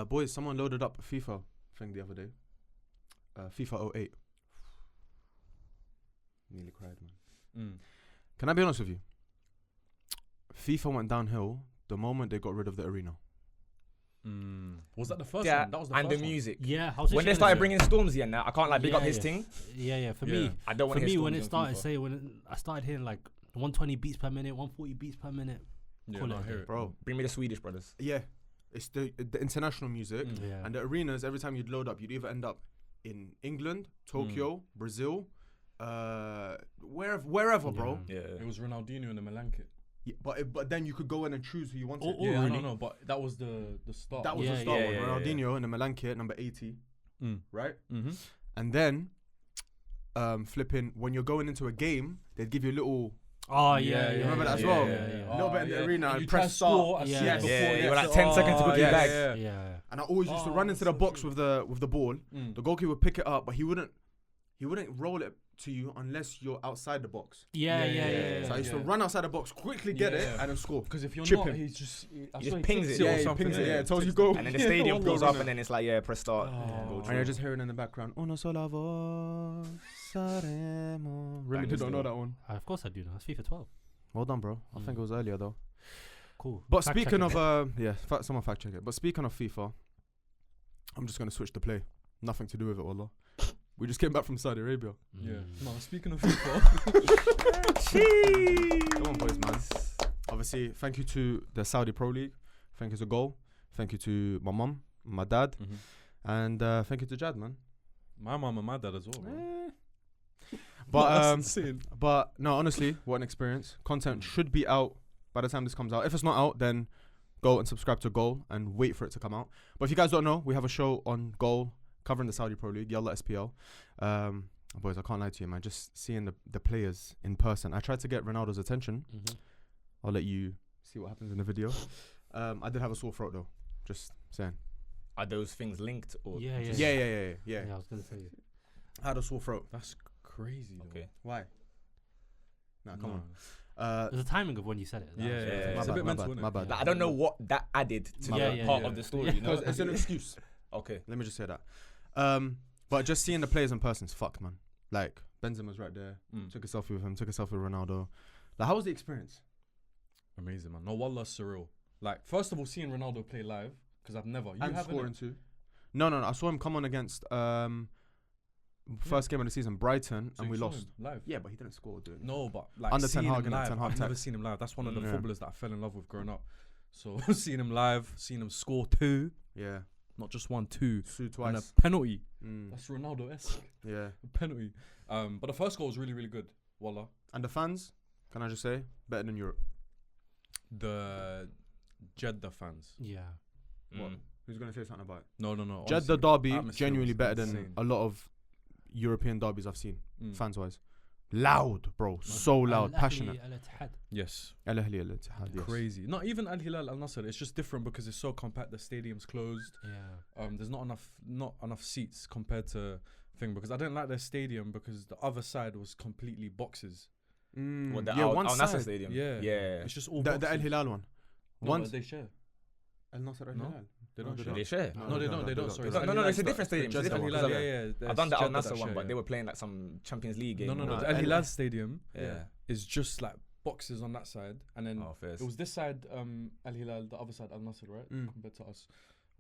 Boys, someone loaded up a FIFA thing the other day. FIFA 08. Nearly cried, man. Can I be honest with you? FIFA went downhill the moment they got rid of the arena. Was that the first Yeah, one? That was the and first the music. Yeah, When they started bringing Stormzy and that, I can't like big up his yeah. thing. Yeah. For me, I don't want to hear when Stormzy it on started, FIFA. I started hearing like 120 beats per minute, 140 beats per minute. Yeah, Call no, it I a hear day. it. Bro, Bring me the Swedish brothers. yeah. It's the international music. Yeah. And the arenas, every time you'd load up, you'd either end up in England, Tokyo, Brazil, wherever, bro. Yeah. It was Ronaldinho in the Milan kit. Yeah, but then you could go in and choose who you wanted. Yeah, really? no, but that was the start. That was Yeah, the start yeah, one. yeah, Ronaldinho in the Milan kit, number 80, right? Mm-hmm. And then, flipping, when you're going into a game, they'd give you a little, Oh yeah, you remember that as well? A little bit in the arena and you press start. Yeah. Yes. Yeah, you were like 10 seconds to put your bag. Yeah. And I always used to run into the box with the ball. The goalkeeper would pick it up, but he wouldn't roll it to you unless you're outside the box. Yeah. So I used to run outside the box, quickly get it, and then score. Because if you're Chip not, him. he's just He just pings it. or Yeah, he something. pings it. Yeah, it tells you go. And then the stadium goes up and then it's like, yeah, press start. And you're just hearing in the background, Uno sola voz saremo. Rimedi don't know that one. Of course I do know. It's FIFA 12. Well done, bro. I think it was earlier though. Cool. But Fact speaking checking. of, someone fact check it. But speaking of FIFA, I'm just gonna switch the play. Nothing to do with it, wallah. We just came back from Saudi Arabia. Yeah. No, speaking of FIFA. Come on, boys, man. Obviously, thank you to the Saudi Pro League. Thank you to Goal. Thank you to my mum, my dad, and thank you to Jad, man. My mum and my dad as well, bro. But no, honestly, what an experience. Content should be out by the time this comes out. If it's not out, then go and subscribe to Goal and wait for it to come out. But if you guys don't know, we have a show on Goal covering the Saudi Pro League, Yalla SPL. Boys, I can't lie to you, man. Just seeing the players in person. I tried to get Ronaldo's attention. I'll let you see what happens in the video. I did have a sore throat though. Just saying. Are those things linked? Or Yeah. Yeah, I was gonna say. I had a sore throat. That's crazy. Though. Okay. Why? Nah, come No. on. There's the timing of when you said it. Yeah, It's a bit my mental, bad, innit? my bad. Like, I don't know what that added to the part of the story. You know? Because it's an excuse. Okay. Let me just say that. But just seeing the players in person is fucked, man. Like, Benzema's right there. Took a selfie with him. Took a selfie with Ronaldo. Like, how was the experience? Amazing, man. No, wallah, surreal. Like, first of all, seeing Ronaldo play live, because I've never. And scoring too. No. I saw him come on against first game of the season, Brighton, So and we you saw lost. him live. Yeah, but he didn't score, dude. No, but like Under seeing Ten Hag him and live, Ten Hag I've never tech. seen him live. That's one of the Yeah. footballers that I fell in love with growing up. So seeing him live, seeing him score 2, Yeah. not just 1, 2, Sue and a twice. penalty. That's Ronaldo-esque. Yeah. A penalty. But the first goal was really, really good. Wallah. And the fans, can I just say, better than Europe. The Jeddah fans. Yeah. What? Who's going to say something about it? No. Jeddah honestly, derby, atmosphere genuinely was better than insane. a lot of European derbies I've seen, Mm. fans-wise. Loud, bro. So loud, passionate. Yes. Al Ahly Al Ittihad, yes. Crazy. Not even Al Hilal Al Nasser. It's just different because it's so compact. The stadium's closed. Yeah. There's not enough seats compared to thing because I didn't like their stadium because the other side was completely boxes. What, the Yeah, Al one Nassr side. Stadium? Yeah. Yeah. It's just all The boxes. Al Hilal one. No, One. but they share. Al Nasr Al No. Hilal. They No, don't they share. They share? No, they don't. They don't. Sorry. No, Al No, Hilal it's a is different stadium. It's a Jeddah different one. Al one. Hilal, yeah. I've done the Al Jeddah Nassr that one, share, but yeah. they were playing like some Champions League game. No. No, The Al Al Hilal Hilal Stadium Yeah. is just like boxes on that side, and then Oh, first. it was this side Al Hilal, the other side Al Nassr, right? Compared to us,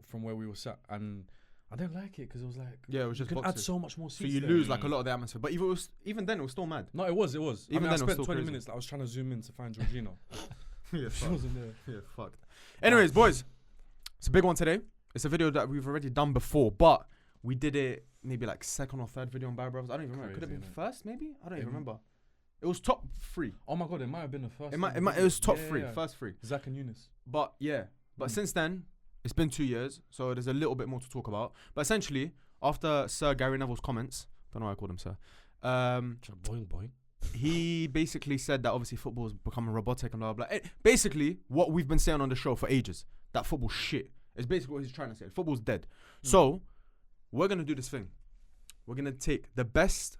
from where we were sat, and I didn't like it because it was like Yeah, it was you just could add boxes. so much more So seats. you there. lose like a lot of the atmosphere. But even then, it was still mad. No, it was. Even I then, it was spent still 20 crazy. minutes. I was trying to zoom in to find Georgina. Yeah, She wasn't there. Yeah, fucked. Anyways, boys, it's a big one today. It's a video that we've already done before, but we did it maybe like second or third video on Barra Bruvvas. I don't even remember. Could have Crazy, been innit? first, maybe? I don't even Mhm. remember. It was top 3. Oh my god, it might have been the first. It time. was top Yeah, 3, yeah. first 3. Zach and Eunice. But yeah, since then, it's been 2 years, so there's a little bit more to talk about. But essentially, after Sir Gary Neville's comments, don't know why I called him Sir, Boing. he basically said that obviously football is becoming robotic and blah, blah, blah. Basically, what we've been saying on the show for ages, that football's shit. It's basically what he's trying to say. Football's dead. So, we're going to do this thing. We're going to take the best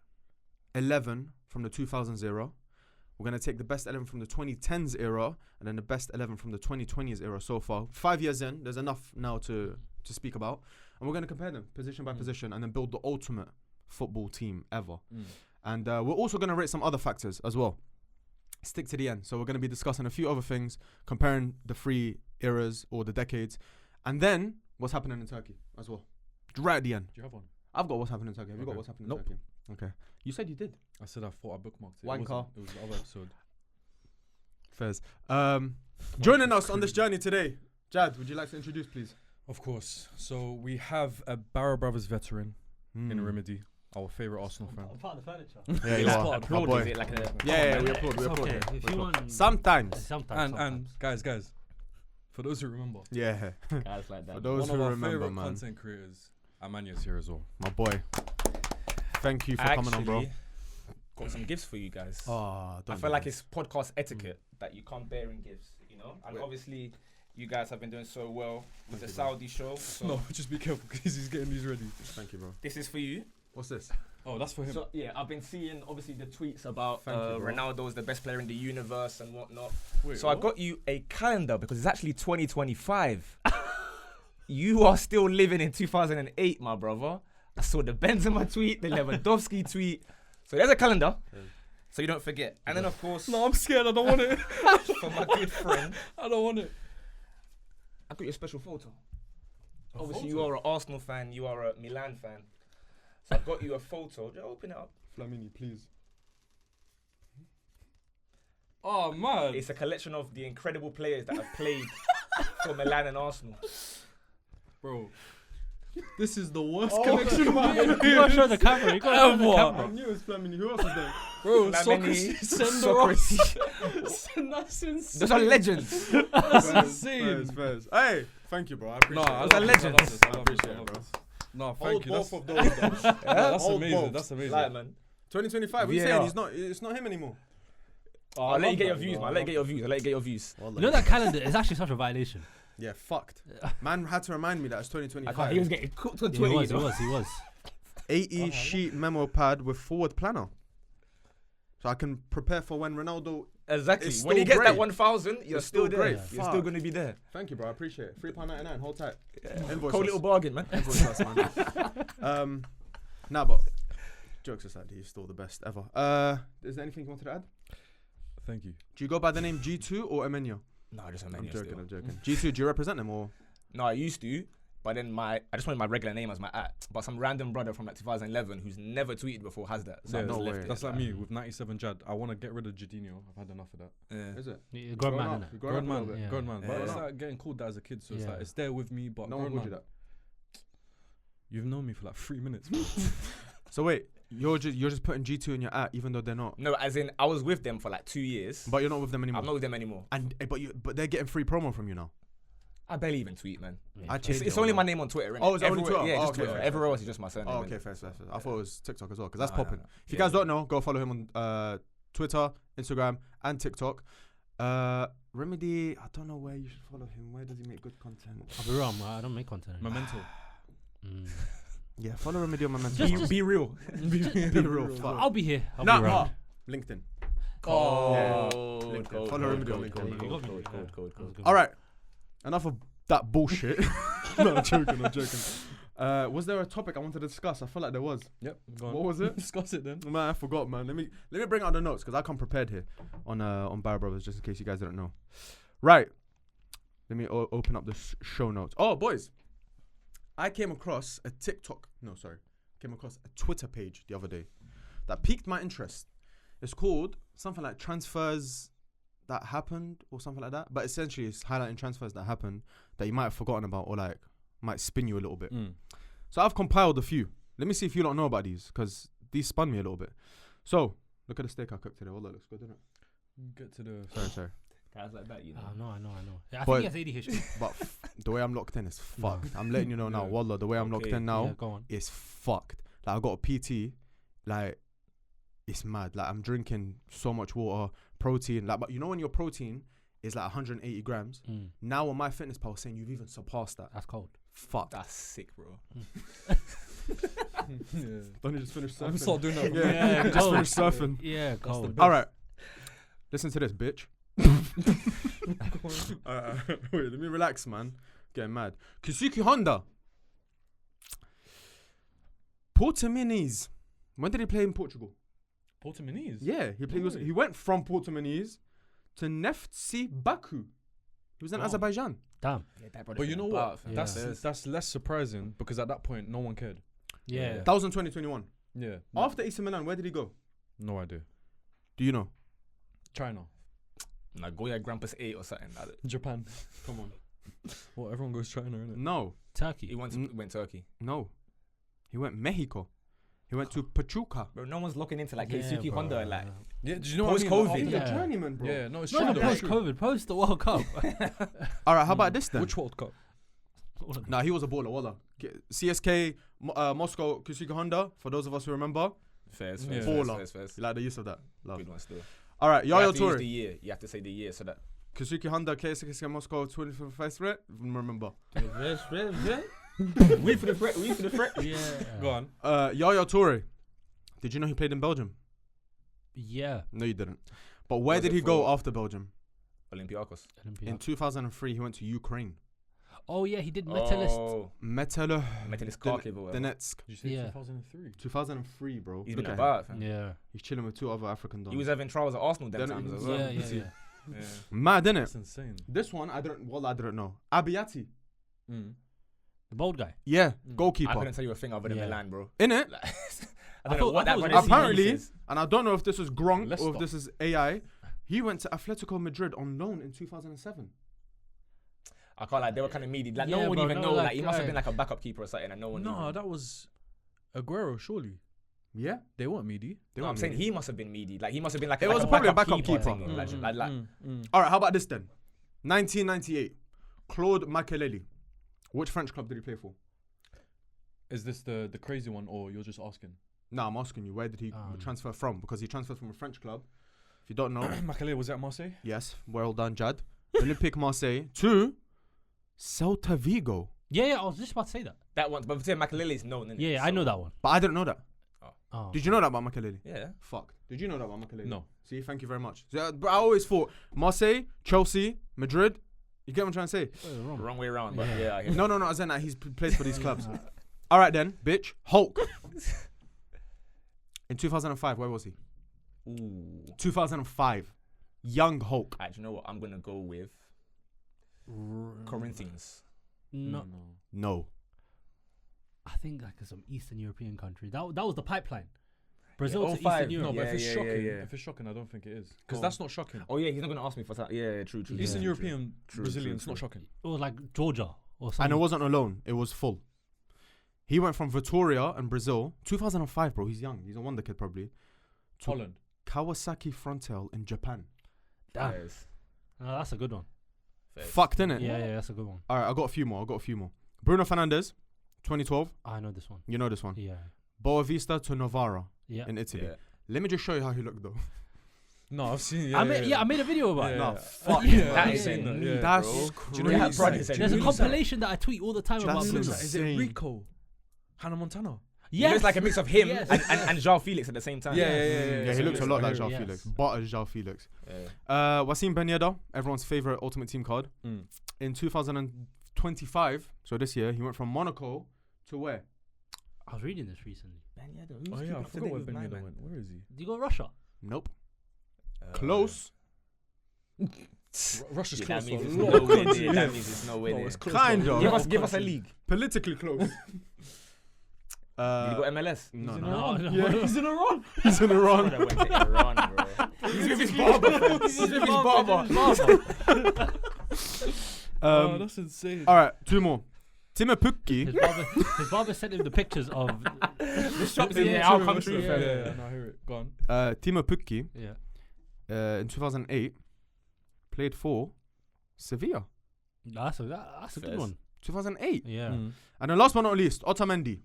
11 from the 2000s era. We're going to take the best 11 from the 2010s era and then the best 11 from the 2020s era so far. 5 years in, there's enough now to to speak about, and we're going to compare them position by position and then build the ultimate football team ever. And we're also going to rate some other factors as well. Stick to the end. So we're going to be discussing a few other things, comparing the 3 eras or the decades, and then what's happening in Turkey as well. Right at the end. Do you have one? I've got what's happening in Turkey. Have you got what's happening in Turkey? Okay. You said you did. I said I thought I bookmarked it. Wanker. It was the other episode. Fairs. Joining us on this journey today, Jad, would you like to introduce, please? Of course. So we have a Barra Bruvvas veteran in Rimedi, our favourite Arsenal fan. I'm part of the furniture. Yeah, you are. My boy. Is it like a Yeah, we applaud. We It's applaud. okay. We If you applaud. want- Sometimes. And guys, for those who remember, Yeah. guys like For that? those one who of our remember, favourite man. content creators, Amenyah, is here as well. My boy. Thank you for coming on, bro. Actually, got some gifts for you guys. Oh, I feel like it's podcast etiquette that you can't bear in gifts, you know? And obviously, you guys have been doing so well with the Saudi show. So No, just be careful because he's getting these ready. Thank you, bro. this is for you. What's this? Oh, that's for him. So, yeah, I've been seeing, obviously, the tweets about Thank you, bro. Ronaldo's the best player in the universe and whatnot. Wait, So I got you a calendar because it's actually 2025. You are still living in 2008, my brother. I saw the Benzema tweet, the Lewandowski tweet. So there's a calendar, so you don't forget. And then, of course, No, I'm scared. I don't want it. for my good friend, I don't want it. I got you a special photo. Obviously, you are an Arsenal fan, you are a Milan fan. So I've got you a photo. Just open it up. Flamini, please. Oh, man. It's a collection of the incredible players that have played for Milan and Arsenal. Bro, this is the worst Oh, connection. man. You gotta show the camera. You gotta show the Ever. camera. knew it was Flamini. Who else is there? Bro, Flamini, Socrates, Send us insane. Those are legends. That's insane. Fairs. Hey, thank you, bro. I appreciate Nah, it. Those are legends. I love this. I appreciate it, bro. Nah, Hold thank you. both of those. That's Hold amazing. both. That's amazing. Like, man. 2025. What are you VAR. saying? He's not. It's not him anymore. I'll let you get your views, man. I'll let you get your views. I'll let you get your views. You know that calendar is actually such a violation. Yeah, fucked. Man had to remind me that it's 2025. He was getting cooked on He Twitter. was. you know? He was. 80 sheet memo pad with forward planner. So I can prepare for when Ronaldo. Exactly. It's When he still gets that great. 1,000, you're It's still still there. great. You're Fuck. still going to be there. Thank you, bro. I appreciate it. £3.99. Hold tight. Invoice Cold us. little bargain, man. Invoice us, man. Nah, but jokes aside, he's still the best ever. Is there anything you wanted to add? Thank you. Do you go by the name G2 or Amenyah? No, just I'm joking. I'm joking. G2, do you represent them or? No, I used to, but then I just wanted my regular name as my @. But some random brother from like 2011 who's never tweeted before has that. So Yeah, I just no left way. it. That's like me with 97 Jad. I want to get rid of Jadinho. I've had enough of that. Yeah. Is it? Yeah, grown man, innit? Grown man. Yeah. Grown man. Yeah. But it's Yeah. like getting called that as a kid. So it's Yeah. like, it's there with me, but No one grown called you man. that. You've known me for like 3 minutes. So wait, you're just putting G2 in your even though they're not. No, as in I was with them for like 2 years. But you're not with them anymore. I'm not with them anymore. And but they're getting free promo from you now. I barely even tweet, man. Yeah. I changed It's it only all my now. name on Twitter. Oh, it's only Everywhere- Twitter? Yeah, Oh, just okay, Twitter. fair, Everywhere fair. else is just my surname. Oh, man. okay, fair. I thought it was TikTok as well because that's Nah, popping. nah. If you Yeah, guys don't know, go follow him on Twitter, Instagram, and TikTok. Rimedi, I don't know where you should follow him. Where does he make good content? I'll be wrong. I don't make content. Memento. Yeah, follow Rimedi on my mental. Just- Be real. be real. Fuck. I'll be here. I'll Nah, be around. LinkedIn. Cold, Follow cold, him cold, on cold, LinkedIn. cold, You got me. cold, Yeah. cold, cold, That was cold. good. All right, enough of that bullshit. No, I'm joking. Was there a topic I wanted to discuss? I feel like there was. Yep. Go on. What was it? Discuss it then. Man, I forgot, man. Let me bring out the notes because I come prepared here on Barra Bruvvas just in case you guys didn't know. Right. Let me open up the show notes. Oh, boys. I came across a Twitter page the other day that piqued my interest. It's called something like transfers that happened or something like that. But essentially it's highlighting transfers that happened that you might have forgotten about or like might spin you a little bit. So I've compiled a few. Let me see if you don't know about these because these spun me a little bit. So look at the steak I cooked today. Wallah, looks good, doesn't it? Get to the. Sorry. Guys like that, you know. I know. Yeah, I But- think he has ADHD. But the way I'm locked in is fucked. I'm letting you know now. Yeah. Wallah, the way I'm locked Okay. in now Yeah, go on. is fucked. Like I got a PT, like it's mad. Like I'm drinking so much water, protein. Like, but you know when your protein is like 180 grams. Now on my fitness pal saying you've even surpassed that. That's cold. Fuck. That's sick, bro. Yeah. Don't you just finish surfing? I'm start doing that. Yeah, just cold. finish surfing. Yeah, cold. All right. Listen to this, bitch. Wait, let me relax, man. Getting mad. Kisuki Honda Portimonense. When did he play in Portugal? Portimonense? Yeah, he played. No way. He went from Portimonense to Neftchi Baku. He was in Wow. Azerbaijan. Damn. Yeah, that brother's But you been know a what? bar, fam. Yeah. That's less surprising because at that point, no one cared. Yeah. That was in 2021. Yeah. After AC Milan, where did he go? No idea. Do you know? China. Like Goya Grampus 8 or something. Like that. Japan. Come on. Well, everyone goes China, innit? No, Turkey. He went Turkey. no. He went Mexico. He went to Pachuca. Bro, no one's looking into like Yeah, Keisuke bro. Honda and like. Yeah, did you know Post-COVID. what I mean? He's Yeah. a journeyman, bro. Yeah, no, it's No, true. no, though, post it's true. COVID, post the World Cup. All right, how about this then? Which World Cup? Nah, he was a baller, wallah. CSK, Moscow, Keisuke Honda, for those of us who remember. Fairs, Yeah. fairs. You like the use of that? Love. Good one still. All right, You Yaya have to use Toure. the year. You have to say the year so that. Keisuke Honda, CSK Moscow, 25th rate. Remember. We for the threat. We for the threat. Yeah. Go on. Yaya Toure. Did you know he played in Belgium? Yeah. No, you didn't. But where Was did it he go for- after Belgium? Olympiacos. In 2003, he went to Ukraine. Oh yeah, he did Metalist. Oh, Metal Metalist Kharkiv or whatever. Donetsk. Did you say Yeah. 2003? 2003, bro. He's Look been at about, him. fam. Yeah. He's chilling with two other African dons. He was having trials at Arsenal them Then times he as was- well. Yeah, yeah. Yeah. Mad, innit? That's insane. This one, I didn't know. Abiati. Mm. The bold guy. Yeah, Mm. I goalkeeper. couldn't tell you a thing other than Yeah. Milan, bro. Innit? Like, I I don't know thought- what I that thought brother's Apparently, CV is. and I don't know if this is Gronk or Leicester. if this is AI, he went to Atletico Madrid on loan in 2007. I can't like they were kind of meaty. Like Yeah, no one would bro, even no, know. like, Like he must have been right. like a backup keeper or something, and no one. No, even- that was Aguero, surely. Yeah, They weren't meaty. they No, I'm were saying meaty. he must have been meaty. Like he must have been like. It like was probably a backup keeper. thing, Mm, like, All right, how about this then? 1998, Claude Makelele. Which French club did he play for? Is this the crazy one, or you're just asking? No, I'm asking you, where did he transfer from? Because he transferred from a French club. If you don't know, Makelele was at Marseille. yes, well done, Jad. Olympique Marseille to Celta Vigo. Yeah, yeah. I was just about to say that. that one. But saying Makelele is known. Innit? Yeah, yeah, I So- know that one. But I didn't know that. Oh. Did you know that about Makelele? Yeah. Fuck. Did you know that about Makelele? No. See, thank you very much. So, but I always thought Marseille, Chelsea, Madrid. You get what I'm trying to say? Wrong way around, but Yeah. yeah. I hear No, as in that he's played for these clubs. All right then, bitch. Hulk. In 2005, where was he? Ooh. 2005. Young Hulk. Alright, you know what? I'm gonna go with Corinthians. No, No. I think like some Eastern European country. That was the pipeline. Brazil to 05. Eastern Europe. No, but if Yeah, it's yeah, shocking, yeah. if it's shocking, I don't think it is. Go Because on. that's not shocking. Oh yeah, he's not gonna ask me for that. Yeah, true. Yeah. Eastern true, European True, Brazilians, true, not true. shocking. It was like Georgia or something. And it wasn't alone. It was full. He went from Vitoria in Brazil, 2005, bro. He's young. He's a wonder kid, probably. To Holland. Kawasaki Frontale in Japan. Damn. Fairs. No, that's a good one. Fairs. Fucked, innit? Yeah, yeah, that's a good one. All right, I got a few more. Bruno Fernandes, 2012. I know this one. You know this one. Yeah, Boavista to Novara yeah. in Italy. Yeah. Let me just show you how he looked, though. No, I've seen. I made a video about it. Yeah. Nah, fuck. Yeah, that I've is seen that, yeah. That's bro. crazy. Do you know Yeah, who's Brad like- said- There's a Who's that? compilation that I tweet all the time That's about insane. Bruno. Is it Insane. Rico? Hannah Montana? He Yes. looks like a mix of him Yes. and João Felix at the same time. Yeah, he looks a lot like João Yes. Felix. But as João Felix. Yeah. Wasim Ben Yedder, everyone's favorite Ultimate Team card. Mm. In 2025, so this year, he went from Monaco to where? I was reading this recently. Oh yeah, I forgot where Ben Yedder went. Where is he? Did you go to Russia? Nope. Close. Russia's Yeah, close. that means it's for a lot nowhere of countries. near. That means it's nowhere No, near. it's close. Kind for a of. lot Give us a countries. league. Politically close. Did you go MLS? No, He's in no. Iran. no. Yeah, He's in Iran. he's in Iran. Brother went to Iran, bro. He's with his barber. He's with his barber. Oh, that's insane. All right, two more. Timo Pukki. His barber sent him the pictures of The shops in Yeah, our true, country. true, fam. Yeah, no, I hear it. Go on. Timo Pukki, yeah. in 2008, played for Sevilla. That's a good Fairs. one. 2008. Yeah. Mm. And then last but not least, Otamendi.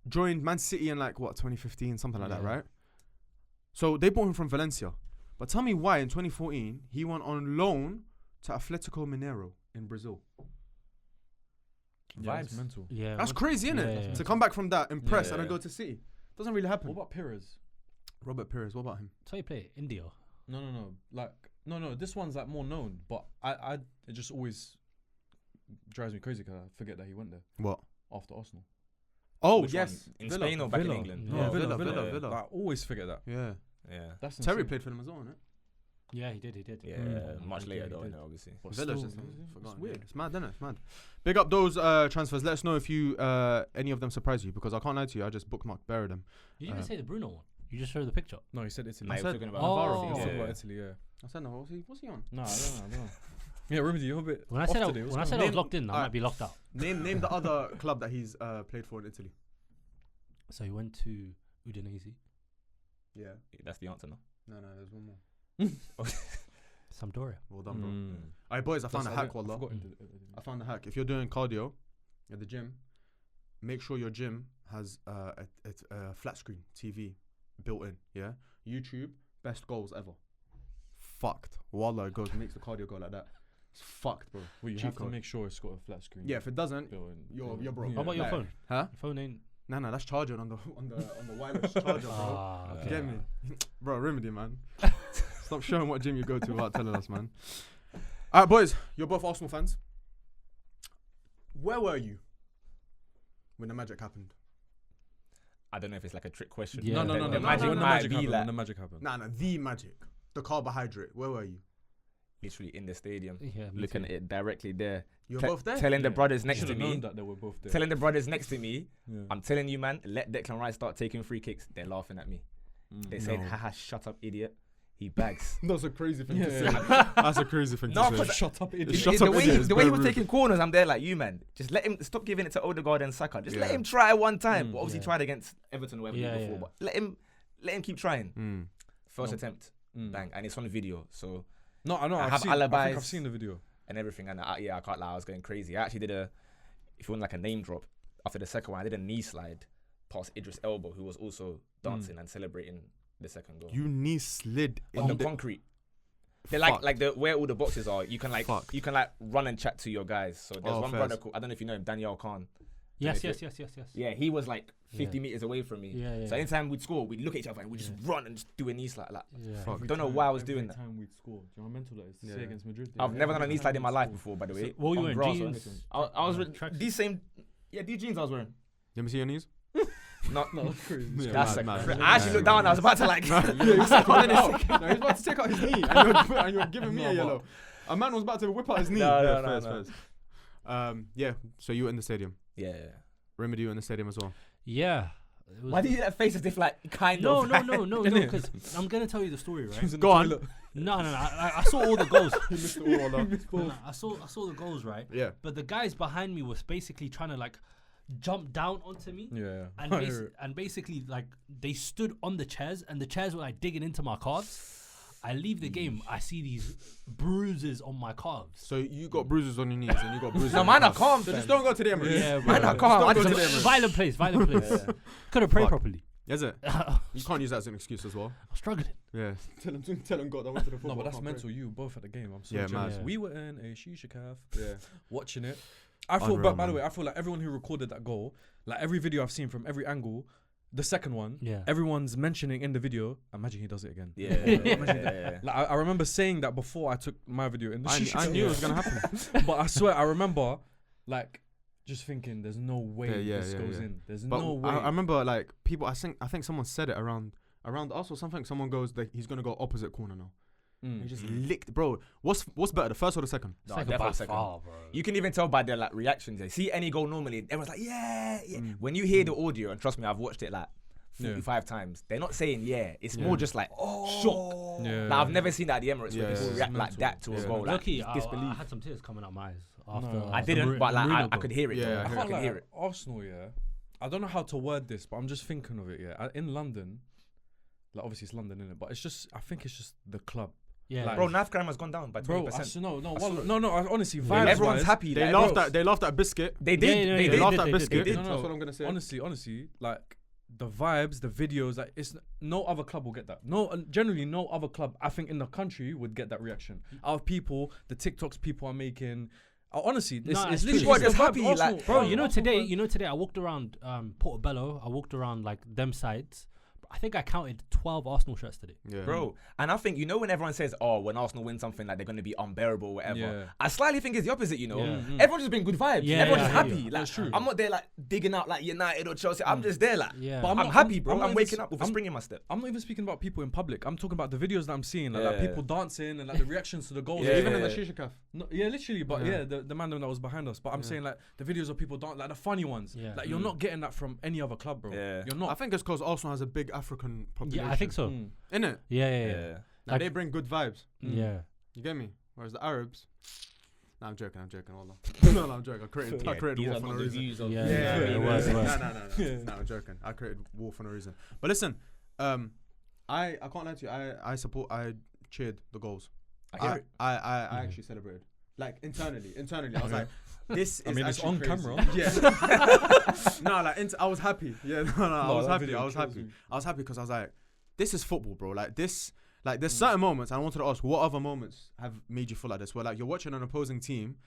Joined Man City in 2015, something like that, Yeah. right? So they bought him from Valencia. But tell me why in 2014 he went on loan to Atletico Mineiro in Brazil. Yeah, it's Vibes. mental. Yeah. That's crazy, isn't it? Yeah. To come back from that, impress, and then Yeah. go to City. Doesn't really happen. What about Pires? Robert Pires, what about him? That's how you play India. No. This one's more known, but it just always drives me crazy because I forget that he went there What? after Arsenal. Oh, Which yes. one? In Villa. Spain or back in Villa. England? No, Yeah, Villa. Villa. I always forget that. Yeah. Yeah. That's Terry insane. played for them as well, innit? Yeah, he did. Yeah, Mm. much He later did, though, he did. innit, obviously. But Villa's still, just it's forgotten. weird. Yeah, it's mad, innit? It's mad. Big up those transfers. Let us know if you any of them surprise you, because I can't lie to you, I just bookmarked Barra them. You didn't say the Bruno one. You just showed the picture. No, he said Italy. Nah, I he said- was talking about Oh. Navarro. He was Yeah. talking about Italy, yeah. I said no. What's he on? No, I don't know. Yeah, Rimedi, you're a bit. When I off said today. What's I going was on? locked in, I Alright. might be locked out. Name the other club that he's played for in Italy. So he went to Udinese, Yeah. That's the answer, no? No, there's one more. Sampdoria. Well done, bro. Mm. Alright, boys, I found a That's- hack, wallah. forgot I found a hack. If you're doing cardio at the gym, make sure your gym has a flat screen TV built in. Yeah. YouTube, best goals ever. Fucked. Wallah, it goes makes the cardio go like that. It's fucked, bro. Well, you Cheat have to code. make sure it's got a flat screen. Yeah, if it doesn't, built in. you're broke. How about your Like- phone? huh? Your phone ain't. No, that's charging on the wireless charger, bro. Ah, okay. Get me, bro. Rimedi, man. Stop showing what gym you go to without telling us, man. Alright, boys, you're both Arsenal fans. Where were you when the magic happened? I don't know if it's like a trick question. Yeah. No. The no, magic when the might magic be happened, like when the magic happened. Nah, the magic, the carbohydrate. Where were you? literally in the stadium, Yeah, me looking too. at it directly there. You're Te- both there. Telling the Yeah. brothers next to Should've me, known that they were both there. telling the brothers next to me, Yeah. I'm telling you, man, let Declan Rice start taking free kicks. They're laughing at me. They Mm. said, No. haha, shut up, idiot. He bags. That's a crazy thing Yeah, to say. yeah. That's a crazy thing No, to 'cause say. Shut up, idiot. Shut the up, way, idiot, he, it's the way he very was rude. taking corners, I'm there like, you, man. Just let him stop giving it to Odegaard and Saka. Just let Yeah. him try one time. Mm. Well, obviously, Yeah. tried against Everton or whatever Yeah, before, yeah. but let him keep trying. Mm. First No. attempt, Mm. bang, and it's on video. So No, I know. I I've have seen, I think alibis. I've seen the video. and everything, and I can't lie, I was going crazy. I actually did if you want like a name drop, after the second one, I did a knee slide past Idris Elba, who was also dancing and celebrating the second goal You knee slid on in the concrete. They're like the where all the boxes are. You can Fuck. run and chat to your guys. So there's one fairs. brother called, I don't know if you know him, Daniel Khan. Yes. Don't know if Yeah, he was like 50 meters away from me. Yeah. So anytime we'd score, we'd look at each other and we'd just run and just do a knee slide. Like, Yeah. Fuck. don't know why I was doing that. Every time we'd score. Do you know how mental that is? To Yeah. say against Madrid. I've never done a knee slide in my life Every time before, by the way. What were you on wearing? grass or Jeans? anything. I was with Tracksuit? these same, these jeans I was wearing. Let me see your knees. Not, No, that's crazy. Yeah, that's mad, like, mad. I actually looked down. I was about to like. Yeah, he was about to take out his knee, and you're giving me No, a but- yellow. A man was about to whip out his knee. No, Yeah, no, fairs, no. fairs. Yeah, so you were in the stadium. Yeah. Rimedi, you were in the stadium as well. Yeah. It was- Why do you do that face as if like kind No, of? no. Because I'm gonna tell you the story, right? Go on. No. I saw all the goals. He missed it all. No, I saw the goals, right? Yeah. But the guys behind me was basically trying to like jump down onto me. Yeah. And basically like they stood on the chairs and the chairs were like digging into my calves. I leave the game, I see these bruises on my calves. So you got bruises on your knees and you got bruises. No, on mine your are calves. calm. So fam. just don't go to the Emirates. Yeah, Mine bro. are calm. I Just don't just- go to the Emirates. Violent place. Couldn't pray Fuck. properly. Is it? You can't use that as an excuse as well. I'm struggling. Yeah. Tell him God I went to the football. No, but that's can't mental. You were both at the game. I'm so Yeah, jealous. man. We were in a shisha cafe pray. Yeah. watching it. I feel, Unreal, by the man. way, I feel like everyone who recorded that goal, like every video I've seen from every angle, the second one, Yeah. everyone's mentioning in the video. Imagine he does it again. Yeah. Like I remember saying that before I took my video in the shisha I cafe. knew it was gonna happen. But I swear, I remember, like, just thinking, there's no way Yeah, this yeah, goes yeah. in. There's But no way. I remember like people. I think someone said it around us or something. Someone goes that he's gonna go opposite corner now. He just licked, bro. What's better, the first or the second? No, Second definitely by second. far, bro. You can even tell by their like reactions. They see any goal normally, everyone's like, yeah. When you hear the audio, and trust me, I've watched it like 45 times. They're not saying yeah. It's more just like shock. Yeah. Like I've never seen that at the Emirates Yeah, where people it's react like mental. that to a Yeah. goal. Like Lucky, I disbelief. had some tears coming out my eyes after. No. I the didn't, but like Marino I goal. could hear it. Yeah, though. I I can't could lie, hear it. Arsenal, yeah. I don't know how to word this, but I'm just thinking of it, yeah. In London, like obviously it's London, innit? But it's just, I think it's just the club. Yeah, Like- Bro, knife crime has gone down by 20%. Bro, honestly, Everyone's vibes-wise- happy. They like, laughed at Biscuit. They did. Yeah, They They did. laughed at did, Biscuit. they did. That's what I'm gonna say. Honestly, like the vibes, the videos, like it's no other club will get that. No, generally no other club I think in the country would get that reaction out of people. The TikToks people are making. Honestly, it's No, it's literally true. it's Just the happy, vibes, like- Bro, Arsenal today I walked around Portobello. I walked around like them sides. I think I counted 12 Arsenal shirts today. Yeah. Bro, and I think, you know, when everyone says, oh, when Arsenal win something, like they're going to be unbearable or whatever, Yeah. I slightly think it's the opposite, you know. Yeah. Everyone's just been good vibes. Yeah, Everyone's yeah, I just hear happy. you. Like, That's true. I'm not there like digging out like United or Chelsea. I'm just there like, Yeah. But I'm, not- happy, bro. not I'm even waking s- up with a I'm- spring in my step. I'm not even speaking about people in public. I'm talking about the videos that I'm seeing, like Yeah. people dancing and like the reactions to the goals. Yeah, Even in yeah. the shisha cafe. No, yeah, literally. But Yeah. yeah, the man that was behind us. But I'm saying like the videos of people like the funny ones. Yeah. Like you're not getting that from any other club, bro. Yeah. You're I not. think it's because Arsenal has a big African population. Yeah, I think so. Mm. Innit? Yeah. Like, they bring good vibes. Yeah. You get me? Whereas the Arabs. Nah, I'm joking. Hold on. no, I'm joking. I created These war are for not no the reason. views of Yeah, Yeah, it was. No, I'm joking. I created war for no reason. But listen, I can't lie to you. I cheered the goals. I hear it. I actually celebrated. Like internally, I was like, this is. I mean, it's actually on crazy. camera. Yeah. No, like I was happy. Yeah, no, I was that happy. video I was kills happy. me. I was happy because I was like, this is football, bro. Like this. Like there's certain moments, and I wanted to ask, what other moments have made you feel like this? Where like you're watching an opposing team,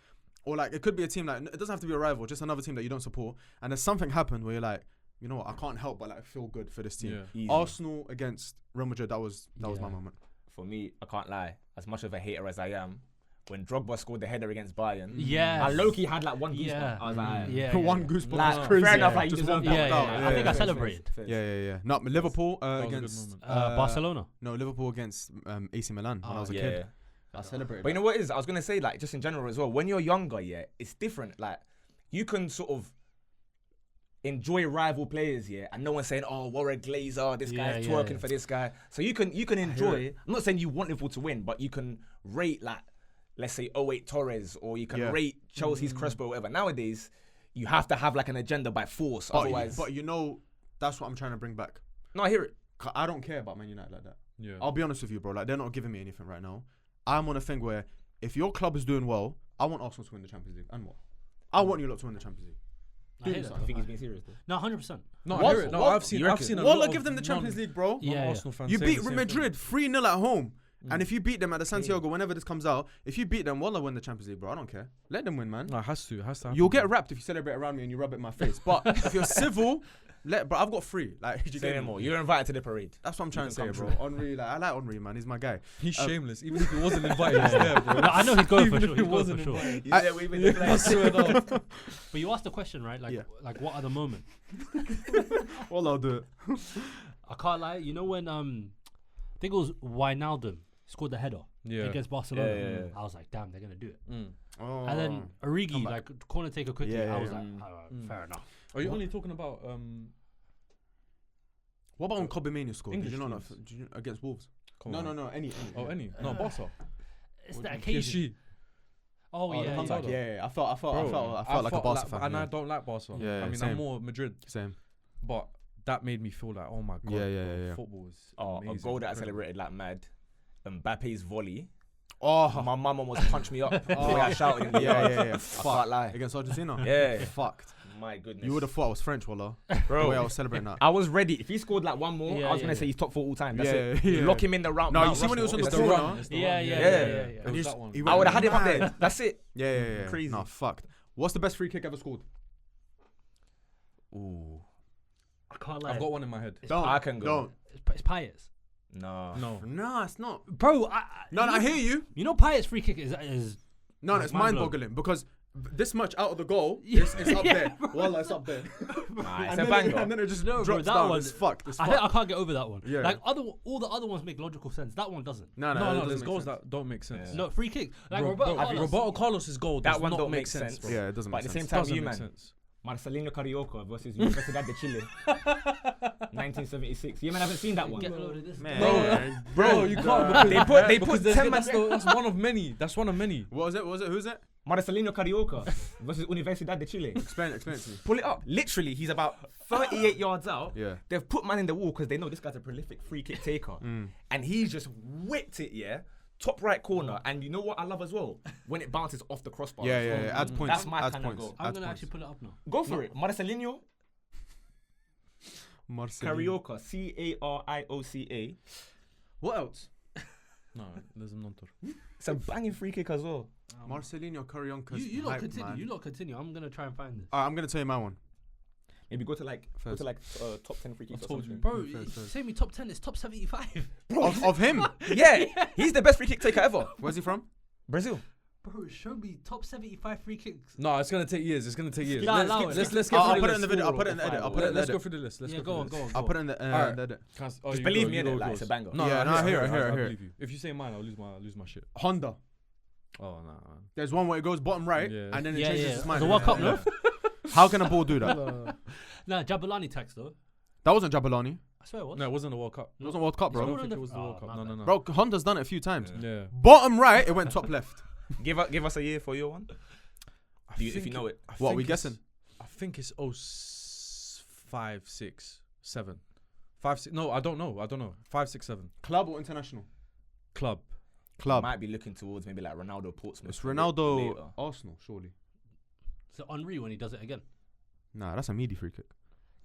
or like it could be a team, like it doesn't have to be a rival, just another team that you don't support, and there's something happened where you're like, you know what, I can't help but like feel good for this team. Yeah. Easy. Arsenal against Real Madrid, that was my Yeah. moment. For me, I can't lie. As much of a hater as I am, when Drogba scored the header against Bayern, Yeah. I low-key had like one goosebump. Yeah. I was like, Yeah. One goosebump. like, That's crazy. fair enough. Yeah. Like, you Just deserve one that. pumped out. I think I Yeah. celebrated. Yeah. No, Liverpool was a good against moment. Barcelona. No, Liverpool against AC Milan when I was a Yeah. kid. I celebrated. But you know what it is? I was gonna say, like, just in general as well. When you're younger, yeah, it's different. Like, you can sort of enjoy rival players, yeah, and no one's saying, "Oh, Warren Glazer, this guy's twerking for this guy." So you can enjoy. I'm not saying you want Liverpool to win, but you can rate, like, let's say 08 Torres, or you can rate Chelsea's Crespo, or whatever. Nowadays, you have to have like an agenda by force, otherwise. But you know, that's what I'm trying to bring back. No, I hear it. I don't care about Man United like that. Yeah. I'll be honest with you, bro. Like they're not giving me anything right now. I'm on a thing where if your club is doing well, I want Arsenal to win the Champions League. And what? I want you lot to win the Champions League. I hear I that. think he's being serious, though. No, 100%. No, What? I hear it. No, What? I've seen. You I've reckon? seen a Wallah, lot give of them the Champions League, bro. Yeah. Arsenal fans. You saying beat the Real same thing. Madrid 3-0 at home. And if you beat them at the Santiago, whenever this comes out, if you beat them, Wallah win the Champions League, bro. I don't care. Let them win, man. No, it has to. It has to happen. You'll get wrapped if you celebrate around me and you rub it in my face. But if you're civil, bro, I've got 3. Like, you Say get no me? more. You're invited to the parade. That's what I'm trying to say, can bro. come Henri, like, I like Henri, man. He's my guy. He's shameless. Even if he wasn't invited, he's there, bro. No, I know he's going for Even sure. if He's he going wasn't for sure. invited. He's there waving the flag. I swear to God. But you asked the question, right? Like, Yeah. like what are the moments? Well, I'll do it. I can't lie. You know when I think it was Wijnaldum scored the header Yeah. against Barcelona. Yeah. I was like, damn, they're gonna do it. Oh. And then Origi, Come like corner taker quickly. Yeah, I was yeah. like, alright, fair enough. Are you only talking about What about when Kobe Mania scored? English Did you know teams? that? Did you, against Wolves? Come No, on. any. Oh, any? No, Barca. It's the PSG. occasion. Oh, the yeah, comeback, yeah. Yeah. I felt Bro, like a Barca fan. and yeah. I don't like Barca. Yeah, I mean, same. I'm more Madrid, Same. but that made me feel like, oh my god, Yeah, bro, yeah. football is Oh, amazing. a goal that I incredible. celebrated like mad. Mbappe's volley. Oh, My mum almost punched me up the way I shouted in the yard. yeah. I can't lie. Against Argentina. Yeah. Fucked. My goodness. You would have thought I was French, Wallah. Bro, The way I was celebrating that. I was ready. If he scored like one more, Yeah, I was gonna yeah. say he's top 4 all time. That's Yeah, it. yeah. Lock him in the round. No, you Mount see when he was on Rushmore. the That's it. corner? It's the Yeah, one, yeah, yeah. yeah. It And was he's- that one. he I went would have had him up mad. there. That's it. Yeah. Crazy. Nah, fucked. What's the best free kick ever scored? Ooh. I can't lie. I've got one in my head. Don't. I can go. Don't. It's Payet's. No. No. No, it's not. Bro, No, I hear you. You know Payet's free kick is No, Like, it's mind mind-boggling because this much out of the goal, Yeah. it's up Yeah, there. Wallah, it's up there. Nah, it's and, a then banger. and then it just No, bro, drops that down. one- It's fucked. It's I fucked. can't get over that one. Yeah. Like all the other ones make logical sense. That one doesn't. No, No, it no, doesn't there's make goals sense. that don't make sense. Yeah. No, free kick. Like Bro, Roberto bro, Carlos. Roberto Carlos's goal does That one not don't make make sense, sense. bro. Yeah, it doesn't But make at the sense. same time, Doesn't you make man. sense. Marcelino Carioca versus Universidad de Chile. 1976. You man haven't seen that one. Get a load of this. Man. Bro, Bro, you can't. they put 10 man. That's one of many. That's one of many. What was it? Who's it? Marcelino Carioca versus Universidad de Chile. Explain it to me. Pull it up. Literally, he's about 38 yards out. Yeah. They've put man in the wall because they know this guy's a prolific free kick taker. And he's just whipped it, yeah. Top right corner. And you know what I love as well? When it bounces off the crossbar. Yeah, as well. Adds points. That's my adds kind of points. goal. I'm adds gonna points. actually pull it up now. Go for it. Marcelino Marcelino. Carioca. Carioca. What else? No, there's a non-tour. It's a banging free kick as well. Marcelino Carioca. You lot continue. You lot continue. I'm gonna try and find this. I'm gonna tell you my one. Maybe go to like First. top 10 free kicks or told you. something. Bro, First. say me top 10, it's top 75. of him. Yeah, he's the best free kick taker ever. Where's he from? Brazil. Bro, show me top 75 free kicks. No, it's gonna take years. It's gonna take years. Nah, allow it. Let's get I'll through put the it in the list. video. I'll put it in the edit. I'll put it in the Let's go edit. through the list. Let's Yeah, go go on, through go on. I'll put it in the Alright. edit. Just believe me in it, like it's a banger. No, Yeah, no, I hear it, I hear it, I hear it. believe you. If you say mine, I'll lose my shit. Honda. Oh nah. There's one where it goes bottom right, Yeah. and then it Yeah, changes yeah. its mind. The World Cup, Yeah. no? How can a ball do that? Nah, Jabulani tax though. That wasn't Jabulani. I swear it was. No, it wasn't the World Cup. It wasn't World Cup, I bro. don't think it was the World Cup. my No, no, bad. no. Bro, Honda's done it a few times. Yeah. Bottom right, it went top left. Give us a year for your one. If you know it. What are think we it's- guessing? I think it's 5, 6, 7. 5, 6. No, I don't know. 5, 6, 7. Club or international? Club. Club. Might be looking towards maybe like Ronaldo, Portsmouth. It's a bit Ronaldo, later. Arsenal, surely. So Henri when he does it again. Nah, that's a meaty free kick.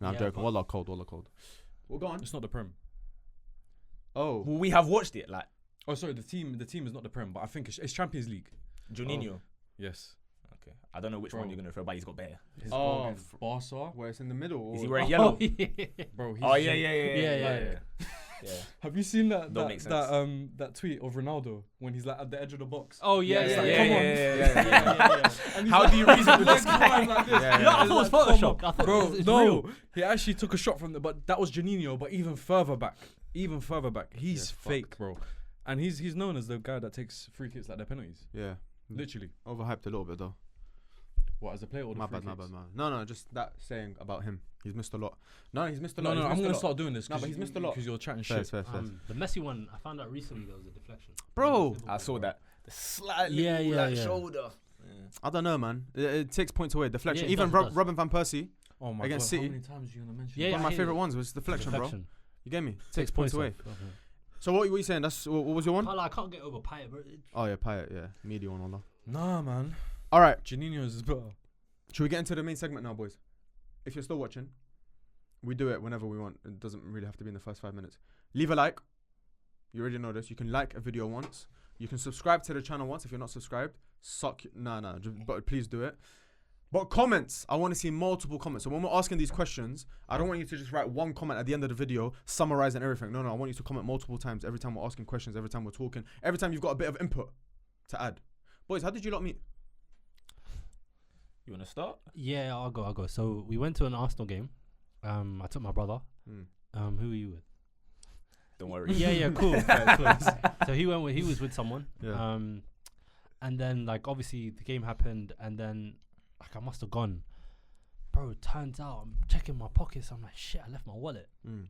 Nah, I'm Yeah, joking. but- Wallah cold. Well, go on. It's not the Prem. Oh, Well, we have watched it, like Oh, sorry. The team is not the Prem, but I think it's Champions League. Juninho. Yes. Okay, I don't know which Bro. one you're gonna throw, but he's got better. His Oh, goal against Barca. where it's in the middle. Is he or- wearing yellow? Bro, he's Oh yeah. Yeah. Have you seen that Don't make sense. that tweet of Ronaldo when he's like at the edge of the box? Oh yeah, it's yeah, like, yeah, come yeah, on. yeah. And he's How like- do you reason with legs this guy? wide like this. Yeah, You know, I It's thought it was like, come Photoshop. on. I thought Bro, it's no, real. he actually took a shot from the, but that was Juninho, but even further back. He's Yeah, fake, bro. And he's known as the guy that takes free kicks like they're penalties. Yeah, Literally. overhyped a little bit though. What, as a player or the My free bad. kicks? No, just that saying about him. He's missed a lot. No, he's missed a No, lot. no, He's I'm missed a gonna lot. start doing this. No, but he's missed a lot. Because you're chatting Fair, shit. fair. The Messi one, I found out recently there was a deflection. Bro. I saw that. The slight Yeah, little, yeah, like, yeah. shoulder. I don't know, man. It takes points away. Deflection. Yeah, it Even does, it does. Robin van Persie, Oh my Against god, City. how many times are you gonna mention? Yeah, that? one of my I hear favorite you. ones was deflection, bro. You get me? Takes points away. off. Okay. So what were you saying? That's what was your one? I can't get over Payet, bro. Oh yeah, Payet. Yeah, media one. Allah. Nah, man. All right. Juninho's is better. Should we get into the main segment now, boys? If you're still watching, we do it whenever we want. It doesn't really have to be in the first 5 minutes. Leave a like. You already know this. You can like a video once. You can subscribe to the channel once if you're not subscribed. But please do it. But comments, I want to see multiple comments. So when we're asking these questions, I don't want you to just write one comment at the end of the video, summarizing everything. No, I want you to comment multiple times every time we're asking questions, every time we're talking, every time you've got a bit of input to add. Boys, how did you lot meet? You wanna start? Yeah, I'll go. So we went to an Arsenal game. I took my brother. Mm. Who were you with? Don't worry. Yeah, cool. So he was with someone. Yeah. And then like obviously the game happened, and then like I must have gone. Bro, turns out I'm checking my pockets. I'm like, shit, I left my wallet. Mm.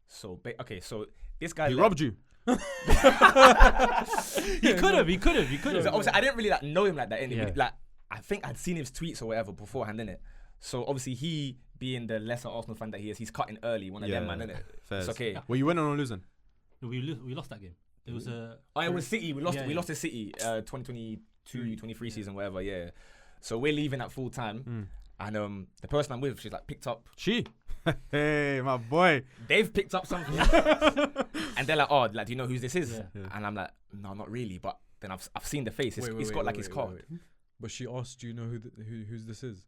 So so this guy He left- robbed you. He could have. So obviously I didn't really like know him like that. Yeah. Like I think I'd seen his tweets or whatever beforehand, innit? So obviously he, being the lesser Arsenal fan that he is, he's cutting early. One of them, man, innit? Fair. It's okay. Were you winning or losing? No, we lost that game. It was a. Oh, it was City. We lost. Yeah, we yeah. lost to City. 2022-23 season, whatever. Yeah. So we're leaving at full time, and the person I'm with, she's like picked up. She. Hey, my boy. They've picked up something, and they're like, "Oh, like, do you know who this is?" Yeah. And I'm like, "No, not really." But then I've seen the face. It's got like his card. But she asked, "Do you know whose this is?"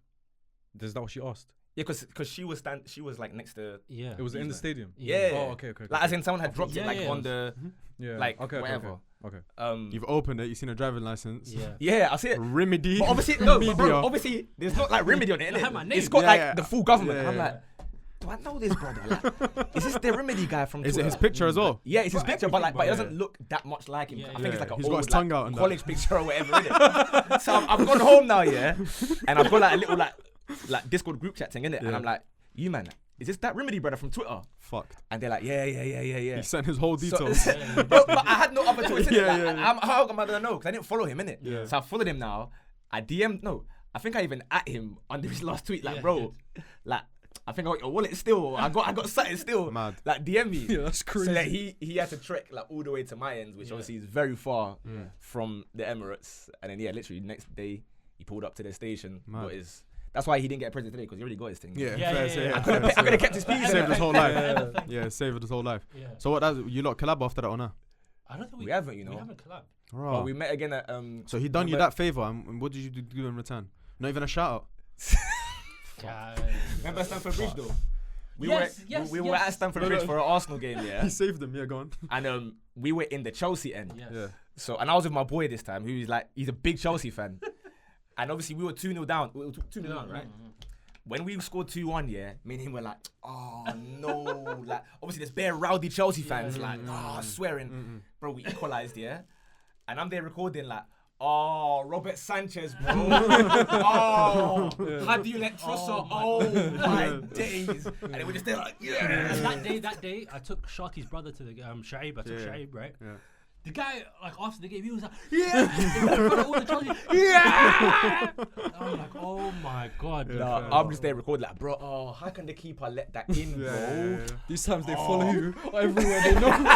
Is that what she asked? Yeah, because she was like next to. Yeah. It was in the These stadium. Yeah. Oh, okay. Like as in someone had dropped Yeah, it like yeah, on it the Yeah. like okay, whatever. Okay. You've opened it. You've seen a driving license. Yeah. Yeah, I see it. Rimedi. But obviously, no, but Media. bro, obviously, there's not like Rimedi on it, I have my innit? name. It's got Yeah, like yeah. the full government. Yeah, And I'm yeah. like, do I know this brother? Like, is this the Rimedi guy from Is it Twitter? his picture as well? Yeah, it's his picture, but like, but it Yeah. doesn't look that much like him. Yeah, I yeah. think it's like a He's old, got his tongue out and that. college picture or whatever. Innit? So I've gone home now, yeah, and I've got like a little like Discord group chat thing in it, and Yeah. I'm like, you man, is this that Rimedi brother from Twitter? Fucked. And they're like, yeah. He sent his whole So- details. Bro, but I had no other choice. innit? Yeah, Like, yeah. how am I gonna know? Because I didn't follow him, innit? Yeah. So I followed him now. I DM'd, no, I think I even at him under his last tweet, like, Yeah, bro, like, I think I got your wallet still. I got something still. Mad. Like, DM me. Yeah, that's crazy. So that he had to trek like all the way to my ends, which obviously is very far from the Emirates. And then literally next day he pulled up to the station. Mad. That's why he didn't get a present today, because he already got his thing. Yeah, Yeah, fair, yeah, say, yeah. I could have kept his peace. Saved his whole life. Yeah. Yeah, saved his whole life. Yeah. So what? You lot collab after that or no? I don't think We haven't, you know. We haven't collabed. But we met again at So he done you remember- that favor, and what did you do in return? Not even a shout out. Yeah. Remember Stamford Bridge though? We Yes, were at Stamford Bridge for an Arsenal game, yeah. He saved them. Yeah, go on. And we were in the Chelsea end. Yes. Yeah. So, and I was with my boy this time, he's a big Chelsea fan. And obviously we were 2-0 down. We were 2-0 down, right? When we scored 2-1, yeah, me and him were like, oh no. Like, obviously there's bare rowdy Chelsea fans, swearing. Bro, we equalised, yeah? And I'm there recording like, oh, Robert Sanchez, bro. Oh, how do you let Trossard? Oh, my days. And then we're just there like, yeah. That day, I took Sharky's brother to the Shaib. I took Shaib, right? Yeah. The guy, like after the game, he was like, yeah, in front of all the Chelsea, yeah. I'm like, oh my god. Nah, I'm just there recording like, bro. Oh, how can the keeper let that in, bro? Yeah. These times they follow you everywhere.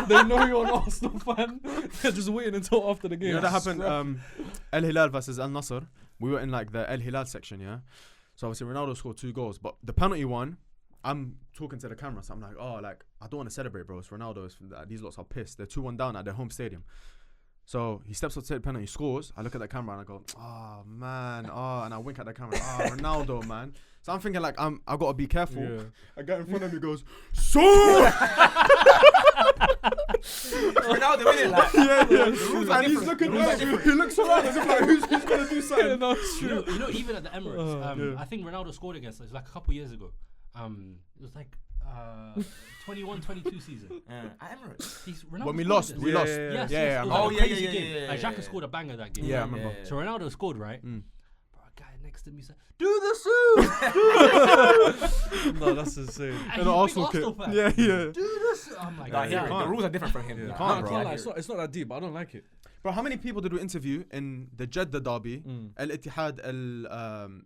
They know you're an Arsenal fan. They're just waiting until after the game. You know that happened. El Hilal versus Al Nassr. We were in like the El Hilal section, yeah. So obviously Ronaldo scored 2 goals, but the penalty one, I'm talking to the camera, so I'm like, oh, like I don't want to celebrate, bro. It's Ronaldo. These lots are pissed. They're 2-1 down at their home stadium. So he steps up to the penalty, he scores. I look at the camera and I go, oh man, and I wink at the camera, Ronaldo, man. So I'm thinking like I gotta be careful. Yeah. A guy in front of me goes, so. Ronaldo, innit? Like, yeah. And he's looking up. He looks around as if like who's gonna do something. Yeah, no, it's true. You know, even at the Emirates, Yeah. I think Ronaldo scored against us like a couple years ago. It was like 21-22 season. at Emirates. When we lost, we lost. Yes, Yeah, it was oh, like a yeah, crazy yeah, game. yeah, Like yeah, Xhaka yeah. scored a banger that game. Yeah, I remember. So Ronaldo scored, right? Mm. Bro, a guy next to me said, "Do the suit." No, that's insane. And And he's the a big Arsenal Arsenal kid. fan. Yeah. Do the suit. I'm like, Nah, yeah. the rules are different for him. Yeah. Nah, I Can't, can't bro. lie, it's not that deep, but I don't like it. Bro, how many people did we interview in the Jeddah derby? Al Ittihad, Al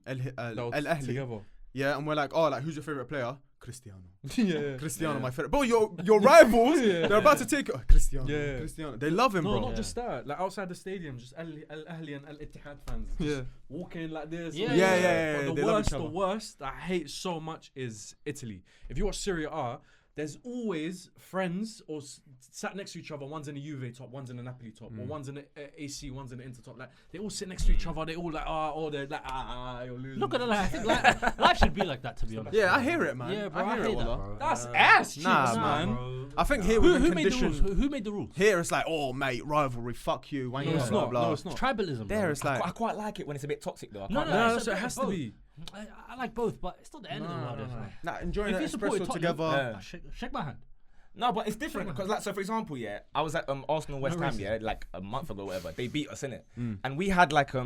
Ahli. Together. Yeah, and we're like, oh, like who's your favorite player? Cristiano. Yeah. Cristiano, my favorite. Bro, your rivals, Yeah. they're about to take it. Oh, Cristiano. Yeah. Cristiano. They love him, No, bro. not just that. Like outside the stadium, just Al Ahli and Al Ittihad fans. Yeah. Just walking like this. Yeah, But yeah, the they love each worst, other. I hate so much is Italy. If you watch Serie A, there's always friends or sat next to each other. One's in a Juve top, one's in a Napoli top, or one's in the AC, one's in the Inter top. Like they all sit next to each other. They all like they're like you're losing. Look at it. Like, I think life should be like that, to be honest. Yeah, I hear it, man. Yeah, bro, I hear it, hate that, Wallah. bro. That's ass cheeks, Nah, man. Bro. I think here we're Who made the rules? conditioned. Who made the rules? Here it's like, oh, mate, rivalry, fuck you. No, it's not. No, it's not. Tribalism. There bro. it's like, I quite like it when it's a bit toxic though. I No, can't no, lie. No, it's so a it bit has both. to be. I like both, but it's not the end of the world. It's like, nah, enjoying if an you support espresso Tottenham, together. shake my hand. No, but it's different because, like, so for example, yeah, I was at Arsenal West Ham, yeah, like a month ago, or whatever. They beat us, innit? And we had like there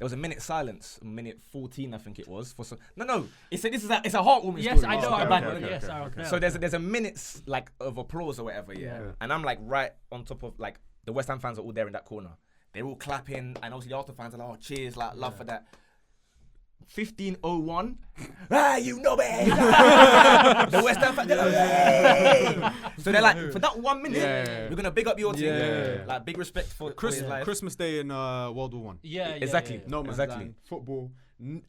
was a minute silence, minute 14, I think it was. For some, no, it's a heartwarming Yes, story. I know. okay, about okay, it. Yes, okay, I okay. know. So there's a minute's like of applause or whatever, yeah. And I'm like right on top of like the West Ham fans are all there in that corner. They're all clapping, and obviously the Arsenal fans are like, oh, cheers, like love for that. 15:01. You know me. The West Ham fans. So they're like, for that 1 minute, we're gonna big up your team. Yeah. Like big respect for his life. Christmas Day in World War One. Yeah, Exactly. No man's Exactly. land, football.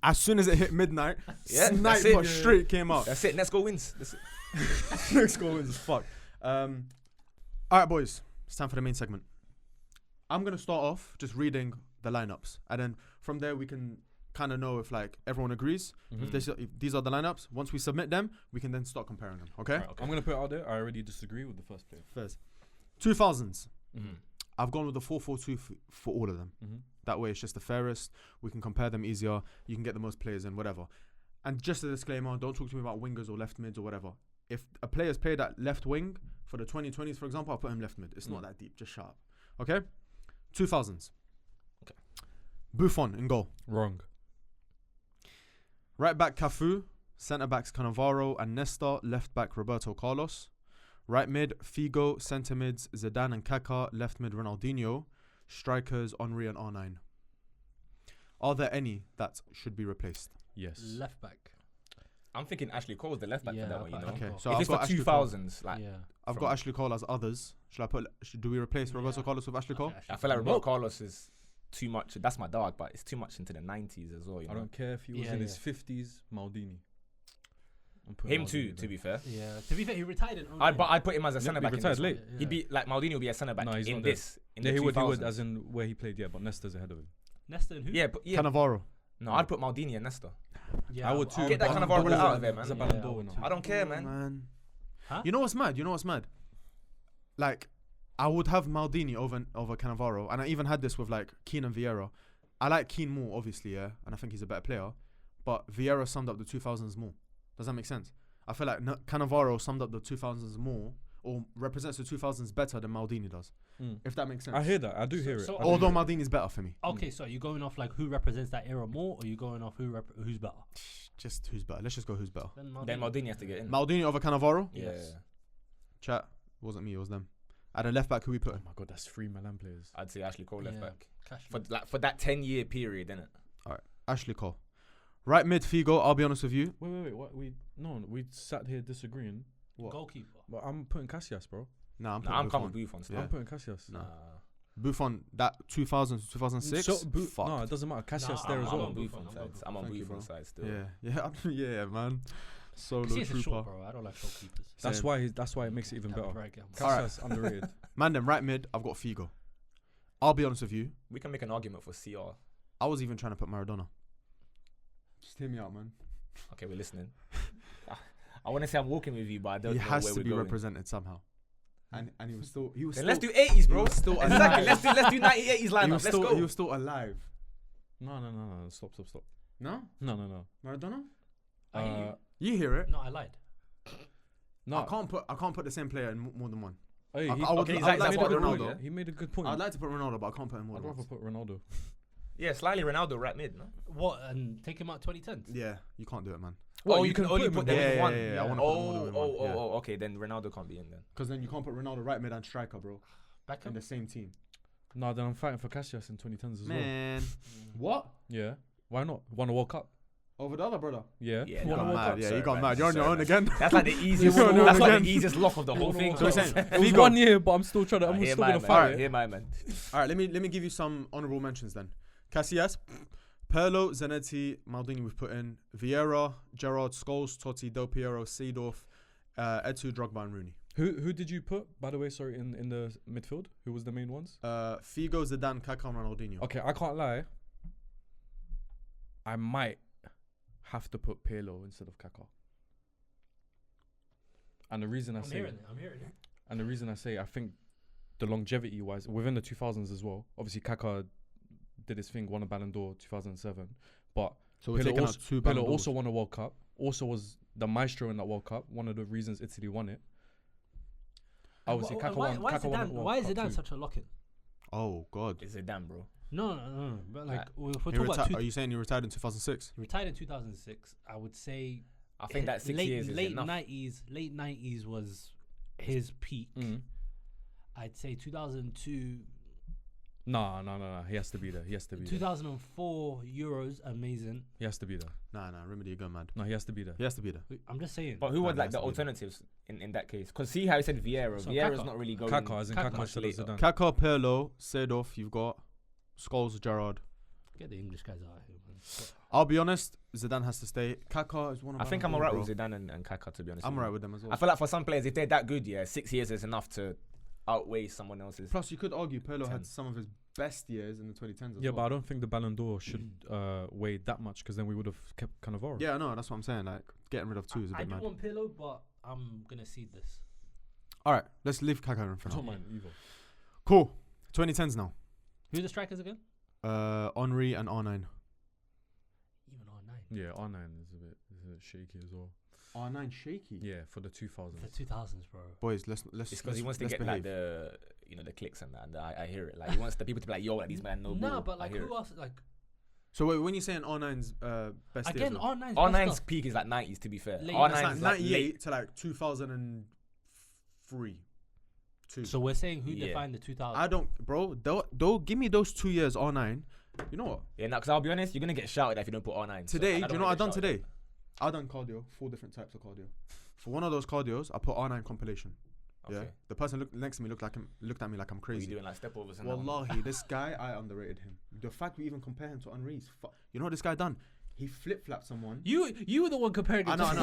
As soon as it hit midnight, Yeah, that's sniper it. straight came up. That's it. Let's go wins. That's it. Next goal wins as fuck. All right, boys. It's time for the main segment. I'm gonna start off just reading the lineups, and then from there we can kind of know if like everyone agrees. If these are the lineups. Once we submit them, we can then start comparing them. Okay. I'm gonna put it out there. I already disagree with the first player. First, 2000s. I've gone with the 4-4-2 for all of them. That way, it's just the fairest. We can compare them easier. You can get the most players in, whatever. And just a disclaimer: don't talk to me about wingers or left mids or whatever. If a player's played at left wing for the 2020s, for example, I'll put him left mid. It's not that deep. Just shut up. Okay. 2000s. Okay. Buffon in goal. Wrong. Right back Cafu. Centre backs Cannavaro and Nesta. Left back Roberto Carlos. Right mid Figo. Centre mids Zidane and Kaká. Left mid Ronaldinho. Strikers Henry and R9. Are there any that should be replaced? Yes. Left back. I'm thinking Ashley Cole's the left back Yeah, for that one, you left know. back. Okay, Cole. so If I've it's got for Ashley Cole. 2000s, like Yeah. I've got Ashley Cole as others. Should I put? Do we replace Roberto Carlos with Ashley Cole? I feel like Roberto Carlos is too much. That's my dog, but it's too much into the 90s as well. You I know, don't care if he was Yeah, in yeah. his 50s. Maldini. I'm putting him too. Maldini To there. be fair, Yeah. To be fair, he retired in. I'd put him as a Yeah, centre he back. retired late. Yeah. He'd be like Maldini would be a centre back No, he's in not there. this. In Yeah, the he would, 2000s. as in where he played, yeah, but Nesta's ahead of him. Nesta and who? Yeah, but yeah. Cannavaro. No, I'd put Maldini and Nesta. I would too. Get that but Cannavaro Ballon out d'Or of there, winner. man. He's a Yeah, Ballon I d'Or would winner. too. I don't care, man. Huh? You know what's mad? You know what's mad? Like, I would have Maldini over Cannavaro, and I even had this with like Keane and Vieira. I like Keane more, obviously, yeah, and I think he's a better player. But Vieira summed up the 2000s more. Does that make sense? I feel like Cannavaro summed up the 2000s more, or represents the 2000s better than Maldini does. If that makes sense. I hear that. I do hear it. So- I do Although hear it. Maldini's better for me. Okay, so are you going off like who represents that era more, or are you going off who's better? Just who's better. Let's just go who's better. Then Maldini has to get in. Maldini over Cannavaro. Yeah. Chat. Wasn't me. It was them. At the left back, who we put Oh in? my god, that's 3 Milan players. I'd say Ashley Cole left Yeah. back. Cash For that 10-year period, innit? Ashley Cole. Right mid, Figo. I'll be honest with you. Wait. What we sat here disagreeing. What? goalkeeper. But I'm putting Casillas, bro. Nah, I'm Nah, putting I'm coming Buffon. with Buffon still. Yeah. I'm putting Casillas. Nah. Buffon, that 2000, 2006. Fuck. No, it doesn't matter. Casillas Nah, there as I'm well. on Buffon, Buffon I'm side. I'm on Thank you, Buffon bro. side still. Yeah, man. Solo Casillas is short, trooper. bro. I don't like short keepers. That's Same. why it makes it even better. Right, Casillas underrated. Man, then right mid, I've got Figo. I'll be honest with you. We can make an argument for CR. I was even trying to put Maradona. Just hear me out, man. Okay, we're listening. I want to say I'm walking with you, but I don't He know has where to we're be going. represented somehow. And he was still. Then let's do 80s, bro. He was still Exactly. alive. Let's do 90s He lineup. was Let's still. go. He was still alive. No. Stop. No, No. Maradona. I hear you. You hear it? No, I lied. No. I can't put the same player in more than one. Hey, I he, would- Okay, I Zach, would that's like what to put Ronaldo. Ronaldo. he made a good point. I'd like to put Ronaldo, but I can't put him more I'd than rather once. put Ronaldo. Yeah, slightly Ronaldo right mid, no? What, and take him out 2010s? Yeah, you can't do it, man. Oh, Well, you can only him put in them one. in one. Yeah, I wanna put Ronaldo in one, yeah. Okay, then Ronaldo can't be in then. Because then you can't put Ronaldo right mid and striker, bro, in Beckham? the same team. No, then I'm fighting for Casillas in 2010s as well. Man, what? Yeah. Why not? Won a World Cup. Over the other brother? Yeah. Yeah, You Won a got World mad. Cup. Yeah, Sorry, you got man. mad. You're on your Sorry, own man. again. That's like the easiest. You know That's like again. the easiest lock of the whole thing. So we're saying It was Figo. 1 year, but I'm still trying to. I'm Here still my gonna man. fight it. Here my man. All right, let me give you some honorable mentions then. Casillas, Pirlo, Zanetti, Maldini we've put in, Vieira, Gerrard, Scholes, Totti, Del Piero, Seedorf, Etu, Drogba and Rooney. Who did you put, by the way, sorry, in the midfield? Who was the main ones? Figo, Zidane, Kaká, and Ronaldinho. Okay, I can't lie. I might have to put Pirlo instead of Kaká. And the reason I I'm say hearing it. And the reason I say, I think the longevity wise, within the 2000s as well, obviously Kaká did his thing, won a Ballon d'Or 2007, but So we're Pirlo taking out also, two Pirlo Ballon d'Ors. also won a World Cup, also was the maestro in that World Cup, one of the reasons Italy won it. Obviously, Kaká won. Why is Kaká won Zidane, the World why is Cup Zidane too. such a lock-in? Oh, God. It's Zidane, bro. No. But like, if we're He talking about are you saying he retired in 2006? he retired in 2006, I would say I think that 6 late, years is late enough. 90s was his peak. Mm. I'd say 2002, No. He has to be there. He has to be there. 2004 Euros, amazing. He has to be there. Nah, Rimedi, you're going mad. No, he has to be there. He has to be there. I'm just saying. But who were Nah, like that's the good. alternatives in that case? Because see how he said Vieira. So Vieira's Kaká. not really going. Kaká, as in Kaká. Kaká instead of Zidane. Kaká, Pirlo, Seedorf, you've got Scholes, Gerrard. Get the English guys out of here, man. I'll be honest, Zidane has to stay. Kaká is one of I think Ballon I'm d'Or, alright bro. with Zidane and Kaká, to be honest. I'm with alright you. with them as well. I feel like for some players, if they're that good, 6 years is enough to outweigh someone else's. Plus, you could argue Pirlo 10. had some of his best years in the 2010s as Yeah, but well. I don't think the Ballon d'Or should weigh that much because then we would have kept Cannavaro. Yeah, no, that's what I'm saying. Like, getting rid of two is a I bit do mad. want Pirlo, but I'm gonna cede this. Alright, let's leave Kaká in for I now. don't mind either. Cool. 2010s now. Who are the strikers again? Henri and R9. Even R9. Yeah, R9 is a bit shaky as well. R9 shaky. Yeah, for the 2000s. The 2000s, bro. Boys, let's. It's because he wants to let's get behave. like the clicks and that. And I hear it. Like he wants the people to be like, yo, like these men know ball. Nah, but I like hear who it. else? Like So wait, when you're saying R9's best again, years, R9's R9's peak is like 90s. To be fair, Late- R9 that's like is like 98 late. to like 2003. Two. So we're saying who Yeah. defined the 2000s? I don't, bro. Don't give me those 2 years R9. You know what? Yeah, because I'll be honest, you're gonna get shouted if you don't put R9. Today, do you know what I done today? I done cardio, 4 different types of cardio. For one of those cardios, I put R9 compilation. Okay. Yeah. The person next to me looked at me like I'm What are you crazy. doing like step overs and that one? Wallahi, this guy, I underrated him. The fact we even compare him to Henri's, you know what this guy done? He flip flapped someone. You were the one comparing it I know. to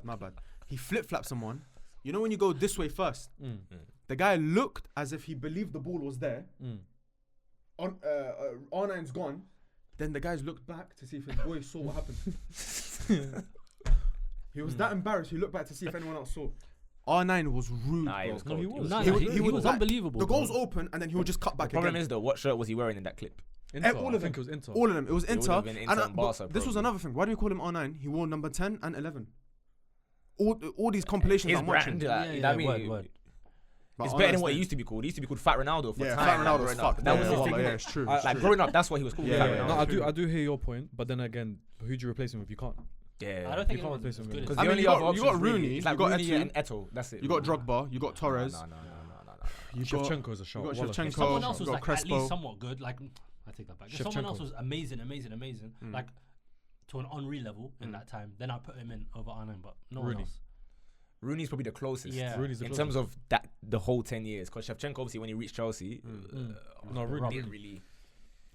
My bad. He flip flapped someone. You know when you go this way first, Mm. the guy looked as if he believed the ball was there. Mm. R9's gone. Then the guys looked back to see if his boy saw what happened. He was that embarrassed. He looked back to see if anyone else saw. R9 was rude, Nah, he bro. was No, he cold. was. Nah, He nah, would- he was like, unbelievable. The bro. goal's open, and then he would just cut back The problem again. is though, what shirt was he wearing in that clip? Inter. all I of think them. it was Inter. All of them. It was It would've Inter. been And, Inter and but Barca, this was probably. another thing. Why do we call him R9? He wore number 10 and 11. All these compilations His I'm watching. brand, like, you know what I mean? word. But It's R9's better than what it thing. used to be called. He used to be called Fat Ronaldo for Yeah, time. Fat like, Ronaldo's growing up. fucked. That was Yeah, his well, thing. yeah, innit? it's true. Like growing up, that's what he was called. Yeah, Fat yeah, Ronaldo. No, I true. do hear your point, but then again, who do you replace him with? You can't. Yeah. I don't You think can't anyone's replace him as with good him. as Because I the mean, only you other got options Rooney, really, it's like you got Rooney Eto'o, and Eto'o. That's it. You got Drogba, you got Torres. No. You got Shevchenko is a shot. you got Wallah. Shevchenko. If someone else you was got like at Crespo. least somewhat good, like I take that back. If someone Shevchenko. else was amazing, like to an Henri level in that time, then I'd put him in over R9, but no one Rooney. else. Rooney's probably the closest. Yeah. Rooney's the In closest. terms of that, the whole 10 years. Because Shevchenko, obviously, when he reached Chelsea, No, Rooney. didn't really.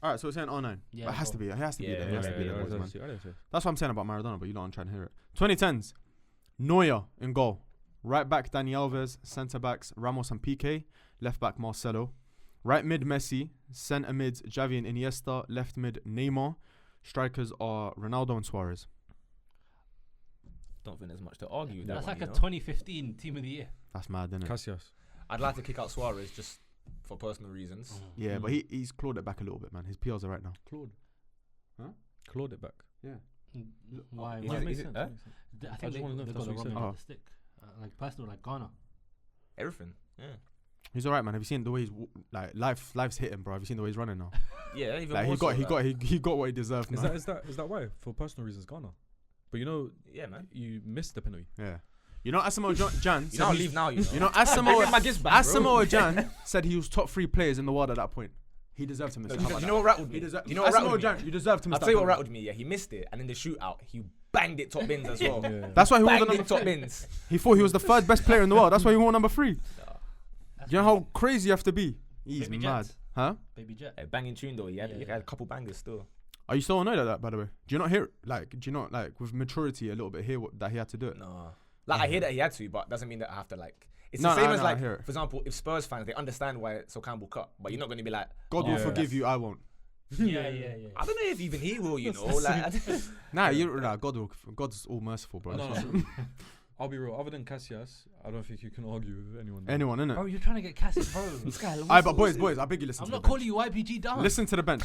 All right, so we're saying R9. Yeah, But it has to be. It has to be Yeah, there. It has to be yeah, there, yeah, boys, man. I don't see. That's what I'm saying about Maradona, but you don't trying to hear it. 2010s. Neuer in goal. Right back Dani Alves. Centre backs Ramos and Piqué. Left back Marcelo. Right mid Messi. Centre mids Xavi and Iniesta. Left mid Neymar. Strikers are Ronaldo and Suarez. Don't think there's much to argue with that That's one, like you a know? 2015 team of the year. That's mad, isn't it? Casillas. I'd like to kick out Suarez just for personal reasons. Yeah, but he's clawed it back a little bit, man. His PRs are right now. Claude. Huh? Clawed it back. Yeah. Why? Is why? it- Makes is it- sense, huh? makes sense. I I think just they, wanna know if they that's got the what you wrong said. end of the stick. Like personal, like Ghana. Everything. Yeah. He's alright, man. Have you seen the way he's like life's hit him, bro? Have you seen the way he's running now? Yeah, even Like more so, like- he got what he deserved, Is man. that why? For personal reasons, Ghana. But you know, Yeah, man. you missed the penalty. Yeah. You know, Asamoah Jan You said know, I'll he's- leave now, you know. You know, Bring my gifts back, bro. Asamoah Jan said he was top 3 players in the world at that point. He deserved to miss Do it. How about you that? know what rattled me? He deserved. Do you know what rattled Asamoah me? Jan, you deserve to miss I'll that. tell you what penalty. rattled me. Yeah, he missed it, and in the shootout, he banged it top bins as well. Yeah. That's why he wore the Banged number it top 3. bins. He thought he was the third best player in the world. That's why he wore number 3. You know how crazy you have to be? He's Baby mad. Jets. Huh? Baby Jet. A banging tune though. He had Yeah. a couple bangers still. Are you still annoyed at that, by the way? Do you not hear, like, with maturity a little bit here that he had to do it? No. Like I hear that he had to, but doesn't mean that I have to like. It's No, the same no, as no, I like, hear it. for example, if Spurs fans they understand why Sol Campbell cut, but you're not going to be like, God oh, will forgive that's- you, I won't. Yeah. I don't know if even he will, you know. Like, God's all merciful, bro. No, It's no. not- I'll be real. Other than Casillas, I don't think you can argue with anyone. Anyone, innit? Bro, you're trying to get Cassis, bro. Aye, but boys, I beg you listen I'm to not the bench. calling you YPG down. Listen to the bench.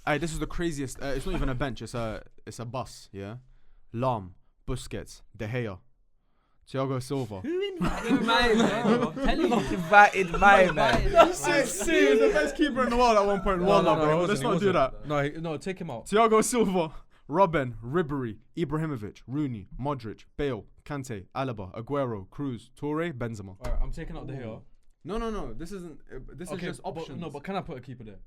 Aye, this is the craziest. It's not even a bench. It's a bus. Yeah. Lam, Busquets, De Gea, Thiago Silva. invited my man? Tell you. Invited my man. That's it. See, he was the best keeper in the world at one point. Wallah, bro. Let's not do that. No, take him out. Thiago Silva, Robben, Ribery, Ibrahimovic, Rooney, Modric, Bale, Kante, Alaba, Aguero, Cruz, Toure, Benzema. All right, I'm taking out the here. No. This isn't. This is just options. But can I put a keeper there?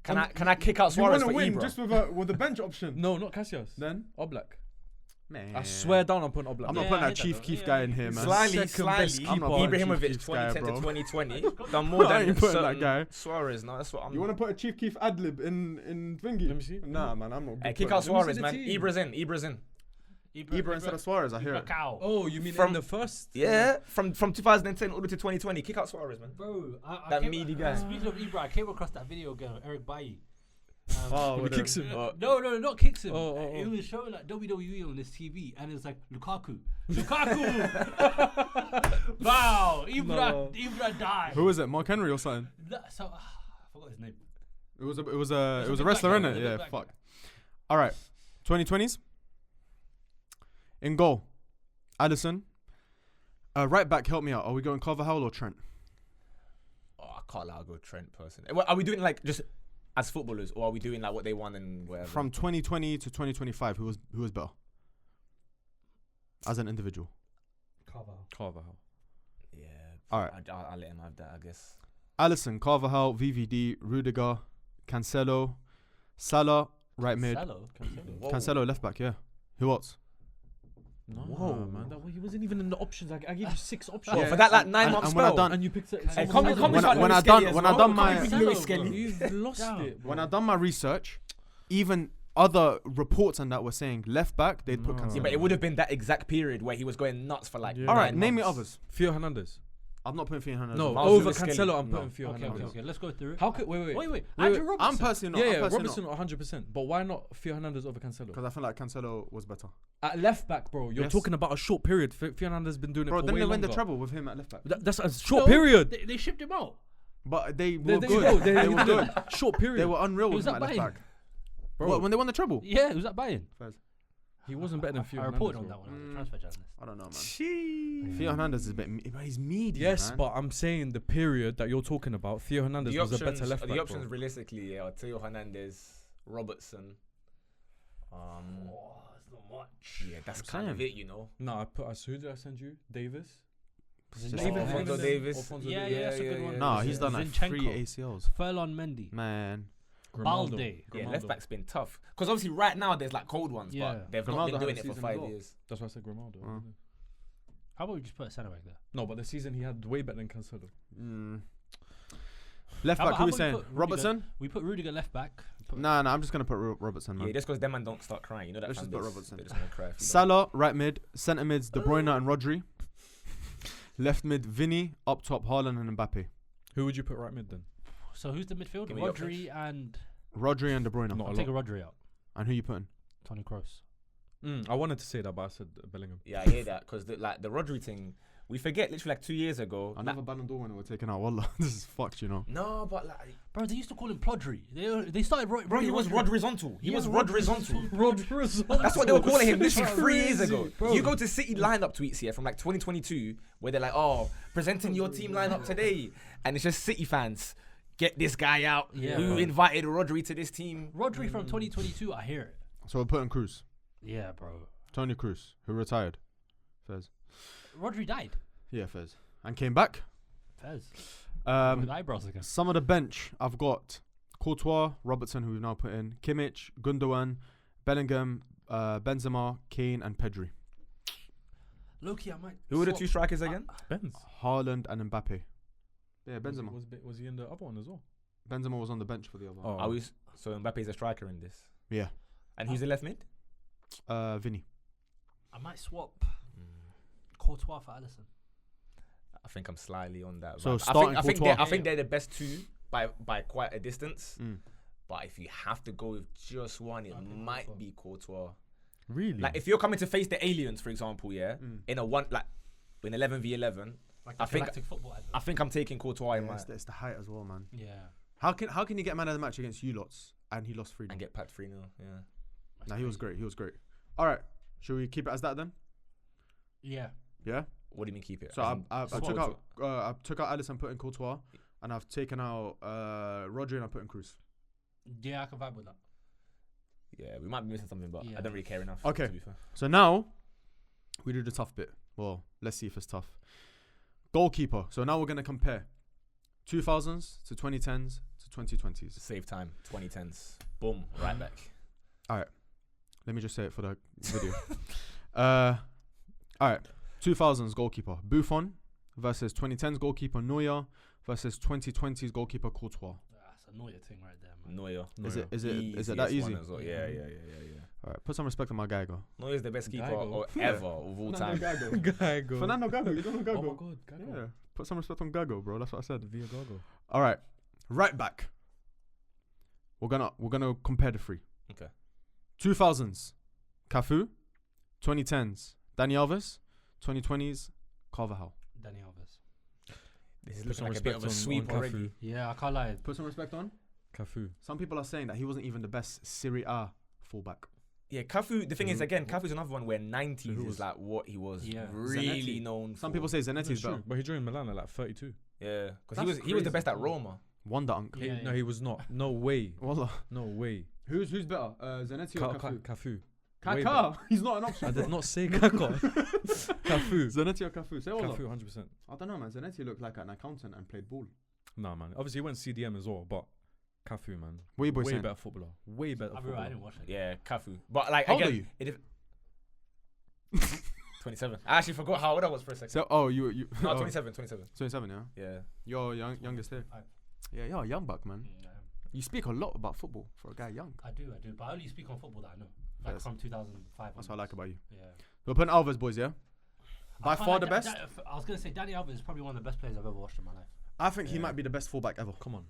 Can I kick out You want Suarez to for win Ibra? just with the bench option? No, not Casillas. Then, Oblak. man, I swear down, I'm putting Oblak. I'm Yeah, not putting I that hate Chief that though. Keef Yeah, guy yeah. in here, man. Slightly, Second best slightly. I'm not putting Ibrahimovic, Chief Keef's guy, 2010 to bro. 2020, done more I than ain't putting that certain guy. Suarez. No, that's what I'm. You want to put a Chief Keef ad lib in thingy? Let me see. Nah, man, I'm not. Hey, good kick for out it. Suarez, the man. team. Ibra's in. Ibra instead of Suarez, I hear it. Cow. Oh, you mean From- in the first? Yeah, from 2010 all the way to 2020. Kick out Suarez, man. Bro, I That came, meaty guy. Speaking of Ibra, I came across that video again of Eric Bailly. Oh, He with kicks him. him. No, not kicks him. Oh. It was showing like WWE on this TV, and it's like Lukaku. Wow, Ibra died. Who is it? Mark Henry or something? So I forgot his name. It was a It's it was a big wrestler, black innit? guy, it's a Yeah, big black fuck. guy. All right, 2020s. In goal, Addison. Right back, help me out. Are we going Carvajal or Trent? Oh, I can't lie, I'll go Trent person. Are we doing like just as footballers, or are we doing like what they won and whatever? From 2020 to 2025, who was better? As an individual. Carvajal. Yeah. All right. I'll let him have that, I guess. Alisson, Carvajal, VVD, Rudiger, Cancelo, Salah, right mid. Cancelo? Cancelo, left back, yeah. Who else? No, Whoa. man. He wasn't even in the options. I gave you 6 options. Well, for that like 9 And- month and when I spell. done- And you picked it. Hey, someone come else. on, when I done my You've lost it. when I done my research, even other reports and that were saying left back, they'd put No. Cancelo. Yeah, but it would have been that exact period where he was going nuts for like. Yeah. All right, 9 name me months. others. Theo Hernandez. I'm not putting Theo Hernandez. No, Miles over Lewis Skelly. Cancelo, I'm No. putting Theo Okay, Hernandez. okay. Let's go through it. How could wait? Wait. Andrew Robertson. I'm personally not. Yeah, I'm personally Robertson 100%. But why not Theo Hernandez over Cancelo? because I feel like Cancelo was better. At left back, bro, you're Yes. talking about a short period. Theo Hernandez has been doing it Bro, for didn't way they win longer. the treble with him at left back? That's a short No, period. They shipped him out. But they They- were they- good. no, They were good. Short period. They were unreal He with was him at at left Bayern. back. Bro, What, when they won the treble? Yeah, it was at Bayern. he wasn't better than Theo I Hernandez. reported on bro. that one. I was a transfer journalist. I don't know, man. Sheesh. Theo Hernandez is a bit. He's meaty. Yes, man. but I'm saying the period that you're talking about, Theo Hernandez The was options, a better left back. the options bro. realistically are Theo Hernandez, Robertson. Oh, it's not much. Yeah, that's I'm kind of saying. it, you know. No, I put. Who did I send you? Davis. Just Alphonso Davis. Yeah, that's a good one. Nah, he's done like 3 Zinchenko. ACLs. Furlon Mendy. Man. Balde. Yeah, Grimaldo. left back's been tough. Because obviously right now there's like cold ones, Yeah. but they've Grimaldo not been doing had it a for season as 5 well. years. That's why I said Grimaldo. Oh. How about we just put a centre back there? No, but the season he had way better than Cancelo. Left How back, about- who we how saying? about we put Robertson? We put Rudiger left back. Nah, I'm just going to put Robertson, man. Yeah, just because them man don't start crying. You know that Let's fan just put base, Robertson. they're just gonna cry if you don't. Salah, right mid. Centre mids, De Bruyne and Rodri. Left mid, Vinny. Up top, Haaland and Mbappe. Who would you put right mid then? So who's the midfield? Give me the Rodri and Rodri and De Bruyne. Not I'll a take a lot. Rodri out. And who you putting? Tony Kroos. I wanted to say that, but I said Bellingham. Yeah, I hear that because the Rodri thing, we forget literally like 2 years ago. Another Ballon d'Or winner we're taking out. Wallah, this is fucked, you know. No, but like, Bro, they used to call him Plodri. They started. bro, he was Rodrizontal. He was Rodrizontal. Rodri. That's what they were calling him literally 3 years ago. Bro. You go to City lineup tweets here from like 2022 where they're like, oh, presenting your team lineup today. And it's just City fans. Get this guy out. Yeah, Who bro. invited Rodri to this team? Rodri from 2022. I hear it. So we're putting Cruz. Yeah, bro. Tony Cruz, who retired. Fez. Rodri died. Yeah, Fez. And came back. Fez. With eyebrows again. Some of the bench, I've got Courtois, Robertson, who we've now put in, Kimmich, Gundogan, Bellingham, Benzema, Kane, and Pedri. Loki, I might. Who were the swap- 2 strikers again? Benz. Haaland and Mbappe. Yeah, Benzema. Was he in the other one as well? Benzema was on the bench for the other one. Are we, so Mbappe's a striker in this. Yeah. And who's the left mid? Vinny. I might swap Courtois for Alisson. I think I'm slightly on that. So vibe. starting I think Courtois. they're the best 2 by quite a distance. Mm. But if you have to go with just one, it I think might Courtois. be Courtois. Really? Like if you're coming to face the aliens, for example, yeah, in a one like in 11v11, Like I the think- Galactic Football advert. I think I'm taking Courtois in Yeah, my it's the height as well, man. Yeah. How can you get man of the match against you lots and he lost 3-0? and get packed 3-0. Yeah. That's Nah, he was crazy. great. He was great. All right. Should we keep it as that then? Yeah. Yeah. What do you mean keep it? So As I in took swap out I took out Alisson, put in Courtois, and I've taken out Rodri and I put in Cruz. Yeah, I can vibe with that. Yeah, we might be missing something, but Yeah. I don't really care enough. Okay. To be fair. So now we do the tough bit. Well, let's see if it's tough. Goalkeeper. So now we're gonna compare 2000s to 2010s to 2020s. Save time. 2010s. Boom. Right back. Let me just say it for the video. All right. 2000s goalkeeper Buffon versus 2010s goalkeeper Neuer versus 2020s goalkeeper Courtois. That's a Neuer thing right there, man. Neuer. Is it that Easiest easy? one as well. Yeah. All right. Put some respect on my guy, go. Neuer's the best keeper Gago. ever of all time. Gago. Fernando Gago. You don't know Gago? Oh my god, Gago. Yeah. Put some respect on Gago, bro. That's what I said. Via Gago. All right. Right back. We're gonna compare the 3. Okay. 2000s, Cafu. 2010s, Dani Alves. 2020s, Carvajal. Danny Alves. This is Put looking some like a bit of a respect sweep on already. Cafu. Yeah, I can't lie. Put some respect on. Cafu. Some people are saying that he wasn't even the best Serie A fullback. Yeah, Cafu. The thing is, Who- again, Cafu's another one where 90s who is was- like what he was Yeah. really Zanetti. known Some for. people say Zanetti's That's better. true. But he joined Milan at like 32. Yeah, because That's he was the crazy. best at Roma. Wonder Unk. Yeah, No, yeah. he was not. No way. Wallah. No way. Who's better? Zanetti or Cafu? Cafu. Way Kaká. He's not an option. I did not say Kaká. Cafu. Zanetti or Cafu? Say Wallah. Cafu, 100%. I don't know, man. Zanetti looked like an accountant and played ball. Nah, man. Obviously, he went CDM as well, but Cafu, man. What are you boys Way saying? better footballer. Way better I'll be right, I footballer. didn't watch it. Yeah, Cafu. But like How old again, are you? it 27. I actually forgot how old I was for a second. So, you. No, oh, 27. 27, yeah. Yeah. You're youngest here. Yeah, you're a young buck, man. Yeah, You speak a lot about football for a guy young. I do. But I only speak on football that I know. Like Yes. from 2005. That's what I like about you. Yeah. We're putting Alves, boys, yeah? By far the best. I was gonna say Dani Alves is probably one of the best players I've ever watched in my life. I think he might be the best fullback ever. Come on.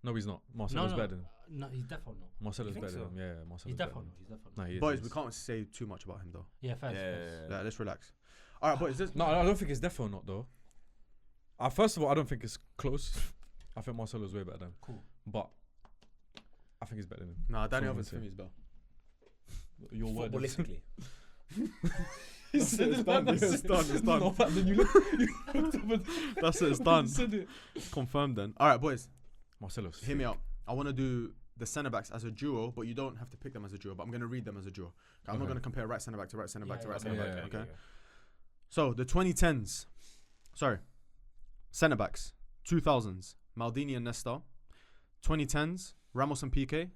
No, he's not. Marcelo's better than him. No, he's definitely not. Marcelo's better so? than him. Yeah, Marcelo's He's better definitely than not. He's definitely No, not. he is. Boys, he we is. can't say too much about him though. Yeah, fair. Yeah, let's relax. All right, boys. No, I don't think it's definitely not though. First of all, I don't think it's close. I think Marcelo's way better than him. Cool. But I think he's better than him. Nah, Dani That's what Alves for I'm me is better. Your word is Footballistically. That's it, it's done. It's done. It's done. No, then you look. That's it. It's done. Said it. Confirmed then. All right, boys. Marcelo's. Hear me out. I want to do the centre backs as a duo, but you don't have to pick them as a duo. But I'm going to read them as a duo. I'm not Okay. going to compare right centre back to right centre back to right Yeah, centre yeah, back. yeah, Okay. So the 2010s, centre backs, 2000s, Maldini and Nesta, 2010s, Ramos and Piqué,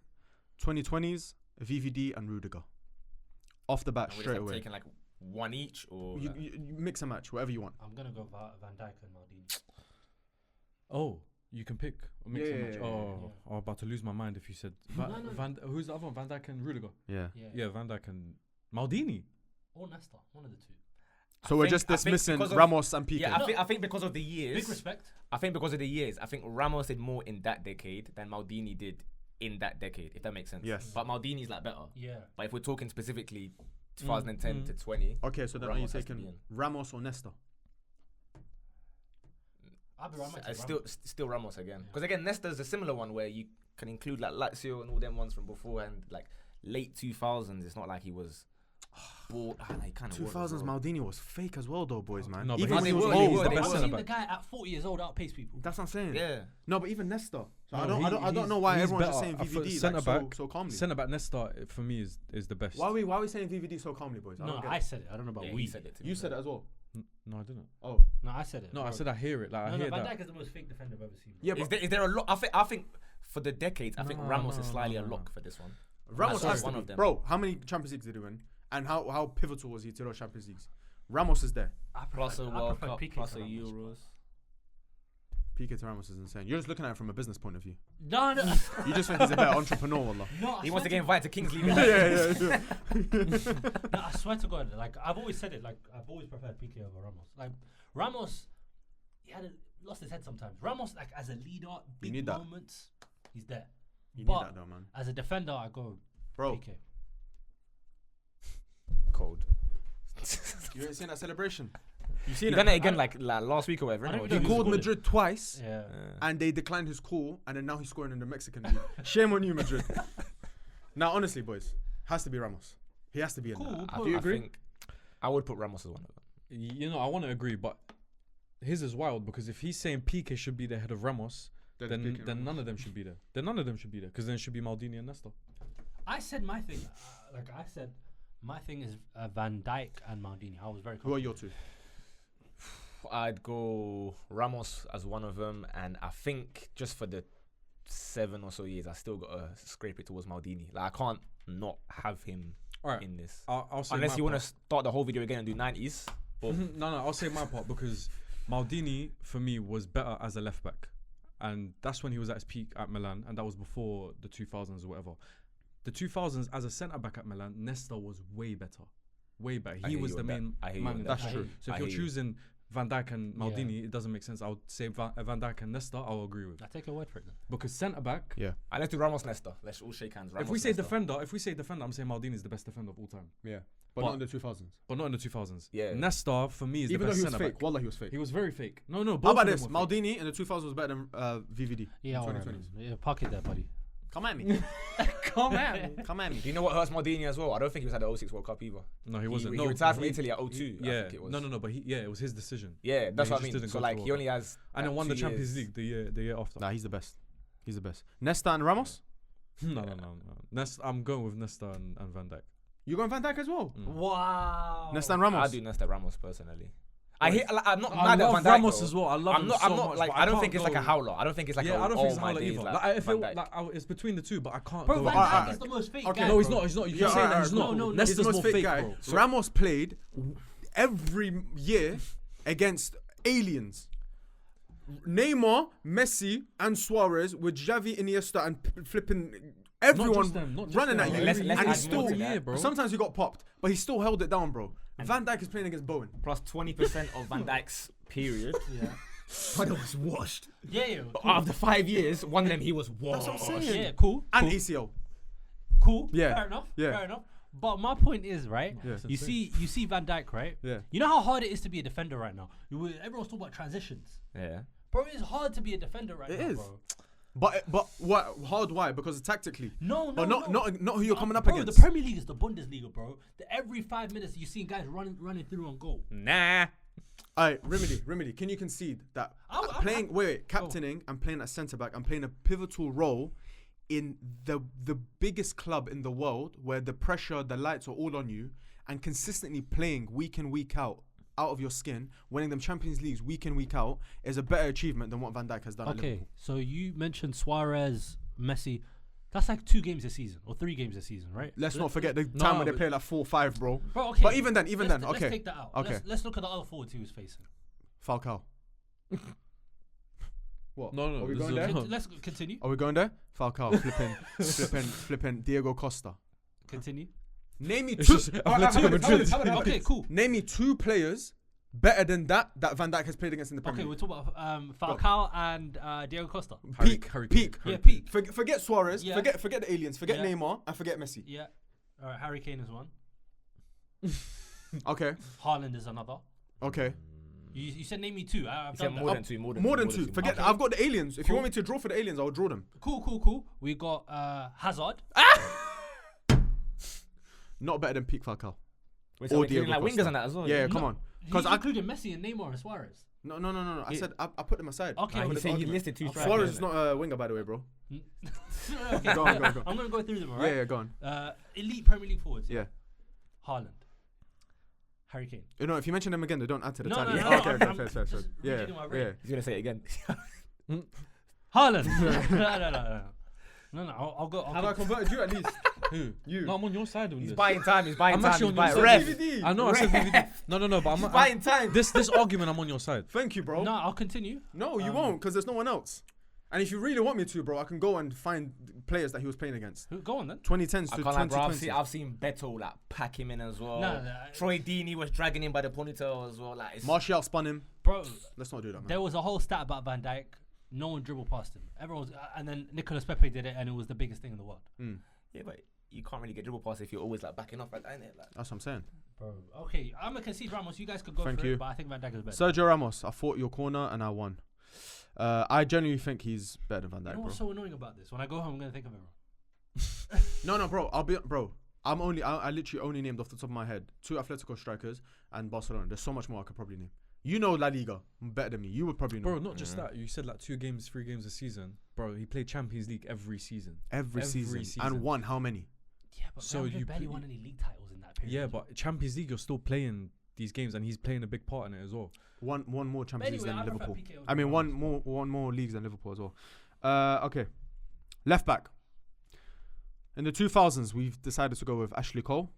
2020s, VVD and Rudiger. Off the bat, And we're straight just, like, away. taking like one each, or You, like- you mix and match, whatever you want. I'm gonna go Van Dijk and Maldini. Oh, you can pick. Or mix and Yeah, match. yeah, Oh, I'm about to lose my mind if you said No. Who's the other one? Van Dijk and Rudiger. Yeah. Yeah, Van Dijk and Maldini. Or Nesta, one of the two. So we're think- just I think dismissing because of- Ramos and Piqué. Yeah, I think because of the years. Big respect. I think because of the years, I think Ramos did more in that decade than Maldini did in that decade, if that makes sense. Yes. But Maldini's like better. Yeah. But if we're talking specifically 2010 to 20, Okay, so then are you Ramos has to be taking in. Ramos or Nesta? I'll be Ramos. still Ramos again. Because again, Nesta's a similar one where you can include like Lazio and all them ones from before, and like late 2000s. It's not like he was. He kind of 2000s Maldini was fake as well, though, boys, man. No, but Even he when he was- was he old, was the the best best I've centre seen the back. guy at 40 years old outpace people. that's what I'm saying. Yeah. No, but even Nesta. So No, I don't he's- know why he's everyone's just better. saying VVD Centre like, back, so calmly. Centre back Nesta for me is the best. Why are we saying VVD so calmly, boys? No, don't get I it. said it. I don't know about Yeah, we. he said it. To You said it as well. No, I didn't. Oh, No, I said it. No, I said I hear it. Like I No, hear Van that. Dijk is the most fake defender I've ever seen. yeah, Is but there a lot? I think for the decades, I think No, Ramos is no, slightly no, a no. lock for this one. Ramos Sorry, has to one be. of them. Bro, how many Champions Leagues did he win? And how pivotal was he to those Champions Leagues? Ramos is there. Plus a I World prefer Cup, Piqué plus to a Ramos, Euros. Piqué to Ramos is insane. You're just looking at it from a business point of view. No, no. You just think he's a better entrepreneur, wallah. No, He wants to get invited to Kings League. yeah. No, I swear to God, like I've always said it, like I've always preferred Piqué over Ramos. Like Ramos, lost his head sometimes. Ramos, like as a leader, big need that. moments, he's there. You need But that though, man. as a defender, I go Bro, Piqué. Cold. you ain't seen that celebration? You He seen done it? it again like last week or whatever. I don't innit? even He know Or called scored it. Madrid twice, Yeah. and they declined his call, and then now he's scoring in the Mexican league. Shame on you, Madrid. Now, honestly, boys, has to be Ramos. He has to be in Cool. that. Cool. Do you I agree? think I would put Ramos as one of them. You know, I want to agree, but his is wild because if he's saying Piqué should be the head of Ramos, then none of them should be there. Then none of them should be there because then it should be Maldini and Nesta. I said my thing. I said my thing is Van Dijk and Maldini. I was very. Who are your two? I'd go Ramos as one of them, and I think just for the 7 or so years, I still got to scrape it towards Maldini. Like I can't not have him All right, in this, I'll say unless my you want to part. start the whole video again and do 90s. But No, I'll say my part because Maldini for me was better as a left back, and that's when he was at his peak at Milan, and that was before the 2000s or whatever. The 2000s as a centre back at Milan, Nesta was way better, way better. I He hear was you the on that. main I hear you man. on in that. that That's team. true. So if I you're hear you. choosing Van Dijk and Maldini, it doesn't make sense. I would say Van Dijk and Nesta. I'll agree with I take your word for it. Then. because centre back. Yeah. and let's do Ramos Nesta. Let's all shake hands. If Ramos, we say Nesta. defender, I'm saying Maldini is the best defender of all time. Yeah. But But- not in the 2000s. But not in the 2000s. Yeah. Nesta for me is Even the though best he was centre fake. back. Wallah, he was fake. He was very fake. No, both How about of them this? were fake. Maldini in the 2000s was better than VVD. Yeah, in alright, 2020s. man. Yeah, park it there, buddy. Come at me. Come on. Come at me. Do you know what hurts Maldini as well? I don't think he was at the 06 World Cup either. No, he wasn't. He no, retired from he- Italy at 02. Yeah, I think it was. no, but it was his decision. Yeah, that's he what I just mean. didn't So go like to he World only has. And then like, won the 2 Champions years. League the year after. Nah, he's the best. He's the best. Nesta and Ramos? No. I'm going with Nesta and Van Dijk. You going Van Dijk as well? Mm. Wow. Nesta and I Ramos? do Nesta Ramos personally. I'm not I mad at love Van Dijk Ramos though. as well. I love him so I'm not much, like but I don't can't think it's like a go- howler. I don't think it's like Yeah, I don't think it's a my howler days, either. like, Like, if Van it, Dijk. like, it's between the two, but I can't Bro, go. Van with Dijk alright. is the most fake Okay. guy. No, he's bro. not. He's not. Yeah, You're saying that alright, he's not. no, He's Nesta's the most more fake fake, guy. bro. Ramos played every year against aliens. Neymar, Messi, and Suarez with Xavi, Iniesta, and flipping everyone Not just running them, at you. Let's and add he more still, to that. bro. sometimes he got popped, but he still held it down, bro. Van Dijk is playing against Bowen. Plus 20% of Van Dijk's period. Yeah. But it was washed. Yeah. But after 5 years, one of them he was washed. That's what I'm saying. Yeah, cool. And cool. ACL. Cool. Yeah. Fair enough. Yeah. Fair enough. But my point is, right? Yeah. You see Van Dijk, right? Yeah. You know how hard it is to be a defender right now. Everyone's talking about transitions, Yeah. bro. It's hard to be a defender right It now, is. bro. But what hard? Why? Because tactically. No, But not who you're coming up bro, against. The Premier League is the Bundesliga, bro. Every 5 minutes you see guys running through on goal. Nah. Alright, Rimedi, can you concede that captaining and playing at centre back and playing a pivotal role in the biggest club in the world where the pressure, the lights are all on you, and consistently playing week in, week out of your skin, winning them Champions Leagues week in, week out, is a better achievement than what Van Dijk has done at Okay, Liverpool. so you mentioned Suarez, Messi. That's like 2 games a season or 3 games a season, right? Let's not forget the time when they play like 4-5, bro. Bro, okay. But even then, Let's okay. take that out. Okay. Let's look at the other forwards he was facing. Falcao. What? No, Are we this going is there? no. Let's continue. Are we going there? Falcao, flipping Diego Costa. Continue. Name me It's two. just Atletico Madrid. Okay, cool. Name me 2 players better than that Van Dijk has played against in the Premier Okay, we're League. talking about Falcao and Diego Costa. Peak. Yeah, peak. Forget Suarez. Yeah. Forget the aliens. Forget Yeah. Neymar and forget Messi. Yeah. All right, Harry Kane is one. Okay. Haaland is another. Okay. You said name me 2. I've He said done more that. than 2. More than 2. Forget. Okay. I've got the aliens. If you Cool. want me to draw for the aliens, I'll draw them. Cool. We got Hazard. Not better than peak Falcao. Wait, so Or we're including Diego like wingers Costa. and that as well. Yeah, yeah? come on. He's Because I including Messi and Neymar and Suarez. no. I Yeah. said I put them aside. Okay. Nah, For he this said he argument. listed 2 Okay. strikers. Suarez is not a winger, by the way, bro. Okay. Go on. I'm gonna go through them, alright? Yeah, go on. Elite Premier League forwards. Yeah. Haaland. Harry Kane. You know, if you mention them again, they don't add to the No, tally. no, no, Okay, I'm fair. just Yeah, rejigging my brain. yeah. He's going to say it again. Haaland. No. I'll go. Have I converted you at least? Who? You. No, I'm on your side on He's this. buying time. He's buying I'm time. actually He's on your buying side. ref. DVD. I know. I said DVD. No, but He's I'm buying time. this argument. I'm on your side. Thank you, bro. No, I'll continue. No, you won't, because there's no one else. And if you really want me to, bro, I can go and find players that he was playing against. Go on then. 2010s I to can't lie, bro. 2020. I've seen Beto like pack him in as well. No. Troy Deeney was dragging him by the ponytail as well. Like, it's Martial spun him. Bro, Let's not do that, man. there was a whole stat about Van Dijk. No one dribbled past him. Everyone was, and then Nicolas Pepe did it, and it was the biggest thing in the world. yeah, but you can't really get dribble past if you're always like backing off like that, innit? Like, That's what I'm saying. Bro, okay, I'm gonna concede Ramos. You guys could go Thank for you. it, but I think Van Dijk is better. Sergio Ramos, I fought your corner and I won. I genuinely think he's better than Van You Dijk, know bro. what's so annoying about this? When I go home, I'm gonna think of it wrong. No, bro. I literally only named off the top of my head 2 Atletico strikers and Barcelona. There's so much more I could probably name. You know La Liga better than me. You would probably know. Bro, not just that. You said like 2 games, 3 games a season. Bro, he played Champions League every season. Every season. And won how many? Yeah, but So Real Madrid you barely put- won any league titles in that period. Yeah, but Champions League, you're still playing these games, and he's playing a big part in it as well. One more Champions Leagues Anyway, than I prefer Liverpool. PK over I mean, Ramos. one more leagues than Liverpool as well. Okay. Left back. In the 2000s, we've decided to go with Ashley Cole.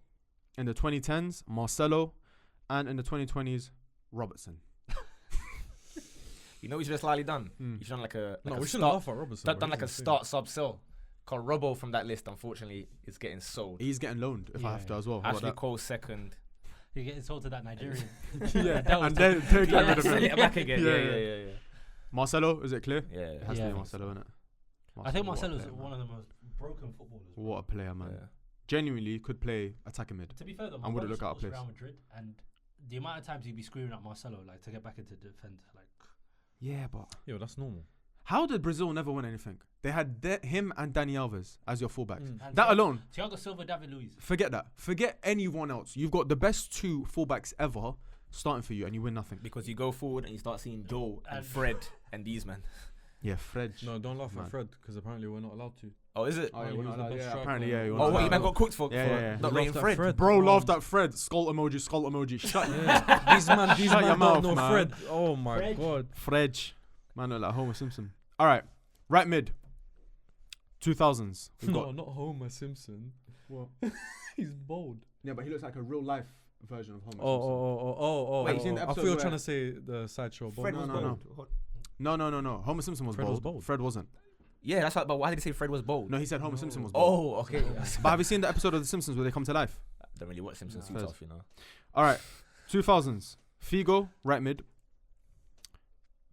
In the 2010s, Marcelo. And in the 2020s, Robertson. you know, what you should have slightly done. Mm. You should have done like a No, like we a shouldn't start, laugh at Robertson. done bro. like a He's insane. start sub sell. Cause Robbo from that list, unfortunately, is getting sold. He's getting loaned if I have to Yeah. as well. How about Ashley that? Cole second. You're getting sold to that Nigerian. Yeah, That was and tough. they're getting Yeah. rid of Sell him. it back again. Yeah, Yeah. Marcelo, is it clear? Yeah. It has Yeah. to be Marcelo, innit? I think what a Marcelo's player, one man. of the most broken footballers. bro. What a player, man. Yeah. Genuinely could play attacking mid. To be fair though, my And would it brother look out of supports place? Real Madrid, and the amount of times he'd be screaming at Marcelo like to get back into defend, like Yeah, but Yo, that's normal. how did Brazil never win anything? They had him and Dani Alves as your fullbacks. Mm. and That Thiago- alone, Thiago Silva, David Luiz. forget that. Forget anyone else. You've got the best 2 fullbacks ever starting for you, and you win nothing. Because you go forward and you start seeing Joe and And- Fred and these men. Yeah, Fred. No, don't laugh Man. at Fred, because apparently we're not allowed to. Oh, is it? Oh, he yeah, was the best striker. apparently, yeah. Oh, you're Oh, not what, allowed you man to. got cooked for, Yeah, yeah. not He rating laughed at Fred? Fred. Bro Oh. laughed at Fred. Skull emoji. Shut These man Shut your don't mouth, know man. Fred. Oh my Fred. god. Fred. Man, look like Homer Simpson. All right, right mid. 2000s. We've No, got, not Homer Simpson. What? He's bold. Yeah, but he looks like a real life version of Homer Oh. Wait, you seen the I episode thought you were where- trying to say the sideshow. Fred No, was no, bold. No. Homer Simpson was Fred bold. was bold. Fred wasn't. Yeah, that's right. But why did he say Fred was bold? No, he said Homer Simpson was bold. Oh, okay. But have you seen the episode of The Simpsons where they come to life? don't really watch Simpsons too Fairs. tough, you know. All right, 2000s. Figo, right mid.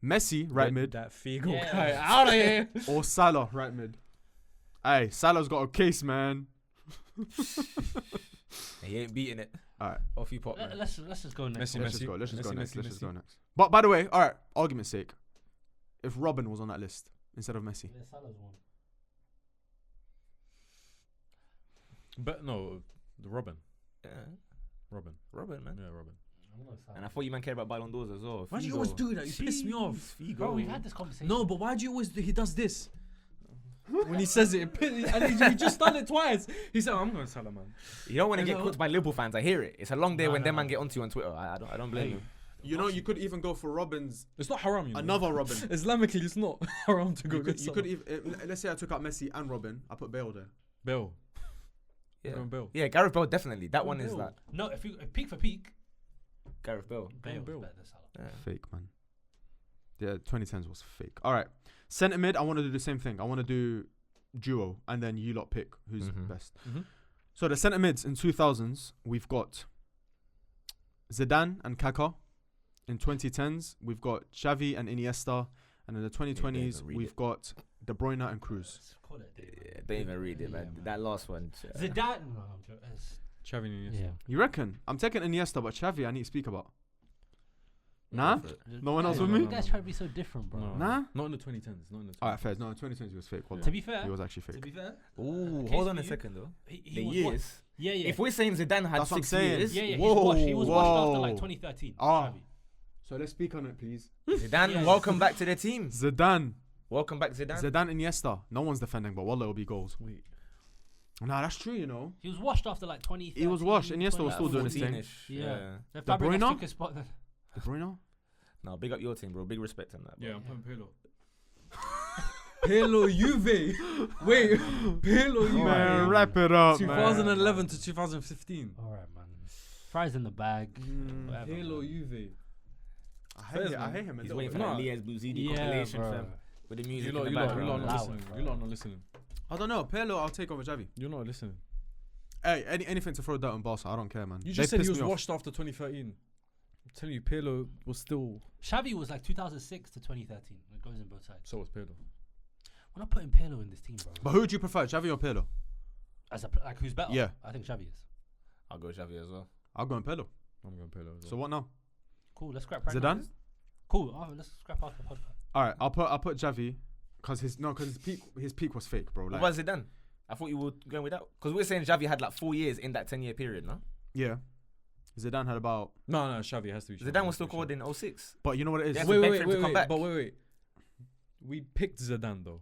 Messi, right mid. That Figo Yeah. guy out of here. Or Salah, right mid. Hey, Salah's got a case, man. He ain't beating it. All right, Off you pop, man. Let's just go next. Messi, one. let's just go. Let's just go Messi, next. Messi, Let's just Messi. go next. But by the way, all right, argument's sake, if Robin was on that list instead of Messi, Yeah, Salah's one. But no, the Robin. Yeah. Robin. Robin, man. Yeah, Robin. I'm gonna Salah. And I thought you man cared about Ballon d'Ors as well. Why do you always do that? You piss me off. Bro, we've had this conversation. No, but why do you always do? He does this. When he says it, and he just done it twice. He said, "I'm going to Salah, man." You don't want to Is get that cooked by Liverpool fans. I hear it. It's a long day No, when no, them no. man get onto you on Twitter. I don't blame you. you know, you could even go for Robin's It's not haram, you know. another Robin. Islamically, it's not haram to go You against could Salah. even let's say I took out Messi and Robin. I put Bale there. Bale. Yeah. Going Bale. Yeah, Gareth Bale definitely. That Go one is Bale. like No, if peak for peak, Gareth Bale. Bale's Bale. better than Salah. Yeah. Fake, man. Yeah, 2010s was fake. All right, centre mid. I want to do the same thing. I want to do duo, and then you lot pick who's Mhm. best. Mhm. So the centre mids in 2000s, we've got Zidane and Kaká. In 2010s, we've got Xavi and Iniesta, and in the 2020s, even read we've it. got De Bruyne and Cruz. Let's call it a day, man. Yeah, don't even read it, man. Yeah, man. That last one. Zidane. No, I'm joking. Xavi and Iniesta. Yeah. You reckon? I'm taking Iniesta, but Xavi I need to speak about. Nah? Go for it. No one else No, with no, me? You guys try to be so different, bro. No. Nah? Not in the 2010s. Not in the 2010s. All right, fair. No, in 2020s he was fake. Wallah. To be fair, He was actually to fake. be fair, Ooh, case hold on for a you. second though. he The was years. Yeah, yeah. If we're saying Zidane had That's what I'm 6 saying. years, yeah, he was Whoa, washed after whoa. like 2013. Ah. Xavi. So let's speak on it, please. Zidane, Yeah. welcome back to the team. Zidane. Welcome back, Zidane. Zidane Iniesta. No one's defending, but Wallah will be goals. Wait. Nah, that's true, you know. He was washed after like 2013. He was washed. Iniesta was still doing his thing. 14-ish, Yeah. De The Fabregas Bruyne? took his spot then. De Bruyne? No, big up your team, bro. Big respect on that. Bro. Yeah, I'm putting Pirlo. Pirlo Juve. Wait, Pirlo Juve. Man, wrap it up, 2011 to 2015. All right, man. Fries in the bag. Whatever, Pirlo man. Juve. I hate him a He's little waiting for bit. that No. Liège Bouzidi Yeah, compilation, bro. fam. With the music You lot, in you the lot, you lot background. not Allow listening. it, bro. You lot not listening. I don't know. Pirlo, I'll take over Xavi. You're not listening. Hey, anything to throw dirt on Barca, I don't care, man. You They just said he pissed was me off. washed after 2013. I'm telling you, Pirlo was still. Xavi was like 2006 to 2013. It goes in both sides. So was Pirlo. We're not putting Pirlo in this team, bro. But who would you prefer, Xavi or Pirlo? As a like, who's better? Yeah. I think Xavi is. I'll go Xavi as well. I'll go on Pirlo. I'm going Pirlo. As well. So what now? Cool. Let's scrap right now. Zidane? Cool. Oh, let's scrap after the podcast. All right, I'll put Xavi because his peak was fake, bro. Like, What about Zidane? I thought you were going with that. Because we're saying Xavi had like 4 years in that 10-year period, no? yeah, Zidane had about. No, Xavi has to be. Zidane was still called in 06. But you know what it is. Yeah, Wait, beg wait, for him wait, to come wait. back. But wait. We picked Zidane though,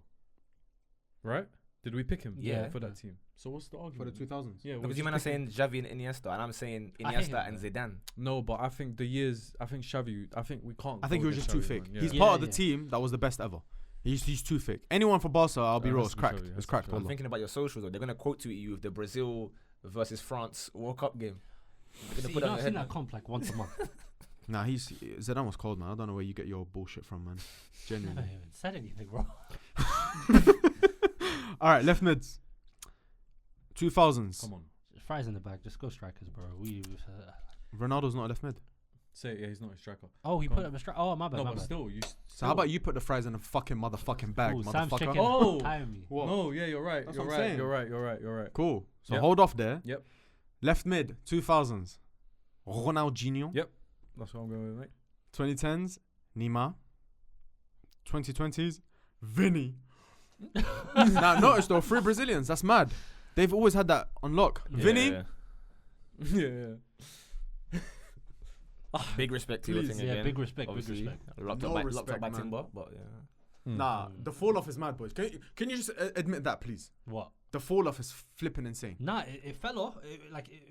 right? Did we pick him? Yeah. For that team. So what's the For argument? the 2000s. Yeah. Because you man are saying Xavi and Iniesta, and I'm saying I hate Iniesta him, and though. Zidane. No, but I think the years. I think Xavi. I think we can't. I think he go was just against too Xavi, fake. man. He's Yeah. part of the Yeah. team that was the best ever. He's too fake. Anyone for Barca, I'll be It real, has it's to be cracked. Xavi, it has It's to be cracked. Xavi. I'm Wallah. thinking about your socials though. They're gonna quote tweet you with the Brazil versus France World Cup game. They're See, gonna you put know, it on I've your seen head. that comp like once a month. Nah, Zidane was cold, man. I don't know where you get your bullshit from, man. Never Genuinely. even said anything, bro. All right, left mids. 2000s. Come on. Fries in the bag. Just go strikers, bro. Ronaldo's not a left mid. Say it, yeah, he's not a striker. Oh, he Come put on. up a strike. Oh, my bad. No, my but bad. still, you. So how about you put the fries in a fucking motherfucking bag, Ooh, Sam's motherfucker? chicken. Oh. Time me. What? No, yeah, you're right. That's You're what I'm right. saying. You're right. You're right. You're right. Cool. So Yep. hold off there. Yep. Left mid, 2000s. Ronaldinho. Yep. That's what I'm going with, mate. 2010s, Neymar. 2020s, Vinny. Now notice though, 3 Brazilians. That's mad. They've always had that on lock. Vinny. Yeah. Big respect to your Please. thing Yeah, again. big respect. Obviously. Big respect. Locked No up by respect, man. Timber, but yeah. Nah, the fall off is mad, boys. Can you just admit that, please? What? The fall off is flipping insane. Nah, it fell off. It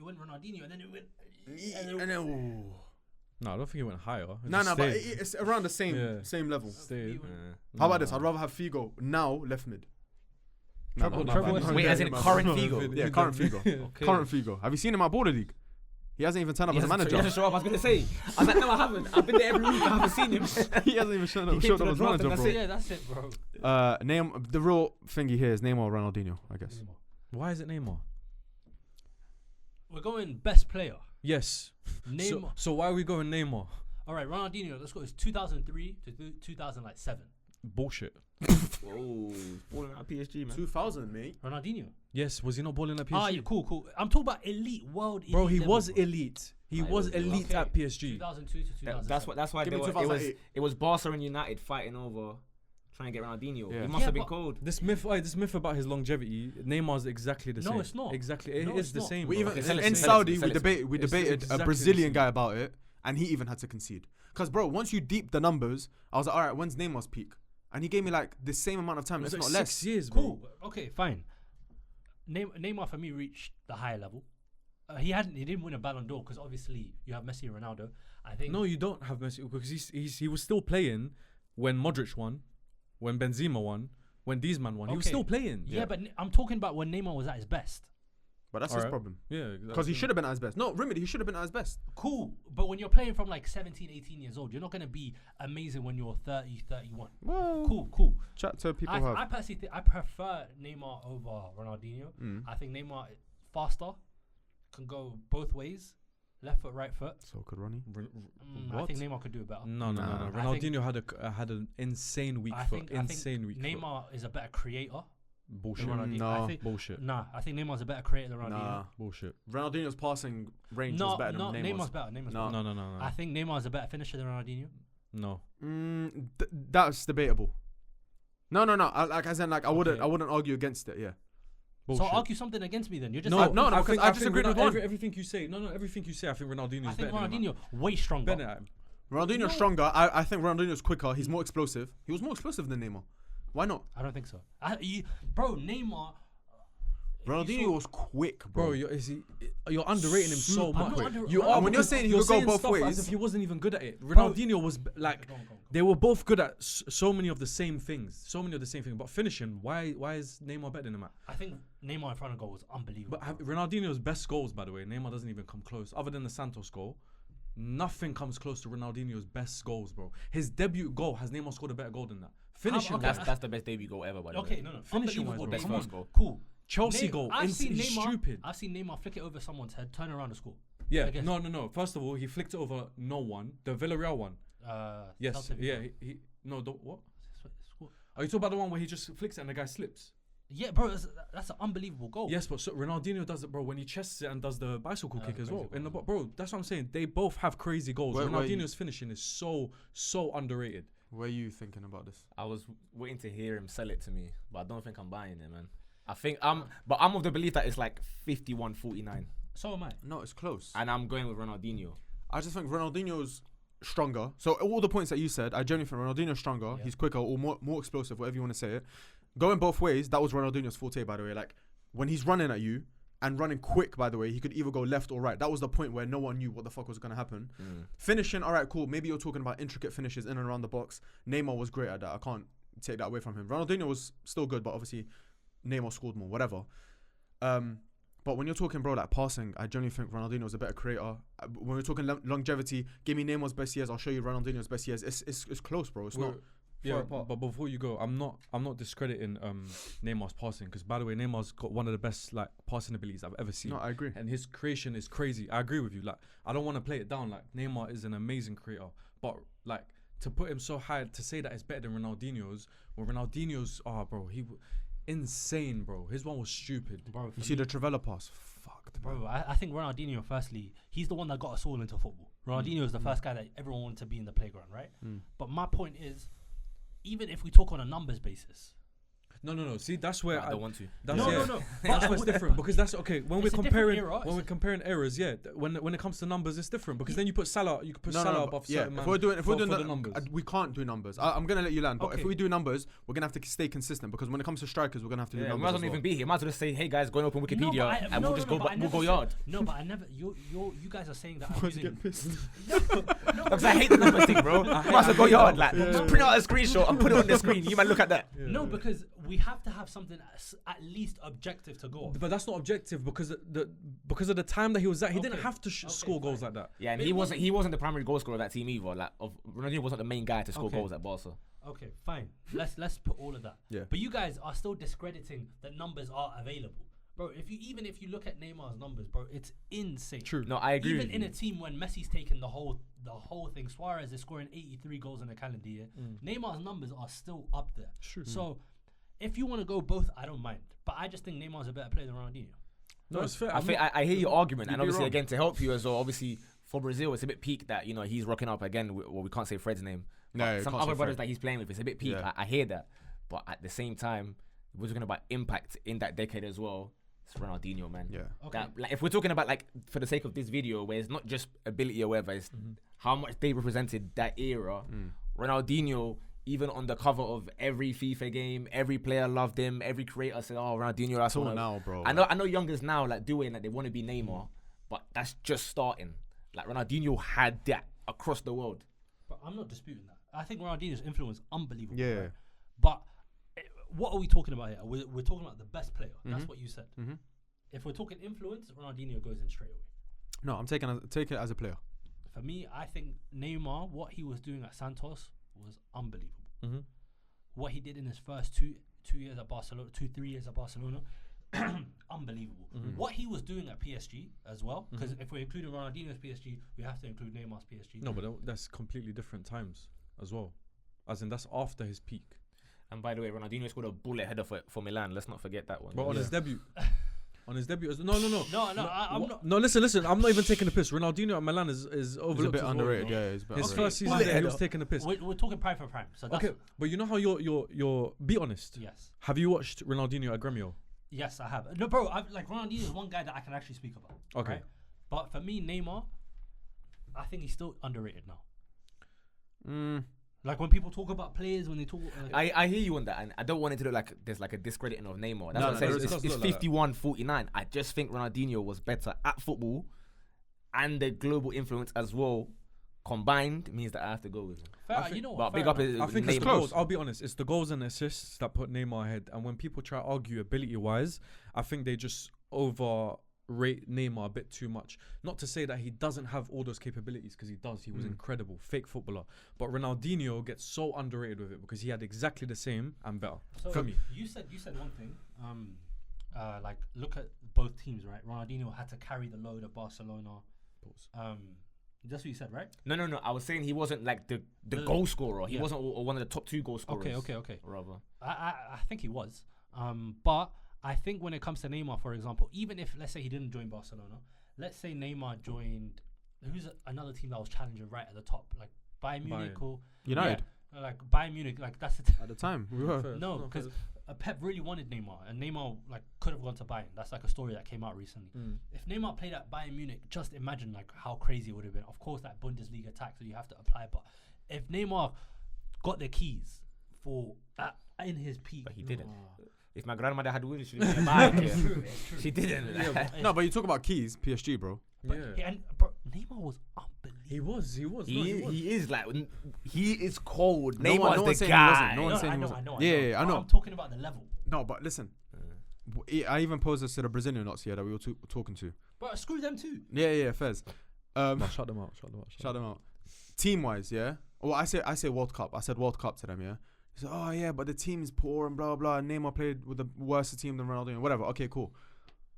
went Ronaldinho, and then it went. And then, ooh. No, I don't think he went higher. It No, just but stayed. it's around the same Yeah. same level. Stayed. How about this? I'd rather have Figo now left mid. Trevor West- Wait, as in current Figo? Yeah, current Figo. Okay. Current Figo. Have you seen him at Border League? He hasn't even turned up He as a hasn't- he manager. hasn't show up. I was gonna say. I was like, no, I haven't. I've been there every week. I haven't seen him. He hasn't even shown He up, came showed to up the as draft manager, and that's bro. it. Yeah, that's it, bro. The real thingy here is Neymar or Ronaldinho, I guess. Why is it Neymar? We're going best player. Yes. Neymar. So why are we going Neymar? All right, Ronaldinho. Let's go. It's 2003 to 2007. Bullshit. Oh, balling out PSG, man. 2000, mate. Ronaldinho. Yes, was he not balling at PSG? Ah, yeah, cool. I'm talking about elite, world elite. Bro, he level, was bro. elite. He Like, was it was- elite Okay. at PSG. 2002 to 2007. That's why Give me it was 2008. Barca and United fighting over trying to get Ronaldinho. Yeah. He must Yeah, have been but- cold. This myth about his longevity, Neymar's exactly the No, same. it's not. Exactly, it No, is it's the not. same. We bro. even Okay, sell it to in me, sell it to Saudi me, we sell it to me. we It's debated exactly a the Brazilian same. guy about it, and he even had to concede. Cause bro, once you deep the numbers, I was like, all right, when's Neymar's peak? And he gave me like the same amount of time, It if was not like less. 6 years, bro. Cool. Okay, fine. Neymar for me reached the higher level. He didn't win a Ballon d'Or because obviously you have Messi and Ronaldo. I think No, you don't have Messi because he was still playing when Modric won, when Benzema won, when these man won. He was Okay. still playing. Yeah, but I'm talking about when Neymar was at his best. But that's his Alright. problem. Yeah, Because he should have been at his best. No, Rimedi, he should have been at his best. Cool, but when you're playing from like 17, 18 years old, you're not going to be amazing when you're 30, 31. Well, Cool. chat to people I, who I have. personally think I prefer Neymar over Ronaldinho. I think Neymar faster, can go both ways, left foot, right foot. So could Ronnie. I What? think Neymar could do it better. No. Nah. I think- Ronaldinho had an insane weak foot. Insane weak foot. Neymar is a better creator Bullshit. than Ronaldinho. No. I think, Bullshit. I think Neymar's a better creator than Ronaldinho. Nah. Bullshit. Ronaldinho's passing range No, was better no, than Neymar's Neymar's. better. Neymar's No. better. No. I think Neymar's a better finisher than Ronaldinho. No. That's debatable. No. I wouldn't. Okay. I wouldn't argue against it. Yeah. Bullshit. So argue something against me then. You're just No, like, no, I because think- I I just think agreed with Ronaldo- one. everything you say. No, everything you say. I think Ronaldinho I is think better than him. Ronaldinho way stronger. Better at him. Ronaldinho's stronger. I think Ronaldinho's quicker. He's more explosive. He was more explosive than Neymar. Why not? I don't think so. Bro, Neymar. Ronaldinho was quick, bro. Bro, you're underrating him so Super much. quick. You And are when you're because saying he could go both stuff ways- as if he wasn't even good at it. Ronaldinho was like, Go on. they were both good at so many of the same things. But finishing, why is Neymar better than him at? I think Neymar in front of goal was unbelievable. But Ronaldinho's best goals, by the way, Neymar doesn't even come close. Other than the Santos goal, nothing comes close to Ronaldinho's best goals, bro. His debut goal, has Neymar scored a better goal than that? Finishing, okay. wise, That's the best debut goal ever, by the Okay, way. no. Finishing Unbelievable. wise, best Come first on. goal. Cool. Chelsea goal, I've seen he's Neymar. stupid. I've seen Neymar flick it over someone's head, turn around and score. Yeah, I guess. no. First of all, he flicked it over no one. The Villarreal one. Yes, Celta yeah. Vigo. What? Score. Are you talking about the one where he just flicks it and the guy slips? Yeah, bro, that's an unbelievable goal. Yes, but Ronaldinho does it, bro, when he chests it and does the bicycle kick as well. crazy In the bro, that's what I'm saying. They both have crazy goals. Where you- Ronaldinho's finishing is so underrated. Where are you thinking about this? I was waiting to hear him sell it to me, but I don't think I'm buying it, man. I think I'm of the belief that it's like 51-49, So am I. No, it's close. and I'm going with Ronaldinho. I just think Ronaldinho's stronger. So all the points that you said, I genuinely think Ronaldinho's stronger. Yeah. He's quicker or more explosive, whatever you want to say it. Going both ways, that was Ronaldinho's forte, by the way. Like when he's running at you and running quick, by the way, he could either go left or right. That was the point where no one knew what the fuck was gonna happen. Finishing, all right, cool. Maybe you're talking about intricate finishes in and around the box. Neymar was great at that. I can't take that away from him. Ronaldinho was still good, but obviously Neymar scored more. Whatever. But when you're talking, bro, like passing, I generally think Ronaldinho was a better creator. When we're talking longevity, give me Neymar's best years, I'll show you Ronaldinho's best years. It's close, bro. It's not. Yeah, far apart. but before you go, I'm not discrediting Neymar's passing because, by the way, Neymar's got one of the best like passing abilities I've ever seen. No, I agree. And his creation is crazy. I agree with you. Like, I don't want to play it down. Like, Neymar is an amazing creator, but like to put him so high, to say that it's better than Ronaldinho's, when Ronaldinho's, bro, insane, bro. His one was stupid. Bro, You see the Trivela pass? Fucked, bro. Bro, I think Ronaldinho, firstly, he's the one that got us all into football. Ronaldinho is the first guy that everyone wanted to be in the playground, right? But my point is, even if we talk on a numbers basis, No. See, that's where I don't want to. That's No, yeah. no. That's what's different because that's okay. When we're It's a different comparing, era. when we're comparing errors, yeah. When it comes to numbers, it's different because then you put Salah, you could put Salah above yeah. certain If man we're doing for the numbers. we can't do numbers. I'm gonna let you land, but if Okay. we do numbers, we're gonna have to stay consistent because when it comes to strikers, we're gonna have to do Yeah, we numbers. might as as well well. even be here. Might as well just say, hey guys, go and open No, Wikipedia, but I- and no, we'll just no, go but I we'll go never yard. said- No, but I never. You guys are saying that I'm Why'd you using. get pissed? Because I hate the numbers thing, bro. Might as well go yard. Like, just print out a screenshot and put it on the screen. You might look at that. No, because we have to have something at least objective to go off. But that's not objective because of the time that he was at. He didn't Okay. have to score goals like that. Yeah, and But he wasn't the primary goal scorer of that team either. Like, Ronaldinho wasn't the main guy to score Okay. goals at Barca. Okay, fine. Let's put all of that. Yeah. But you guys are still discrediting that numbers are available. bro. Even if you look at Neymar's numbers, bro, it's insane. True. No, I agree. Even with in you. a team when Messi's taken the whole thing, Suarez is scoring 83 goals in a calendar year. Neymar's numbers are still up there. True. So if you want to go both, I don't mind. But I just think Neymar's a better player than Ronaldinho. No, it's fair. I hear your argument, you'd and be obviously wrong. again to help you as well. Obviously for Brazil, it's a bit peak that he's rocking up again. Well, we can't say Fred's name. No, But you some can't say other brothers Fred. that he's playing with, it's a bit peak. Yeah. I hear that, but at the same time, we're talking about impact in that decade as well. It's Ronaldinho, man. Yeah. Okay. That, like, if we're talking about like for the sake of this video, where it's not just ability or whatever, it's how much they represented that era. Ronaldinho, even on the cover of every FIFA game, every player loved him. Every creator said, "Oh, Ronaldinho, that's Till one of-" now, bro. I know youngers now like doing that. They want to be Neymar, but that's just starting. Like Ronaldinho had that across the world. But I'm not disputing that. I think Ronaldinho's influence unbelievable. Yeah. Right? But what are we talking about here? We're talking about the best player. That's what you said. If we're talking influence, Ronaldinho goes in straight away. No, I'm take it as a player. For me, I think Neymar, what he was doing at Santos was unbelievable. What he did in his first 2 years at Barcelona, 3 years at Barcelona, unbelievable. What he was doing at PSG as well, because if we're including Ronaldinho's PSG, we have to include Neymar's PSG. No, but that's completely different times as well. As in, that's after his peak. And by the way, Ronaldinho scored a bullet header for Milan. Let's not forget that one. But on his debut. On his debut, no. I'm not. No, listen. I'm not even taking the piss. Ronaldinho at Milan is He's a overlooked. bit as well, underrated. bro. Yeah, he's a bit His underrated. first season there, he was taking the piss. We're talking prime for prime. So that's Okay, but you know how you're be honest. yes. Have you watched Ronaldinho at Gremio? Yes, I have. No, bro, like Ronaldinho is one guy that I can actually speak about. Okay. Right? But for me, Neymar, I think he's still underrated now. Like when people talk about players, when they talk, I hear you on that, and I don't want it to look like there's like a discrediting of Neymar. That's No, what I'm no, saying. it It's doesn't look like that. 51-49. I just think Ronaldinho was better at football, and the global influence as well combined means that I have to go with him. you know But what? big fair up enough. is I think Neymar. it's the goals. I'll be honest. It's the goals and assists that put Neymar ahead. And when people try to argue ability-wise, I think they just overrate Neymar a bit too much. Not to say that he doesn't have all those capabilities, because he does. He was incredible, fake footballer. But Ronaldinho gets so underrated with it because he had exactly the same and better So for me. you said one thing. Like look at both teams, right? Ronaldinho had to carry the load of Barcelona. That's what you said, right? No. I was saying he wasn't like the goal scorer. He wasn't one of the top 2 goal scorers. Okay. Rather. I think he was. But I think when it comes to Neymar, for example, even if let's say he didn't join Barcelona, let's say Neymar joined who's another team that was challenging right at the top, like Bayern Munich or United. yeah, like Bayern Munich, like that's At the time, we were. no, because Pep really wanted Neymar, and Neymar like could have gone to Bayern. That's like a story that came out recently. If Neymar played at Bayern Munich, just imagine like how crazy it would have been. Of course, that Bundesliga tax, so you have to apply. But if Neymar got the keys for in his peak, But he didn't. If my grandmother had wheels, she would be a It's true. She didn't. No, but you talk about keys, PSG, bro. But Yeah. and bro, Neymar was unbelievable. He was. He is like he is cold. No one- Neymar's no one's the saying he wasn't. guy. No one's saying I he know, wasn't. I know. Yeah, I But know. I'm talking about the level. No, but listen. I even posed this to the Brazilian lots here that we were talking to. But screw them too. Yeah, Fez. No, shut them out. Shout them out. Team wise, yeah. Well, I say World Cup. I said World Cup to them, yeah. He said, oh yeah, but the team's poor and blah blah. And Neymar played with a worse team than Ronaldinho. Whatever. Okay, cool.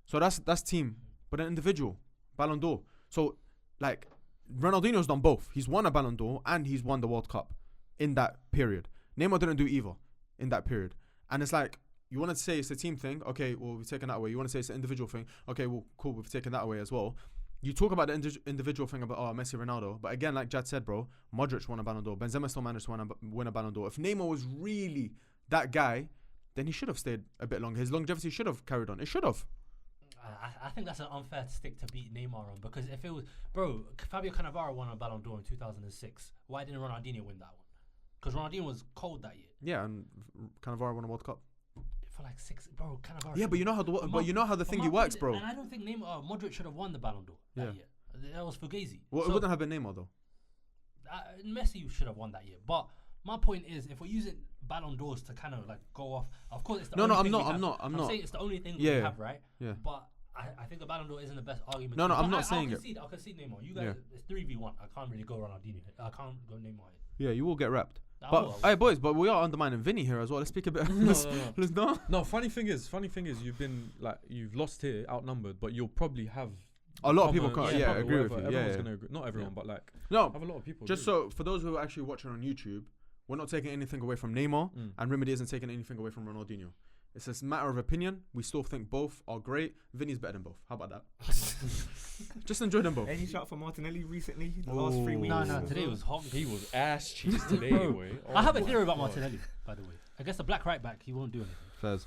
So that's team, but an individual, Ballon d'Or. So like Ronaldinho's done both. He's won a Ballon d'Or and he's won the World Cup in that period. Neymar didn't do either in that period. And it's like you want to say it's a team thing. Okay, well we've taken that away. You want to say it's an individual thing. Okay, well cool, we've taken that away as well. You talk about the individual thing about Messi, Ronaldo, but again, like Jad said, bro, Modric won a Ballon d'Or. Benzema still managed to win a Ballon d'Or. If Neymar was really that guy, then he should have stayed a bit longer. His longevity should have carried on. It should have. I think that's an unfair stick to beat Neymar on, because if it was, bro, Fabio Cannavaro won a Ballon d'Or in 2006. Why didn't Ronaldinho win that one? Because Ronaldinho was cold that year. Yeah, and Cannavaro won a World Cup. For like 6, bro, Cannavaro. Yeah, but you know how the thingy works, bro. And I don't think Modric should have won the Ballon d'Or that year. That was Fugazi. Well, it wouldn't have been Neymar though. Messi should have won that year. But my point is, if we're using Ballon d'Ors to kind of like go off, of course it's the only thing I'm not. saying it's the only thing we Yeah. have, right? Yeah. But I think the Ballon d'Or isn't the best argument. No, But I'm not saying it. I can see Neymar. You guys, Yeah. it's 3v1. I can't really go Ronaldinho. I can't go Neymar. Yeah, you will get wrapped. But hey, boys, but we are undermining Vinny here as well. Let's speak a bit. Let's not. No, funny thing is, you've lost here, outnumbered, but you'll probably have A lot of people comments, can't. Yeah, probably agree with whatever. you. Everyone's Yeah, gonna agree. Not everyone, but like no. have a lot of people. Just agree. so for those who are actually watching on YouTube, we're not taking anything away from Neymar, and Rimedi isn't taking anything away from Ronaldinho. It's a matter of opinion. We still think both are great. Vinny's better than both. How about that? Just enjoy them both. Any shot for Martinelli recently? The last 3 weeks. No, today was hot. He was ass cheese today, boy. I have a theory about Martinelli, by the way. I guess the black right back, he won't do anything. Fairs.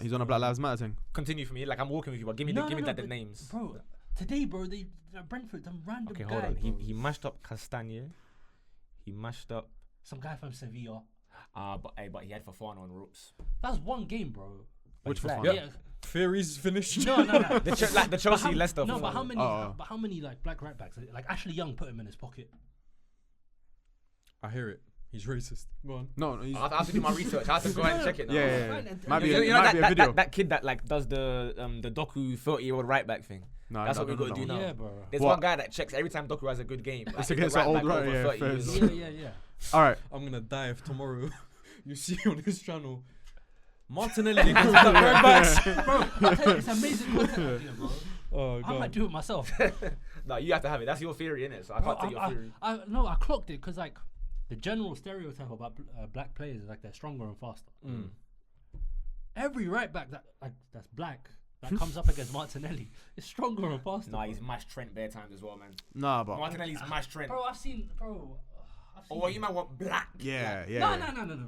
He's on a Black Lives Matter thing. Continue for me. Like I'm walking with you, but give me the names. Bro, today, bro, they Brentford, some random Okay, guy. hold on. Bro. He mashed up Castagne. He mashed up. Some guy from Sevilla. But he had Fofana on ropes. That's one game, bro. Which Black. Fofana? Yeah. Theory's finished. No. The Chelsea Leicester. No, but Fofana. how many like black right backs? Like Ashley Young put him in his pocket. I hear it. He's racist. Go on. No, he's, I have to do my research. I have to go and check it now. yeah. Might be You know a video. that kid that like does the Doku 30-year-old right back thing. No, That's I what we don't got to know do that now. Yeah, bro. There's What? one guy that checks every time Doku has a good game. It's Like, against the the old back right, over yeah, 30 fair. years Yeah, old. yeah. All right. I'm gonna die if tomorrow you see on his channel Martinelli goes to the right backs. Bro, I tell you, it's amazing content idea, bro. Oh I god. might do it myself. No, you have to have it. That's your theory, innit? So I can't take your theory. I clocked it because like the general stereotype about black players is like they're stronger and faster. Every right back that's black that comes up against Martinelli is stronger and faster. Nah, bro. he's mashed Trent bare times as well, man. Nah, but Martinelli's mashed Trent. Bro, I've seen. Oh, you might want black. yeah. No.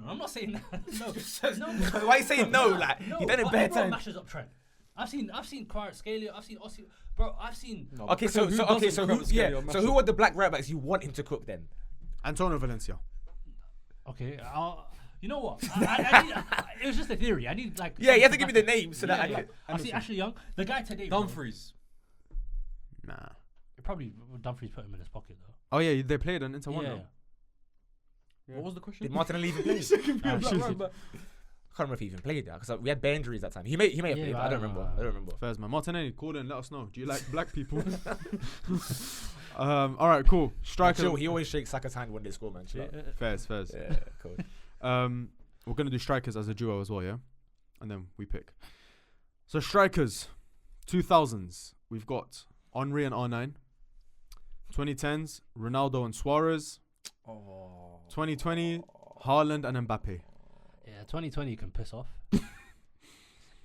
I'm not saying that. No. Why you saying no? Like you done it bare Everyone times. mashes up Trent. I've seen Kvaratskhelia. I've seen Ossie. Bro, I've seen. No, Okay, so who who? doesn't So who are the black right backs you want him to cook then? Antonio Valencia. Okay, you know what? I need, it was just a theory. I need like. Yeah, you have to give me the name so that I Yeah. can. I've seen Ashley Young. The guy today. bro, Dumfries. Nah. Probably Dumfries put him in his pocket though. Oh yeah, they played on Inter 1 Yeah. though. What was the question? Did Martinelli even play? I can't remember if he even played that because we had bare injuries that time. He may have played, but I don't remember. Fairs, man. Martinelli, call in, let us know. Do you like black people? All right, cool. Striker. Chill, he always shakes Saka's hand when they score, man. Chill out. Fairs. Yeah, cool. We're gonna do strikers as a duo as well, yeah, and then we pick. So strikers, 2000s. We've got Henry and R9. 2010s, Ronaldo and Suarez. 2020, Haaland and Mbappe. Yeah, 2020 can piss off.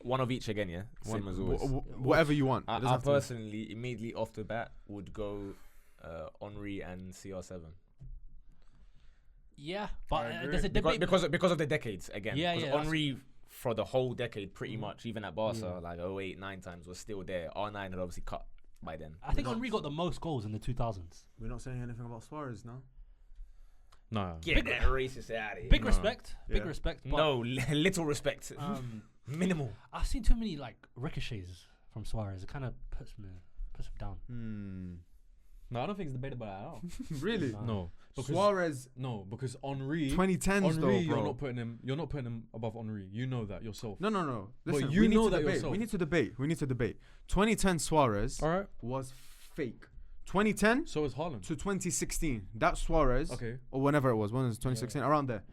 One of each again, yeah. Same as always. Whatever you want. It doesn't I have to be- personally, immediately off the bat, would go Henry and CR7. Yeah, but I agree. there's a debate because of the decades again. Yeah, Because yeah, that's- Henry for the whole decade, pretty much, even at Barca, like 08, 9 times, was still there. R9 had obviously cut by then. I think Henry got the most goals in the 2000s. We're not saying anything about Suarez now. No. Get that racist out of here. Big respect, big Yeah. respect. But, No, little respect. Minimal. I've seen too many like ricochets from Suarez. It kind of puts him down. No, I don't think it's debatable at all. Really? No. Because Suarez, No, because Henry 2010s though, Henry, bro. you're not putting him above Henry. You know that yourself. No. But Listen, you we need know to that debate. yourself. We need to debate. 2010 Suarez Alright. was fake. 2010 So is Haaland. to 2016. That Suarez, Okay. or whenever it was, when it was 2016, around there.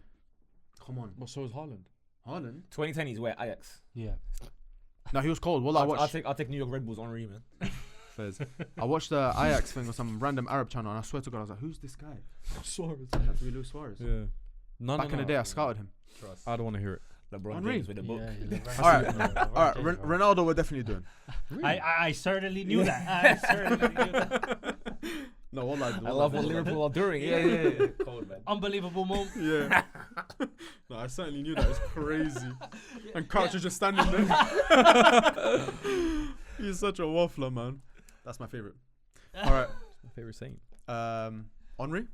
Come on. Well, so is Haaland. Haaland? 2010 he's where Ajax. Yeah. No, he was cold. Well, I'll take New York Red Bulls Henry, man. Fairs. I watched the Ajax thing on some random Arab channel, and I swear to God, I was like, who's this guy? Suarez. That's really Luis Suarez. Yeah. No, Back in the day, I scouted him. Trust. I don't want to hear it. LeBron Henry. James with the book. All right, Ronaldo we're definitely doing. I certainly knew that. I certainly knew that. No, what I love what Liverpool are doing. Yeah. Cold, man. Unbelievable moment. Yeah. No, I certainly knew that. It's crazy. And Crouch is just standing there. He's such a waffler, man. That's my favorite. All right. My favorite saint. Henry?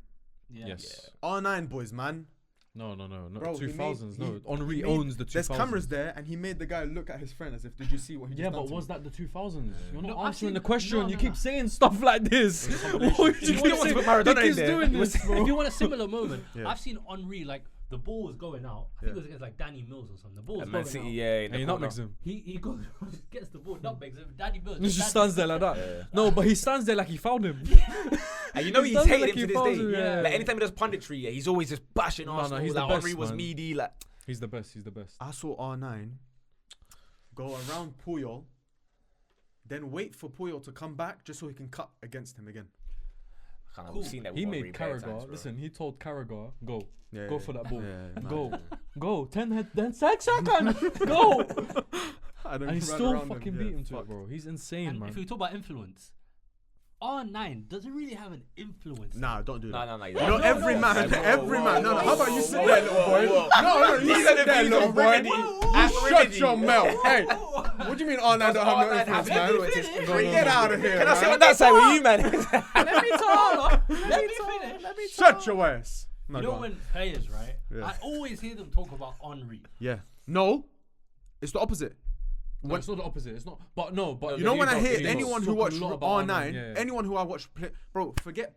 Yeah. Yes. R9 boys, man. No. Bro, he 2000s. made- No. Henry he owns the 2000s. There's cameras there, and he made the guy look at his friend as if, did you see what he Yeah, just done but to was me? that the 2000s? You're No, not I've answering seen- the question. no, You no, keep no. saying stuff like this. Why you keep wants to saying put Maradona he in keeps there. doing He was- this, bro? If you want a similar moment, Yeah. I've seen Henry like the ball was going out. I think it was against like Danny Mills or something. The ball was And going Man City, out. yeah. in And the he corner. nutmegs him. He goes, gets the ball, nutmegs him. Danny Mills. He just stands there like that. Yeah. No, but he stands there like he fouled him. And you know he's done it hated like him he to this follows day. you, yeah. Like anytime he does punditry, yeah, he's always just bashing Arsenal. he's the like best, Henry was man. meaty. Like He's the best. He's the best. I saw R9 go around Puyol, then wait for Puyol to come back just so he can cut against him again. we've seen that. He with made Henry bare times, Carragher. bro. Listen, he told Carragher, go. Yeah, Go for that ball. mad. Go. 10 seconds. Go. And And he still fucking beat him to it, bro. He's insane, And man. if we talk about influence, R9 doesn't really have an influence. Nah, don't do that. No. You know, every man. No. How about you sit there, little boy? whoa. No, you These sit are the there, views little of boy. Rimedi. Shut your mouth. Hey, what do you mean R9 don't have no influence, man? Get out of here, Can I sit man. on that side with you, man? Let me talk. Let me finish. Shut your ass. No, You go know on. when players, right? Yeah. I always hear them talk about Henry. Yeah. No, it's the opposite. No, it's not the opposite. It's not. But no. But You know when I hear he anyone who talk a watched lot about R9, yeah. anyone who I watch play, bro, forget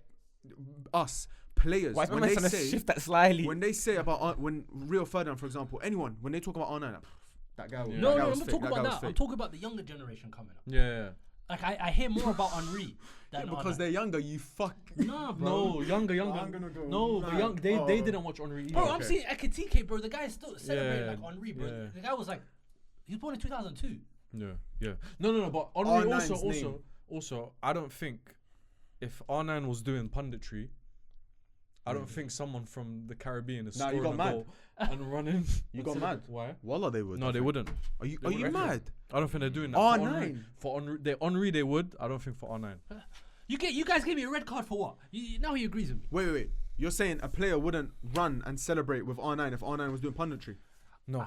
us players. Why is my when man they trying to say shift that slyly? when they say about when Rio Ferdinand, for example, anyone when they talk about R9, like, that guy. Yeah. that No, guy I'm was not fake, talking that guy about was that. I'm fake. talking about the younger generation coming up. Yeah. Like I hear more about Henry than Because R9. they're younger. You fuck. Nah, bro. No, younger. I'm gonna go No, but nine. young. They Oh. didn't watch Henri either. Bro, I'm seeing Ekatike, bro. The guy is still celebrating Yeah, like Henry, bro. yeah. The guy was like, he was born in 2002. Yeah. No. But Henri R9's name. also, I don't think if R9 was doing punditry, I don't think someone from the Caribbean is Nah, you scoring got a mad. goal and running. You got instead mad. of- Why? Wallah, they would. No, they wouldn't. Are you They would reckon. mad? I don't think they're doing that. R9. For Henri, they would. I don't think for R9. You guys gave me a red card for what? Now he agrees with me. Wait. You're saying a player wouldn't run and celebrate with R9 if R9 was doing punditry? No.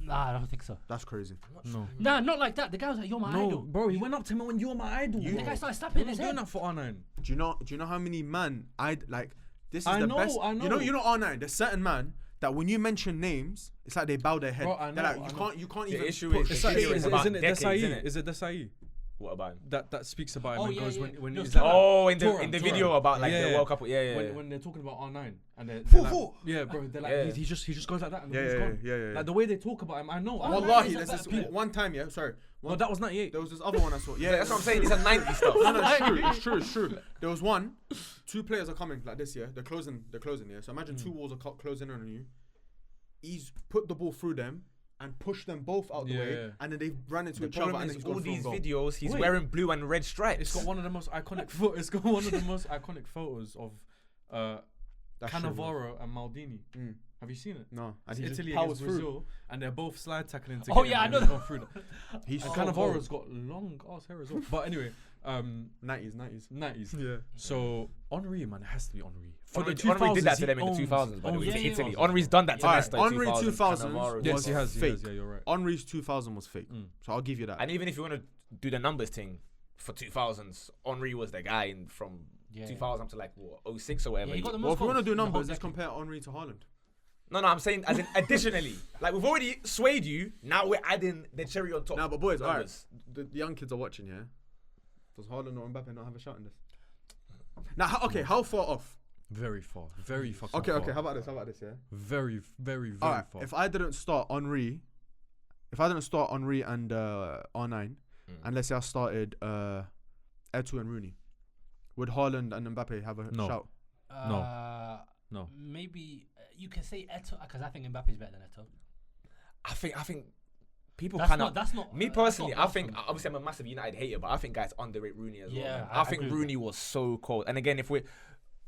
Nah, I don't think so. That's crazy. No. Nah, not like that. The guy was like, "You're my No, idol." bro, he went up to me when you're my idol. You- bro. The guy started You're slapping not his doing head. that for R9. Do you know how many man like this is I the know, best. I You know. know R9. There's certain man that when you mention names, it's like they bow their head. Bro, I They're know, like I know. you can't The even. issue put is- a the shade issue in is it. about Isn't it decades, Desai? innit? Is it Desai What about him? that speaks about him Oh, and yeah, goes yeah. when No, he's Turan. Oh, in the Turan. video about like Yeah. the World Cup. Yeah. when they're talking about R9 and they're Foo, like, foo. yeah, bro, they're like Yeah. he just goes like that and the ball's Yeah. gone. Like the way they talk about him, I know. Oh, Wallahi, he's a there's better this player. one time. Yeah, sorry. No, that was 98. There was this other one I saw. Yeah, That's what I'm saying. These are 90 stuff. No, it's true. There was one. Two players are coming like this. Yeah, they're closing. Yeah. So imagine two walls are closing on you. He's put the ball through them and pushed them both out the way, Yeah. and then they ran into The each other. problem And is he's all gone through these and goal. videos, he's Wait. wearing blue and red stripes. It's got one of the most iconic It's got one of the most iconic photos of That's true, man. Cannavaro and Maldini. Mm. Have you seen it? No, and It's he just Italy powers against through. Brazil, and they're both slide tackling Oh, together. yeah, I and know he's that. gone through that. He's And so Cannavaro's cold. got long ass hair as well. But anyway, 90s. 90s. Yeah. So Henri, man, it has to be Henri. Henri did that to them in the 2000s, by the way. Yeah, To yeah, Italy. yeah. Henri's done that to Alright, Leicester. Henri 2000. 2000 Cannavaro. was Yes, he has. fake. Yeah, you're right. Henri's 2000 was fake. Mm. So I'll give you that. And even if you want to do the numbers thing for 2000s, Henri was the guy from Yeah. 2000 up to like what, 06 or whatever. Yeah, he got the Well, most if we want to goals do in the whole numbers, let's decade. compare Henri to Haaland. No, I'm saying as in additionally. Like we've already swayed you, now we're adding the cherry on top. Now, but boys, alright, Numbers. the young kids are watching, yeah? Does Haaland or Mbappe not have a shot in this? Now, how far off? Very far. Very fucking Okay, far. how about this, yeah? Very, very, very Alright, far. if I didn't start Henri and R9, and let's say I started Eto'o and Rooney, would Haaland and Mbappe have a No. shout? No. Maybe you can say Eto'o because I think Mbappe's better than Eto'o. I think people That's kind not. of. That's not. Me that's not personally, I think blasphemy. obviously I'm a massive United hater, but I think guys underrate Rooney as well. Yeah, Man. I I think agree with Rooney was so cold. And again, if we're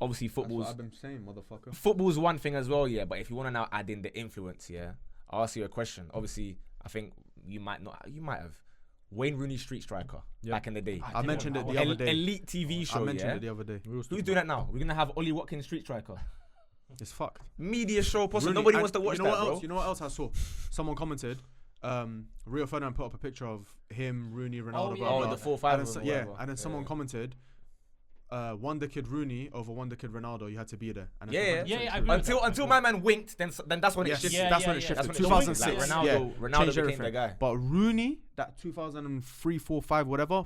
obviously That's what football's I've been saying, motherfucker. football's one thing as well, yeah. But if you want to now add in the influence, yeah, I'll ask you a question. Obviously, I think you might have Wayne Rooney, street striker, Yeah. back in the day. I mentioned it the other day. Elite TV show, I mentioned yeah. it the other day. Who's doing that now? We're gonna have Ollie Watkins, street striker. It's fucked. Media show, possible. Rooney- Nobody and wants to watch you know that, what bro. else? You know what else I saw? Someone commented. Rio Ferdinand put up a picture of him, Rooney, Ronaldo. yeah, blah, Oh, blah, the blah. 4-5. And or then, whatever. and then someone commented, Wonder Kid Rooney over Wonder Kid Ronaldo. You had to be there. And Yeah, that's 100% yeah, I true. agree with that. Until my man winked, then that's when it Yes, shifted. Yeah, that's yeah, when it yeah. shifted. That's when it shifted. 2006. Like, yeah, Ronaldo changed became everything. the guy. But Rooney, that 2003, 4, 5, whatever,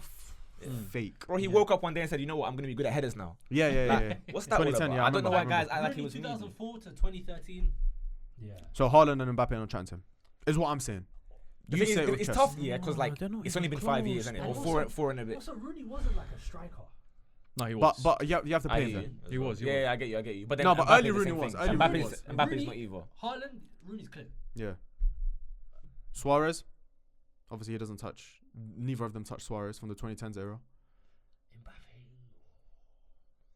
fake. Bro, he woke up one day and said, "You know what? I'm gonna be good at headers now." Yeah, yeah, Like, yeah. what's that all 2010, about? yeah, I I don't know remember, why I guys act like he Rooney was mean. 2004 to 2013. Yeah. So Haaland and Mbappe are not chatting to him. Is what I'm saying. The You thing say is, it with it's chest. tough, yeah, because like they're not it's even only been 5 years, close, isn't it? man. Or four and a bit. Also, Rooney wasn't like a striker. No, he was. But you have to I pay get him. you then. as He well. was, he Yeah, was. I get you. But then No, but Mbappe early the Rooney same was, thing. early Rooney was. Mbappe's Rooney- not evil. Haaland, Rooney's clear. Yeah. Suarez, obviously he doesn't touch. Neither of them touch Suarez from the 2010s era.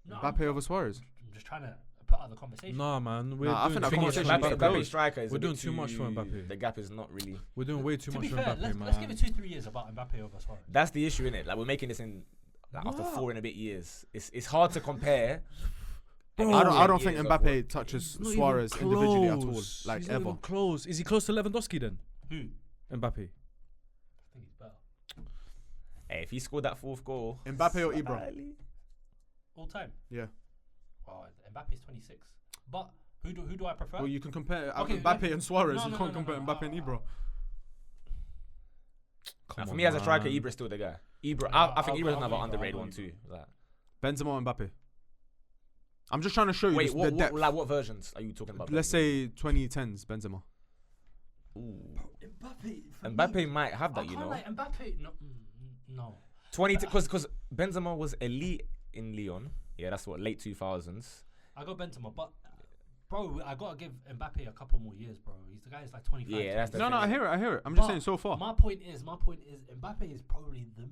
Mbappe over Suarez. I'm just trying to put out the conversation. Nah, man. We're Nah, I doing think that too much conversation for needs to Mbappe. go. Mbappe's striker is We're a doing bit too much for Mbappe. The gap is not really. We're doing way too To much be for fair, Mbappe, let's man. give it 2-3 years about Mbappe over Suarez. That's the issue, innit? Like we're making this in after 4 and a bit years. It's hard to compare. Bro, I don't think years of Mbappe what- touches Not Suarez even individually at all. close. Like He's not ever. even close. Is he close to Lewandowski then? Who? Mbappe. I think he's better. Hey, if he scored that 4th goal, Mbappe or Ibra? slightly. All time. Yeah. Well, Mbappe's 26. But who do I prefer? Well, you can compare Okay, Mbappe and Suarez. no, You no, can't no, compare no. Mbappe and Ibra. For me as a striker, Ibra's still the guy. Ibra, I think Ibra's another underrated one too. Like, Benzema or Mbappe? I'm just trying to show you wait, the depth. what versions are you talking about? Let's say 2010s Benzema. Ooh. Mbappe. Mbappe might have that, I you can't know. like Mbappe. No. 20 because Benzema was elite in Lyon. Yeah, that's what late 2000s. I got Benzema, but bro, I gotta give Mbappe a couple more years, bro. He's the guy is like 25. Yeah, that's the No, thing. I hear it. I'm just But saying so far. My point is, Mbappe is probably the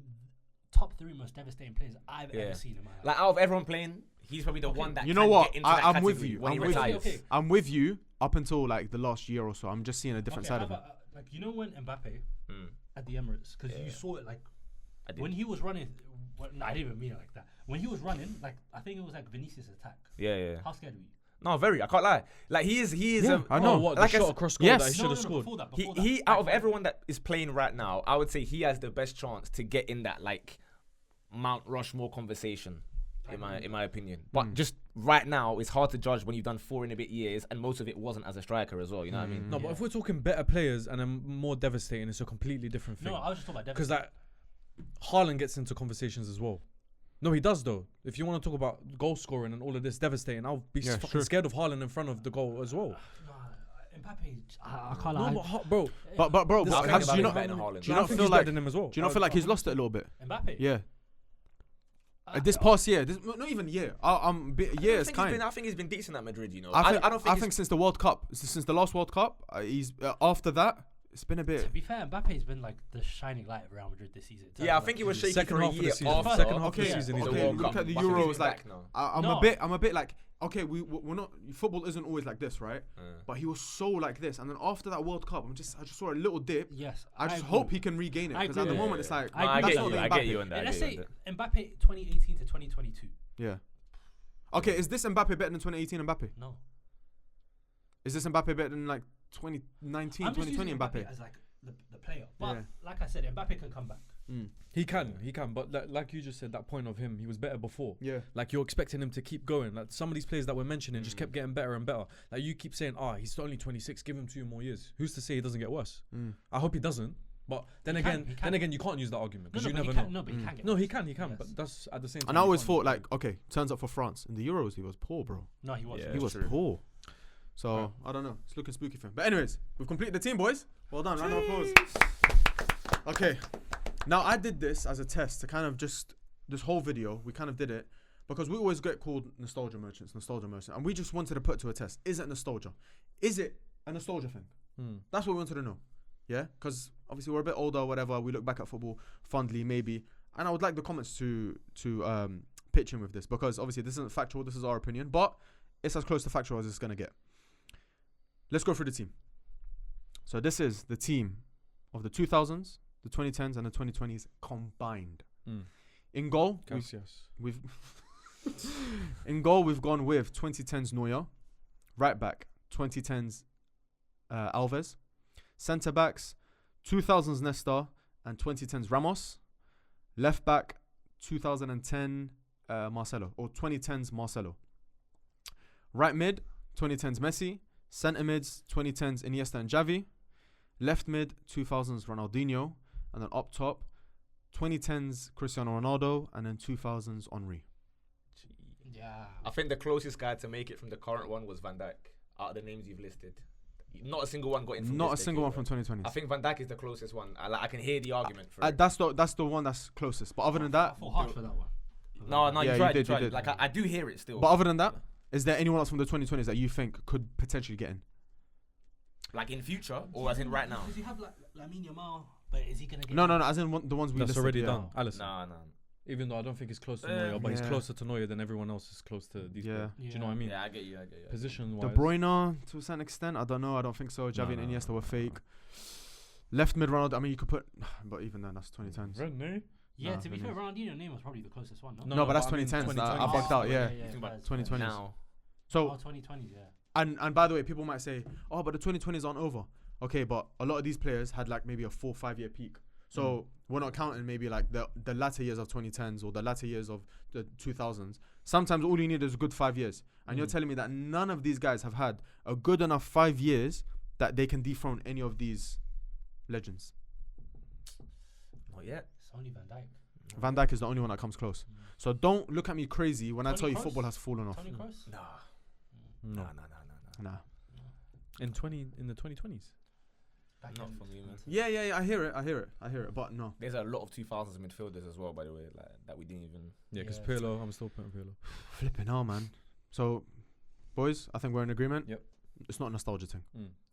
top 3 most devastating players I've Yeah. ever seen in my life. Like out of everyone playing, he's probably the Okay. one that You know can what? get into that I'm with category you. when I'm he with you. retires. Okay. I'm with you up until like the last year or so. I'm just seeing a different side of him. Like you know when Mbappe Mm. at the Emirates, because Yeah. you saw it like I did. when he was running. No, I didn't even mean it like that. When he was running, like I think it was like Vinicius' attack. Yeah. How scared were you? No, very. I can't lie. Like he is. Yeah, I know. Oh, what? Like The I shot s- across goal yes. that he should have scored. Before that. He out of everyone that is playing right now, I would say he has the best chance to get in that like Mount Rushmore conversation, in my opinion. But just right now, it's hard to judge when you've done 4 and a bit years, and most of it wasn't as a striker as well. You know what I mean? No, but if we're talking better players and then more devastating, it's a completely different thing. No, I was just talking about Because like Haaland gets into conversations as well. No, he does though. If you want to talk about goal scoring and all of this devastating, I'll be Yeah, fucking sure. scared of Haaland in front of the goal as well. Mbappe. I can't No, lie. but bro, But bro, This I guy- think do Mbappe's you not better than Haaland. do you I not think feel he's like better than him as well. do you not feel like he's lost it a little bit? Mbappe. Yeah. This past year, not even year. Years kind. I think he's been decent at Madrid. You know, I don't think. I think since the World Cup, since the last World Cup, he's after that. It's been a To bit. be fair, Mbappe's been like the shining light of Real Madrid this season. in terms Yeah, I of, think like, he was his- shaky Second for a half of the year season. after. Second half of the Okay, season, he's the okay. World Look Cup. at the But I think he's Euros. back Like, now. I'm No. a bit like. Okay, we're not. Football isn't always like this, right? But he was so like this, and then after that World Cup, I just saw a little dip. Yes. I just agree. hope he can regain it I because at the agree. moment it's like I No, I agree. get that's you. not I the get Mbappe. you on that. I Let's get you say on that. Mbappe 2018 to 2022. Yeah. Okay, is this Mbappe better than 2018 Mbappe? No. Is this Mbappe better than like 2019, I'm just 2020 using Mbappe? as like the player. But Yeah. like I said, Mbappe can come back. He can. But like you just said, that point of him, he was better before. Yeah. Like you're expecting him to keep going. Like some of these players that we're mentioning just kept getting better and better. Like you keep saying, he's only 26. Give him 2 more years. Who's to say he doesn't get worse? I hope he doesn't. But then He again, can. you can't use that argument because you but never he know. can, no, but he can get No, he worse. can. Yes. But that's at the same time. And I you always can't thought use like, okay, turns up for France in the Euros, he was poor, bro. No, he was. Yeah. He was true. poor. So I don't know. It's looking spooky for him. But anyways, we've completed the team, boys. Well done. Round of applause. Okay. Now I did this as a test to kind of just this whole video. We kind of did it because we always get called nostalgia merchants, and we just wanted to put to a test. Is it nostalgia? Is it a nostalgia thing? That's what we wanted to know. Yeah, because obviously we're a bit older, or whatever. We look back at football fondly, maybe. And I would like the comments to pitch in with this because obviously this isn't factual. This is our opinion, but it's as close to factual as it's gonna get. Let's go through the team. So this is the team of the 2000s, the 2010s, and the 2020s combined. In goal, we've in goal we've gone with 2010s Neuer, right back 2010s Alves, centre backs 2000s Nesta and 2010s Ramos, left back 2010 Marcelo or 2010s Marcelo. Right mid, 2010s Messi. Centre mids, 2010s Iniesta and Xavi. Left mid, 2000s Ronaldinho. And then up top, 2010s Cristiano Ronaldo. And then 2000s Henry. Yeah. I think the closest guy to make it from the current one was Van Dijk. Out of the names you've listed, not a single one got in. From Not a this single one decade, from though. 2020s. I think Van Dijk is the closest one. I can hear the argument for it. That's the one that's closest. But other than that, I feel harsh for that one. No, Yeah, you you tried. did, you did. Like I do hear it still. But other than that, is there anyone else from the 2020s that you think could potentially get in? Like in future, or as in right now? Does he have like Amenyah, but is he gonna get? No, as in the ones we That's listed, already yeah. done. Alisson. No. Even though I don't think he's close to Neuer, but he's Yeah. closer to Neuer than everyone else is close to these Yeah. players. Do you know what I mean? Yeah, I get you. Position De wise. Bruyne, to a certain extent, I don't know. I don't think so. Xavi and Iniesta were fake. Left mid Ronaldo. I mean, you could put, but even then, that's 2010s. René? Yeah, Nah, to be Vinny. fair, Ronaldinho and Neymar was probably the closest one. No, No, but that's I mean 2010s. I 2020s. bugged out. Yeah. Think about 2020s. Now, So 2020s, yeah. and by the way, people might say, oh, but the 2020s aren't over. Okay, but a lot of these players had like maybe a 4-5 year peak. So we're not counting maybe like the latter years of 2010s or the latter years of the 2000s. Sometimes all you need is a good 5 years. And you're telling me that none of these guys have had a good enough 5 years that they can dethrone any of these legends. not yet. It's only Van Dijk. Van Dijk is the only one that comes close. So don't look at me crazy when I Toni tell you Kroos? football has fallen off. Tony Kroos? No. Nah. In the 2020s. Back Not end. for me, man. Yeah, I hear it. But no. There's a lot of 2000s midfielders as well, by the way, like that we didn't even. Yeah, because Yeah, Pirlo, I'm still putting Pirlo. Flipping hell, man. So, boys, I think we're in agreement. Yep. It's not a nostalgia thing.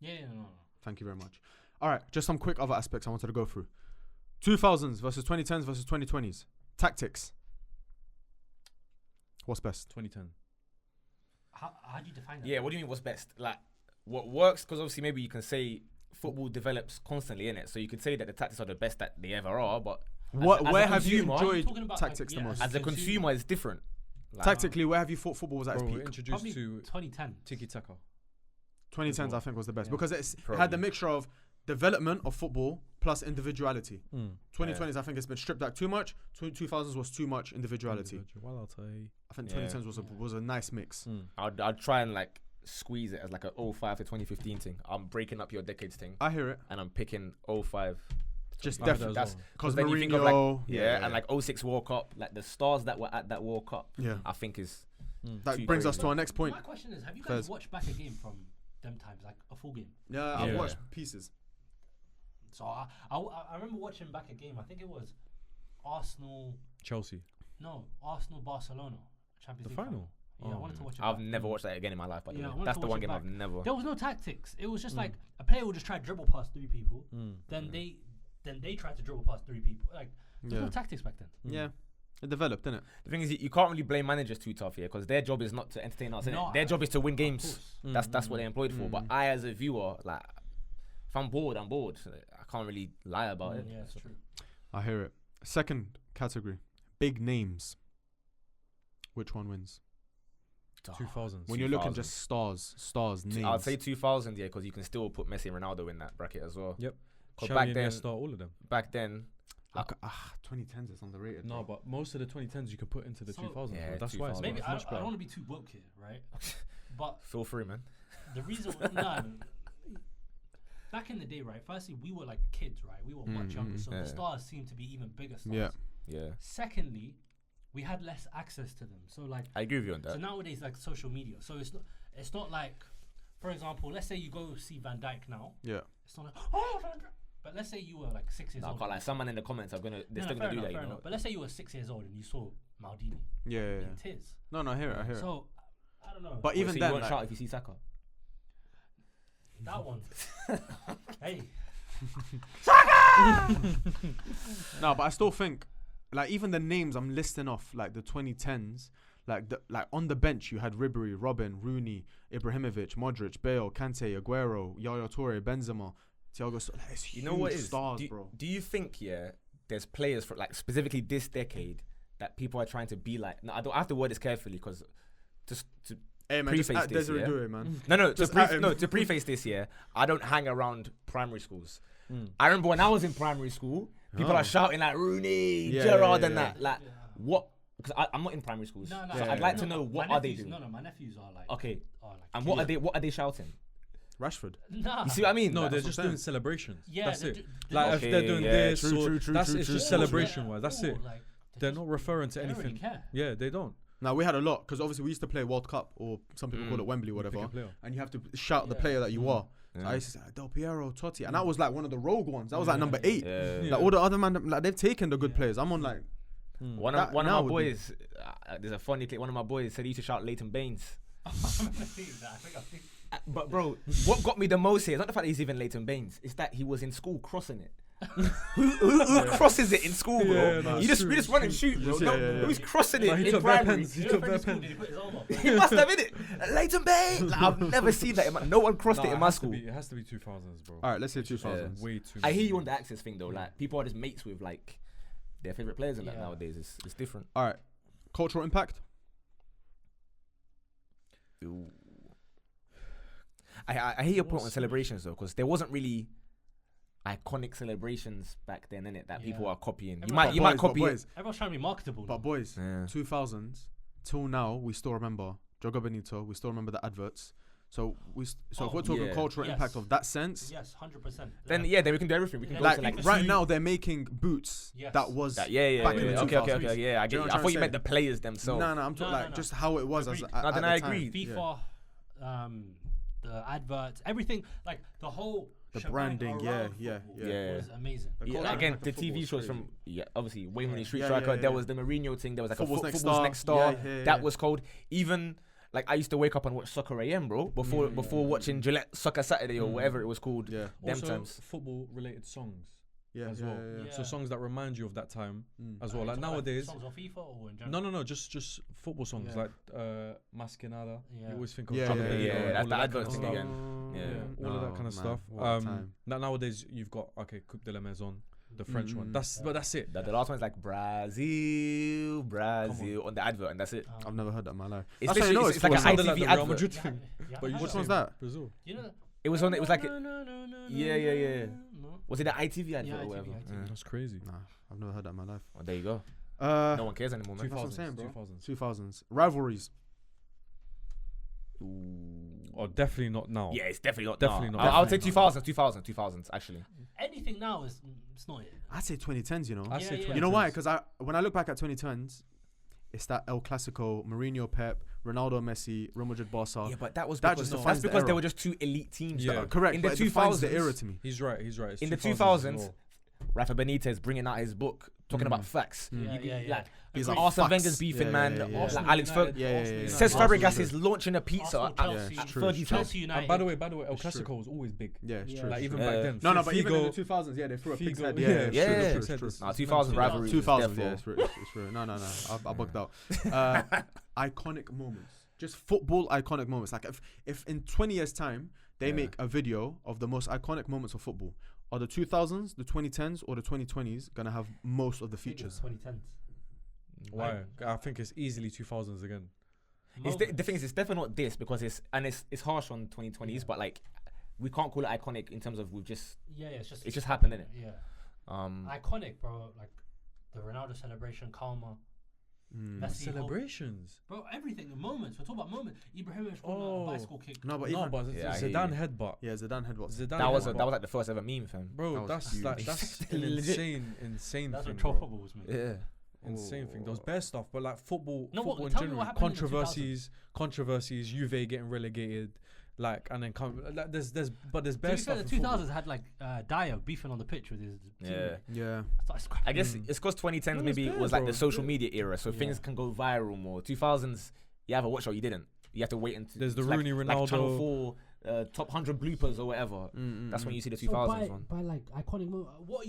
Yeah, no. Thank you very much. All right, just some quick other aspects I wanted to go through. 2000s versus 2010s versus 2020s. Tactics. What's best? 2010. How do you define that? Yeah, what do you mean? What's best? Like, what works? Because obviously, maybe you can say football develops constantly in it, so you could say that the tactics are the best that they ever are. But What? as a where have you consumer- enjoyed Talking about, tactics like, the yeah, most? as a consumer, it's different. Like, Tactically, where have you thought football was at its Bro, we're peak? introduced Probably to 2010. Tiki Taka. 2010s, well. I think, was the best Yeah. because it had Probably. the mixture of development of football plus individuality. 2020s, I think it's been stripped back too much. 2000s was too much individuality. I think Yeah. 2010s was a nice mix. I'd try and like squeeze it as like a 05 to 2015 thing. I'm breaking up your decades thing, I hear it. and I'm picking 05. Just I heard definitely. that as That's well. Because then you think of like Mourinho. and like 06 World Cup, like the stars that were at that World Cup, Yeah. I think is That too brings us crazy. to our next point. My question is, have you Fairs. guys watched back a game from them times, like a full game? Yeah, I've Yeah. watched pieces. So I remember watching back a game. I think it was Arsenal. Chelsea. No, Arsenal Barcelona Champions The League final? Yeah, I wanted to watch it. I've back. never watched that again in my life. By the Yeah, I way, wanted that's to the watch one it game back. I've never. There was no tactics. It was just like a player would just try to dribble past 3 people. Then they tried to dribble past 3 people. Like there's no Yeah. tactics back then. Yeah. It developed, didn't it? The thing is, you can't really blame managers too tough here because their job is not to entertain us. No, innit? Their job is to win Of games. course. That's what they're employed for. But I, as a viewer, like if I'm bored, I'm bored. So I can't really lie about it. Yeah, it's true. I hear it. Second category, big names. Which one wins? 2000s. When you're looking 2000s. just stars, names. I'd say 2000, yeah, because you can still put Messi and Ronaldo in that bracket as well. Yep. 'Cause Xavi back and then, Iniesta, all of them. like, 2010s is underrated. No, bro. but most of the 2010s you can put into the So- 2000s. Yeah, bro. That's why it's 2000s. Maybe much I don't better. want to be too woke here, right? But feel free, man. the reason, back in the day, right? Firstly, we were like kids, right? We were much younger, so Yeah. the stars seemed to be even bigger stars. Yeah. Yeah, Secondly, we had less access to them. So like, I agree with you on so that. nowadays like social media. So it's not like, for example, let's say you go see Van Dijk now. Yeah. It's not like, oh, Van Dijk. But let's say you were like 6 years No, I old. can't like someone in the comments are gonna they're still fair gonna do enough, that, fair you know. enough. But let's say you were 6 years old and you saw Maldini Yeah. in tears. No, I hear it. So I don't know. But even so then, you won't like- shout if you see Saka. that one. Hey. No, but I still think, like, even the names I'm listing off, like the 2010s, like on the bench you had Ribery, Robin, Rooney, Ibrahimovic, Modric, Bale, Kante, Aguero, Yaya Toure, Benzema, Thiago. Like, it's You know what huge is? stars, do, bro. do you think there's players for like specifically this decade that people are trying to be like? No, I have to word this carefully because just to Hey man, just preface at this, Desiree yeah? Doué, man. no Just at him. to preface this year, I don't hang around primary schools. I remember when I was in primary school, people Oh. are shouting like Rooney, Yeah, Gerrard, yeah, and yeah. that. Like what? Because I'm not in primary schools, No, so Yeah, I'd yeah, like yeah. to know what my are they nephews- doing. No, my nephews are like. Okay, Are like and kids. what are they shouting? Rashford. Nah. You see what I mean? No, Like, they're what I'm just saying. doing celebrations. Yeah, that's they it. do- Like Okay, if they're doing yeah, this, true, or true, true, that's true, it's true, just true. celebration wise. That's it. Like, They're not referring to they don't anything. really care. Yeah, they don't. Now we had a lot because obviously we used to play World Cup or some people call it Wembley, Pick a whatever, player. and you have to shout the Yeah. player that you are. So Yeah. I used to say Del Piero, Totti, and that was like one of the rogue ones. That was like number 8. Yeah. Like all the other man, like they've taken the good Yeah. players. I'm on like One That of my now would be- boys, there's a funny clip. One of my boys said he used to shout Leighton Baines. But bro, what got me the most here is not the fact that he's even Leighton Baines. It's that he was in school crossing it. who crosses it in school, bro? Yeah, no, you it's just true, we just run and shoot, bro. Yeah, No, yeah, yeah. who's crossing it Like, he in took bare primary? pens. He took bare pens. Did he put his arm up? He must have, innit? Leighton Baines. Like, I've never seen that. No one crossed it in my school. It has to be 2000s, bro. All right, let's say 2000s. Way too. I hear many. you on the access thing though. Like people are just mates with like their favorite players and that Yeah. nowadays. It's different. All right, cultural impact. I hear your point on celebrations though, because there wasn't really iconic celebrations back then, innit? That people Yeah. are copying. You Everyone- might But copy it. boys, Everyone's trying to be marketable. but boys, Yeah. 2000s till now, we still remember Jogo Benito. We still remember the adverts. So so if we're talking yeah. cultural impact Yes. of that sense, Yes, 100%. Then yeah, then we can do everything. We can Yeah, go like to like right two- now they're making boots Yes. that was yeah, back in the okay, 2000s. yeah. I Do you get. know what I I'm thought you trying meant to the players themselves. No, I'm talking No, like no. just how it was Agreed. at No, at then the I time. agree. FIFA, the adverts, everything, like the whole The shebang branding, yeah, around yeah, football yeah. was amazing. The Yeah, cultural again, impact the of football TV is shows crazy. from obviously Wayne Rooney Street Yeah, Striker. yeah, There yeah. was the Mourinho thing. There was like Football's a Next Football's Star. Next Star. Yeah. That was cold. Even like I used to wake up and watch Soccer AM, bro, before watching Gillette Soccer Saturday or whatever it was called. Yeah, Them Also, times. football-related songs yeah, as yeah, well. yeah, yeah. Yeah. So songs that remind you of that time as Are well. you Like talking about nowadays. songs on FIFA or in general? No, just football songs Yeah. like Masquerada. Yeah. You always think of Yeah, Jogo yeah, Benito yeah, and yeah. all That's of the that advert kind of thing stuff. again. Yeah. All of that kind of man, stuff. what a time. Nowadays you've got Coupe de la Maison, the French one. But that's it. The last one's like Brazil on the advert, and that's it. I've never heard that in my life. It's That's how you literally- know it's it's like an full Sounded of like ITV the Real advert. Madrid Yeah, thing. yeah, But Which one's that? Brazil. You know that? It was on. It was like. No. Yeah. No. Was it the ITV advert Yeah, or whatever? ITV. Yeah. That's crazy. Nah, I've never heard that in my life. Well, there you go. No No one cares anymore, man. That's what I'm 2000s, saying, bro. 2000s. 2000s rivalries. Oh, definitely not now. Yeah, it's definitely not. Definitely no. not. I would say Definitely 2000s actually. Anything now is it's not it. I'd say 2010s. You know, I say Yeah. you know why? 2010s. Because when I look back at 2010s, it's that El Clasico, Mourinho, Pep, Ronaldo, Messi, Real Madrid, Barca. Yeah, but that was That because just defines that's the because they era. were just two elite teams. Yeah. though. Correct. In but the it defines 2000s, the era to me. He's right. It's in the 2000s as 2000s, well. Rafa Benitez bringing out his book talking about facts. Yeah. Like, He's like like, Arsene facts. Wenger's beefing, Yeah, man. yeah, yeah. Like Arsenal, Alex United, Ferguson. Yeah, Arsenal, yeah. Says Arsenal, Fabregas true. is launching a pizza Arsenal, at Chelsea. Yeah, it's true, Fergie it's true. time. Chelsea United. And by the way, El It's true. Clasico was always big. Yeah, it's Yeah. true. Like it's even true. back Yeah. then. No, but even in the Figo- 2000s, yeah, they threw a pig's Figo- head. yeah, Yeah, yeah, it's yeah. true, Yeah. it's true, it's true. 2000 rivalry. 2000s, yeah, it's true. No, I bugged out. Iconic moments, just football iconic moments. Like if in 20 years' time they make a video of the most iconic moments of football, are the 2000s, the 2010s, or the 2020s gonna have most of the features? 2010s. Why? I think it's easily 2000s again. It's the thing is, it's definitely not this because it's harsh on 2020s, but like we can't call it iconic in terms of it's just happened, innit? Yeah. Um, Iconic, bro. Like the Ronaldo celebration, Karma. Messi Celebrations. Bro, everything. The moments. We're talking about moments. Ibrahimovic Oh. a bicycle kick. No, but No, even but Yeah, I hear Zidane you. headbutt. yeah, Zidane headbutts. Zidane that was headbutt. like the first ever meme, fam. Bro, that was that's huge. like that's an Legit. insane That's thing. what bro. troll football was, mate. Yeah. Insane thing. There was bare stuff, but like football No, what- in tell me general, what happened in the controversies, Juve getting relegated, like, and then like, there's bare To be fair, stuff. the in football. 2000s had like Dyer beefing on the pitch with his team. Yeah. Yeah. I guess it's because 2010s No, maybe it's was bad, like the bro. social media era, so things can go viral more. 2000s, you have a watch or you didn't. You have to wait until There's the like, Rooney, like Ronaldo. Channel 4 top 100 bloopers or whatever. That's when you see the 2000s one. by like iconic moment, what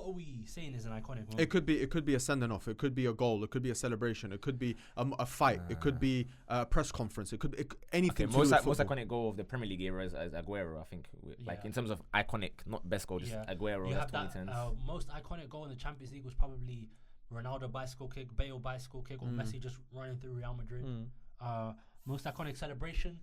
are we saying is an iconic moment? It could be a sending off. It could be a goal. It could be a celebration. It could be a fight. It could be a press conference. It could anything. Okay, to do most with football. iconic goal of the Premier League era is Aguero, I think. Like Yeah. in terms of iconic, not best goal, just Aguero. You That's have that 2010s. most iconic goal in the Champions League was probably Ronaldo bicycle kick, Bale bicycle kick, or Messi just running through Real Madrid. Most iconic celebration,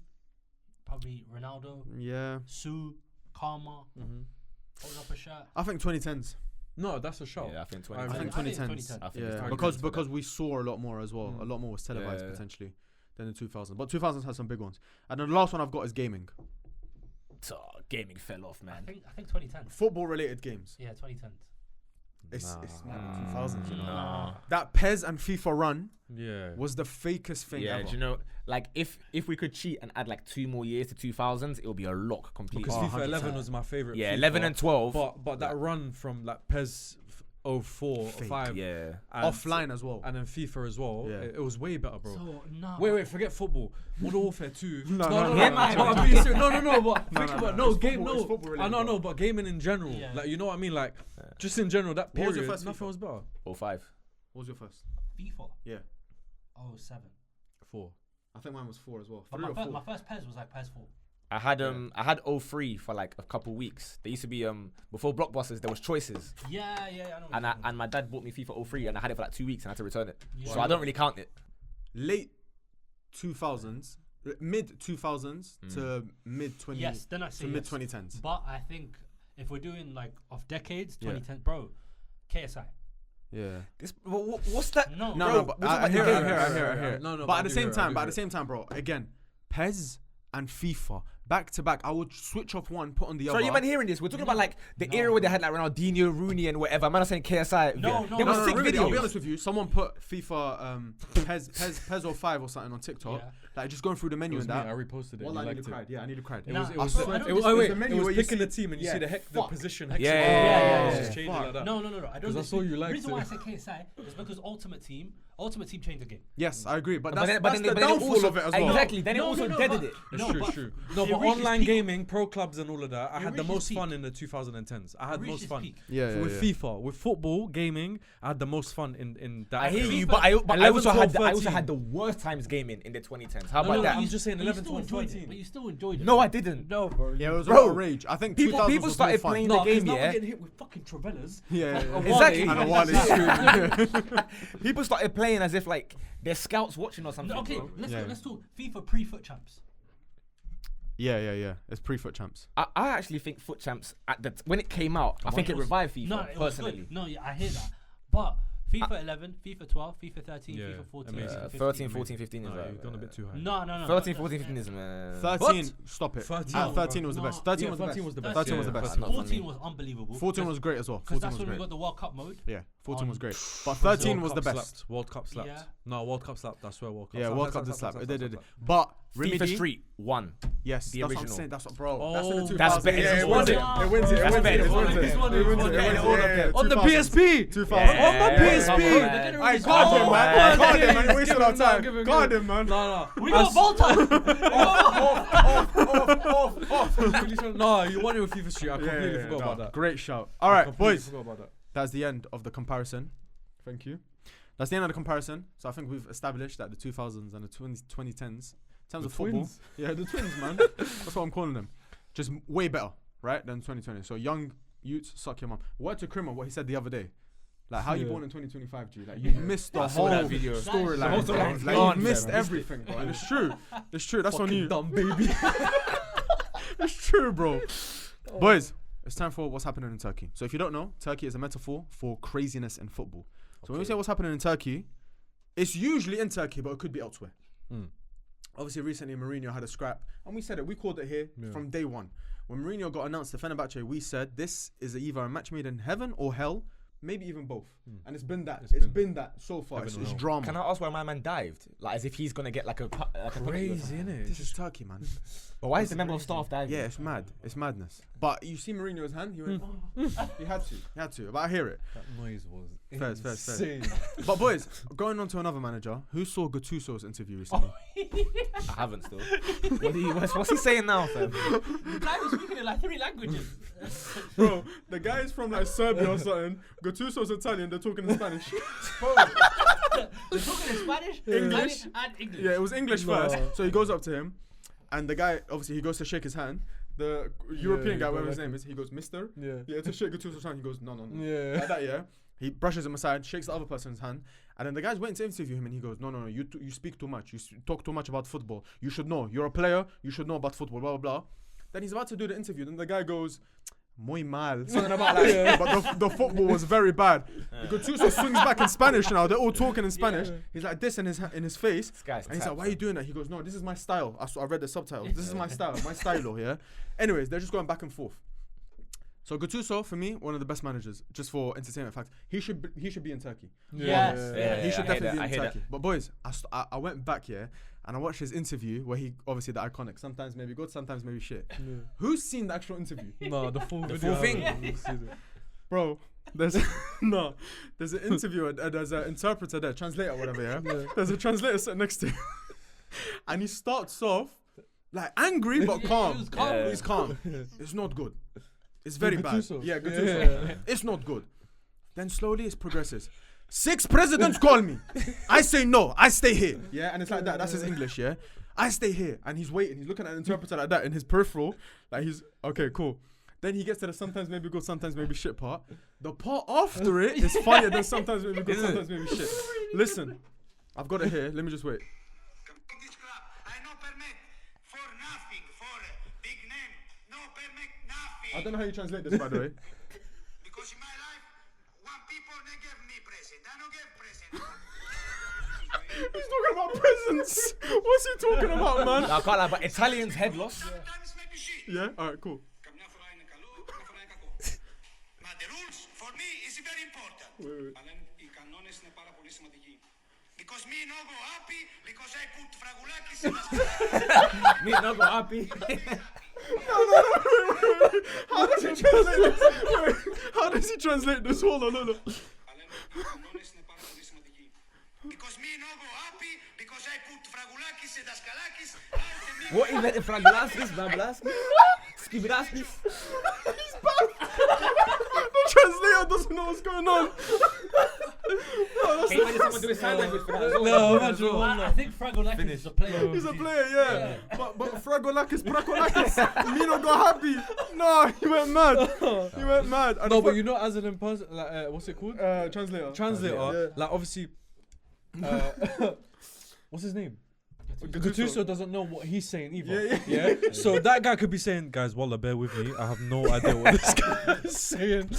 probably Ronaldo, Yeah. Sue, Karma, holding up a shirt. I think 2010s. No, that's a shout. Yeah, I think I 2010s. I think 2010s. I think Yeah, it's because 2010s for we saw a lot more as well. A lot more was televised Yeah. potentially than the 2000s. But 2000s had some big ones. And then the last one I've got is gaming. So, gaming fell off, I man. think 2010. Football related games. Yeah, 2010. It's mad in 2000s, you know. Nah. That PES and FIFA run Yeah. was the fakest thing Yeah, ever. do you know, like if we could cheat and add like 2 more years to 2000s, it would be a lock completely. Because FIFA 11 100%. was my favorite. Yeah, FIFA, 11 and 12. But that run from like PES 04, Fake, 05. Yeah. And Offline as well. And then FIFA as well. Yeah. It was way better, bro. So, nah. Wait, forget football. Modern Warfare 2. No, no, but I'm being serious. No, but No, think no, about no, it's game, football, it's football I related, know, bro. but gaming in general, Yeah. like, you know what I mean, like, just in general, that What was period, your first nothing FIFA? was better. 05. What was your first? FIFA. Yeah. Oh, 7. 4. I think mine was 4 as well. But 3 or 4. my first PES was like PES 4. I had 03 for like a couple weeks. There used to be before Blockbusters there was choices, Yeah, I know. what and you're talking my dad bought me FIFA 03 and I had it for like 2 weeks and I had to return it. Yeah. So I don't really count it. Late 2000s, mid 2000s to mid 20. Yes, then I say to mid yes. 2010s. But I think if we're doing like of decades, Yeah. 2010, bro, KSI. Yeah. What's that? No, No, Bro, no, but we're talking I about hear the it, I game. hear it, I hear it, I hear it. No, no, but but at I the do same hear it, I time, do but at hear the it. same time, bro, again, PES and FIFA back to back. I would switch off one, put on the So other. you man hearing this? We're talking about like the No. era where they had like Ronaldinho, Rooney, and whatever. Man, I'm saying KSI. No, There no, was no, sick really, I'll be videos. honest with you. Someone put FIFA PES 05 or something on TikTok. Yeah. Like just going through the It menu was and me, that. I reposted it. Well, you I nearly liked it. cried. Yeah, I nearly cried. It Nah, was, it I was, swear, the- I don't it was, think oh it's wait, the menu it was where you picking the see- team and you yeah, see the fuck. position Yeah, hexagon. yeah, It was yeah. just changing like that. No. I don't. I saw you The liked reason it. why I say KSI is because Ultimate Team changed the game. Yes, I agree. But But that's, then the it downfall also, of it as well. exactly. Then it No, also no, deaded but- it. It's No, true, but it's true. No, it but reached its online peak. gaming, pro clubs and all of that, I It had the reached most its fun peak. in the 2010s. I had Reached most its fun. peak. Yeah, With FIFA, with football, gaming, I had the most fun in that. I hear era. you, FIFA but I 11, also 12, had I also 13. had the worst times gaming in the 2010s. How No, about no, that? I'm just saying But you 11, still 12, enjoyed 13. it. But you still enjoyed it. No, I didn't. No, bro. Yeah, it was Bro, a lot of rage. I think people 2000s was started more fun. playing No, the game, now we're yeah. getting hit with fucking Trevellas. Yeah, Exactly. And a Wally. People started playing as if like they're scouts watching or something. No, okay, bro. let's talk FIFA pre-foot champs. Yeah. It's pre-foot champs. I actually think Foot Champs when it came out, I think it revived FIFA No, it was personally. good. No, yeah, I hear that. But FIFA 11, FIFA 12, FIFA 13, Yeah, FIFA 14, amazing. FIFA 15. 13, 14, 15 is No, you've gone a bit too high. No. 13, 14, 15 is 13, stop it. 13. Ah, 13 was the No. best. 13 Yeah, was the 13 best. was the best. 13 was the Yeah, best. yeah. Not 14 funny. was unbelievable. 14 was great as well. Because 14 that's was when we great. got the World Cup mode. Yeah, 14 on- was great. But 13 was World the Cup best. slapped. World Cup slapped. Yeah. No, World Cup slapped. I swear, World Cup. Yeah, slapped, World slapped, Cup did slapped, slap. It slapped, did. slapped, slapped. But FIFA Rimedi, Street 1. yes, The that's what I'm original. saying. That's what, bro. Oh, That's in the 2000s. that's better. Yeah, it This wins one it. is- It wins it. It That's wins better. it. It This one wins is- it. this It one wins is- it. It wins yeah, it. all of Yeah, them. On the 2000s. PSP. 2000s. On the Yeah, PSP. come on, I man. guard him, on, man. man. Guard him, man. Give Wasted him our that, time. give him, Guard give him, man. No. We got Volta. No, you won it with FIFA Street. I completely forgot about that. Great shout. All right, Completely boys. forgot about that. That's the end of the comparison. Thank you. That's the end of the comparison. So I think we've established that the 2000s and the 2010s, in terms The of football, twins. yeah, the twins, man. That's what I'm calling them. Just way better, right, than 2020. So young youths, suck your mum. Word to Krimmer, what he said the other day. Like, how you Yeah. born in 2025, G? Like, you missed the I saw whole that video. storyline. The whole bro. storyline's Like, gone, you missed fam. everything, bro. And it's true. It's true. That's on you. Dumb baby. It's true, bro. Boys, it's time for what's happening in Turkey. So if you don't know, Turkey is a metaphor for craziness in football. So when we say what's happening in Turkey, it's usually in Turkey, but it could be elsewhere. Mm. Obviously, recently Mourinho had a scrap, and we said it. We called it here Yeah. from day one. When Mourinho got announced to Fenerbahce, we said this is either a match made in heaven or hell, maybe even both. And it's been that. It's been that so far. Heaven It's, or it's hell. drama. Can I ask why my man dived? Like as if he's gonna get like a Crazy, innit? This is Turkey, man. But why is the member of staff diving? Yeah, it's mad. It's madness. But you see Mourinho's hand. He went. He had to. He had to. But I hear it. That noise was Fairs. insane. But boys, going on to another manager, who saw Gattuso's interview recently? I haven't still. What's he saying now, fam? The guy was speaking in like 3 languages. Bro, the guy is from like Serbia or something. Gattuso's Italian. They're talking in Spanish. They're talking in Spanish, English. Italian, and English. Yeah, it was English No. first. So he goes up to him, and the guy obviously he goes to shake his hand. The European he guy, got whatever his like name is, he goes, Mister. Yeah. Yeah, to shake Gattuso's hand, he goes, no. Yeah. Like that, yeah. He brushes him aside, shakes the other person's hand, and then the guy's waiting to interview him, and he goes, no, you speak too much. You talk too much about football. You should know. You're a player. You should know about football. Blah blah blah. Then he's about to do the interview. Then the guy goes, muy mal. Something about like, but the football was very bad. Gattuso swings back in Spanish now. They're all talking in Spanish. He's like this in his face. This guy's And he's like, why are you doing that? He goes, no, this is my style. I read the subtitles. This is my style, my stylo, yeah? Anyways, they're just going back and forth. So Gattuso, for me, one of the best managers, just for entertainment facts. He should be in Turkey. Yes. Yeah, He should I hear definitely that, I be in hear Turkey. But boys, I went back here and I watched his interview where he, obviously the iconic, sometimes maybe good, sometimes maybe shit. Who's seen the actual interview? No, the full The video. full thing. I haven't seen it. Bro, There's there's an interviewer, there's an interpreter there, translator, whatever. Yeah. There's a translator sitting next to him, and he starts off like angry but calm. He was calm. Yeah. He's calm. It's not good. It's very bad. Gattuso. Yeah, Gattuso. It's not good. Then slowly it progresses. 6 presidents call me. I say no. I stay here. Yeah, and it's like that. That's his English. Yeah, I stay here, and he's waiting. He's looking at an interpreter like that in his peripheral. Like he's okay, cool. Then he gets to the sometimes maybe good, sometimes maybe shit part. The part after it is funnier than sometimes maybe good, sometimes maybe shit. Listen, I've got it here. Let me just wait. This club, I no permit for nothing, for big name, no permit nothing. I don't know how you translate this, by the way. Because in my life, one people they give me present, I don't give present. He's talking about presents. What's he talking about, man? I can't lie, but Italians head loss. Sometimes maybe shit. Yeah. All right. Cool. Καμιά φορά είναι καλό, καμιά φορά είναι κακό. But the rules for me is very important. Αλλά οι κανόνες είναι πάρα πολύ σημαντικοί. Because me no go happy, because I put fragulakis in the Me not go happy. How does he translate this? Wait, how does he translate this? Hold on, hold on. Αλλά οι κανόνες είναι πάρα πολύ σημαντικοί. Because me no go happy, because I put fragulakis and daskalakis. What is that? Fragulaskis, Bablaskis, Skibidaskis. The translator doesn't know what's going on. Can you imagine someone doing sign language for that? No, imagine. I think Fragolakis is a player. He's a player, yeah. But Fragolakis, Prakolakis, Mino got happy. No, he went mad. He went mad. And No, but you know, as an imperson, like, what's it called? translator. Translator. Yeah. Like, obviously, what's his name? Gattuso. Gattuso doesn't know what he's saying either. Yeah. So that guy could be saying, guys, wallah, bear with me. I have no idea what this guy is saying.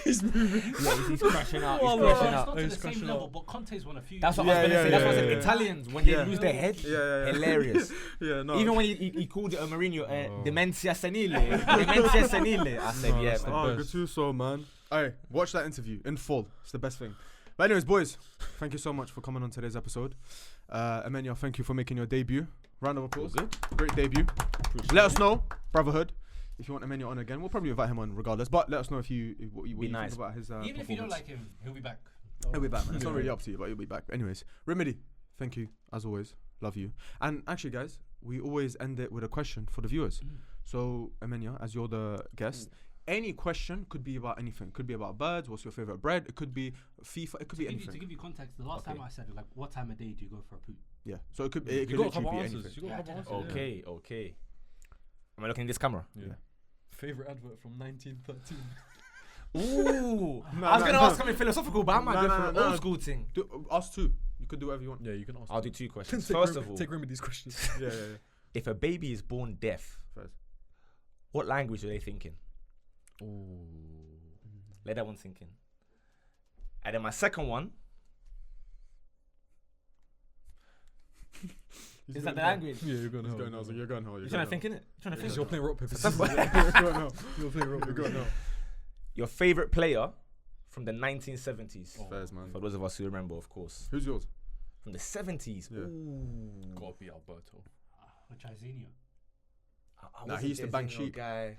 He's moving. Yeah, he's crashing out. He's Wallah. crashing It's out. not to He's the same crashing level, out. but Conte's won a few. That's what Yeah, I was gonna say. yeah, That's what I said. yeah. Italians, when they Yeah. lose their head, Yeah. hilarious. Yeah, no. Even when he called it a Mourinho, dementia senile. Dementia senile. I said, No, yeah, that's the man. Oh, best. Gattuso, man. Alright, watch that interview in full. It's the best thing. But anyways, boys, thank you so much for coming on today's episode. Amenyah, thank you for making your debut. Round of applause. Great debut. Let us know, Bruvvahood, if you want Amenyah on again. We'll probably invite him on regardless. But let us know if what you nice. think about his Even if you don't performance. like him, he'll be back. He'll be back, man. It's not really up to you, but he'll be back. Anyways, Rimedi, thank you as always. Love you. And actually, guys, we always end it with a question for the viewers. So, Amenyah, as you're the guest, any question could be about anything. Could be about birds. What's your favorite bread? It could be FIFA. It could be To anything. give you context, the last time I said, like, what time of day do you go for a poop? Yeah. So it could. It You could got a literally couple be answers. anything. You got a couple Yeah. answers. Okay. Am I looking in this camera? Yeah. Favorite advert from 1913. Ooh. No, I was no, gonna no. ask something philosophical, but I might go for an old school thing. Us too. You could do whatever you want. Yeah, you can ask. I'll do 2 questions. Take First of all, take Remedi's questions. Yeah. if a baby is born deaf, First. what language are they thinking? Oh. Let that one sink in. And then my second one is that the language. Yeah, you're going He's to going. I was like, you're going home. You're trying to think in it. Trying to think. You're playing rock paper That's scissors. what- You're going home. You're playing rock You're paper going scissors. home. Your favorite player from the 1970s. Fairs, man. For those of us who remember, of course. Who's yours? From the 70s. Yeah. Ooh. Gotta be Alberto. Jairzinho. I Nah, wasn't he used to bang Jairzinho sheep. guy.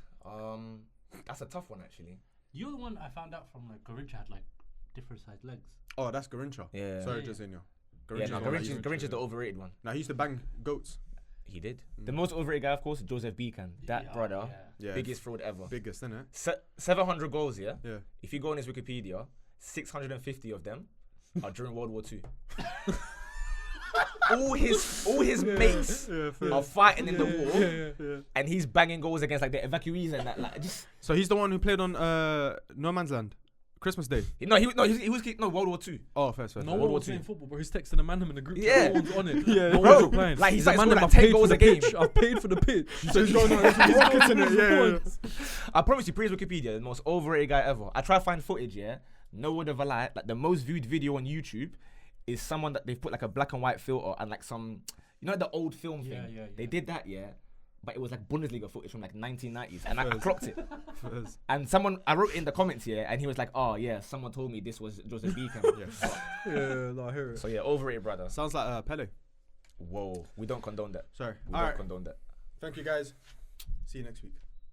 That's a tough one, actually. You're the one I found out from, like, Garincha had, like, different sized legs. Oh, that's Garincha. Yeah. Sorry, Yeah. Jairzinho. Yeah, no, the one that used- Garincha's the overrated one. Nah, he used to bang goats. He did. The most overrated guy, of course, Joseph Beacon. That Yeah, brother, Yeah. biggest fraud ever. Biggest, isn't it? 700 goals, yeah? Yeah. If you go on his Wikipedia, 650 of them are during World War II. all his mates are fighting in the war, Yeah. and he's banging goals against like the evacuees and that. Like, just So he's the one who played on No Man's Land, Christmas Day. he was World War II. Oh, first. No World one War was II. playing football, bro. He's texting a man in the group. Yeah. No one's on it. Yeah. No Bro, one's replying. like, he He's started man, scoring, I've like, 10 paid goals for a the game. pitch. I've paid for the pitch. So he's going on rocketing it. Yeah. I promise you, praise Wikipedia, the most overrated guy ever. I try to find footage, yeah. No word of a lie. Like the most viewed video on YouTube is someone that they've put like a black and white filter and like some, you know, the old film thing. Yeah. They did that, yeah. But it was like Bundesliga footage from like 1990s, and I clocked it. First. And I wrote in the comments here, and he was like, "Oh yeah, someone told me this was Joseph Beacon." Yeah, no, I hear it. So yeah, overrated, brother. Sounds like Pele. Whoa, we don't condone that. Sorry. We All don't right. condone that. Thank you, guys. See you next week.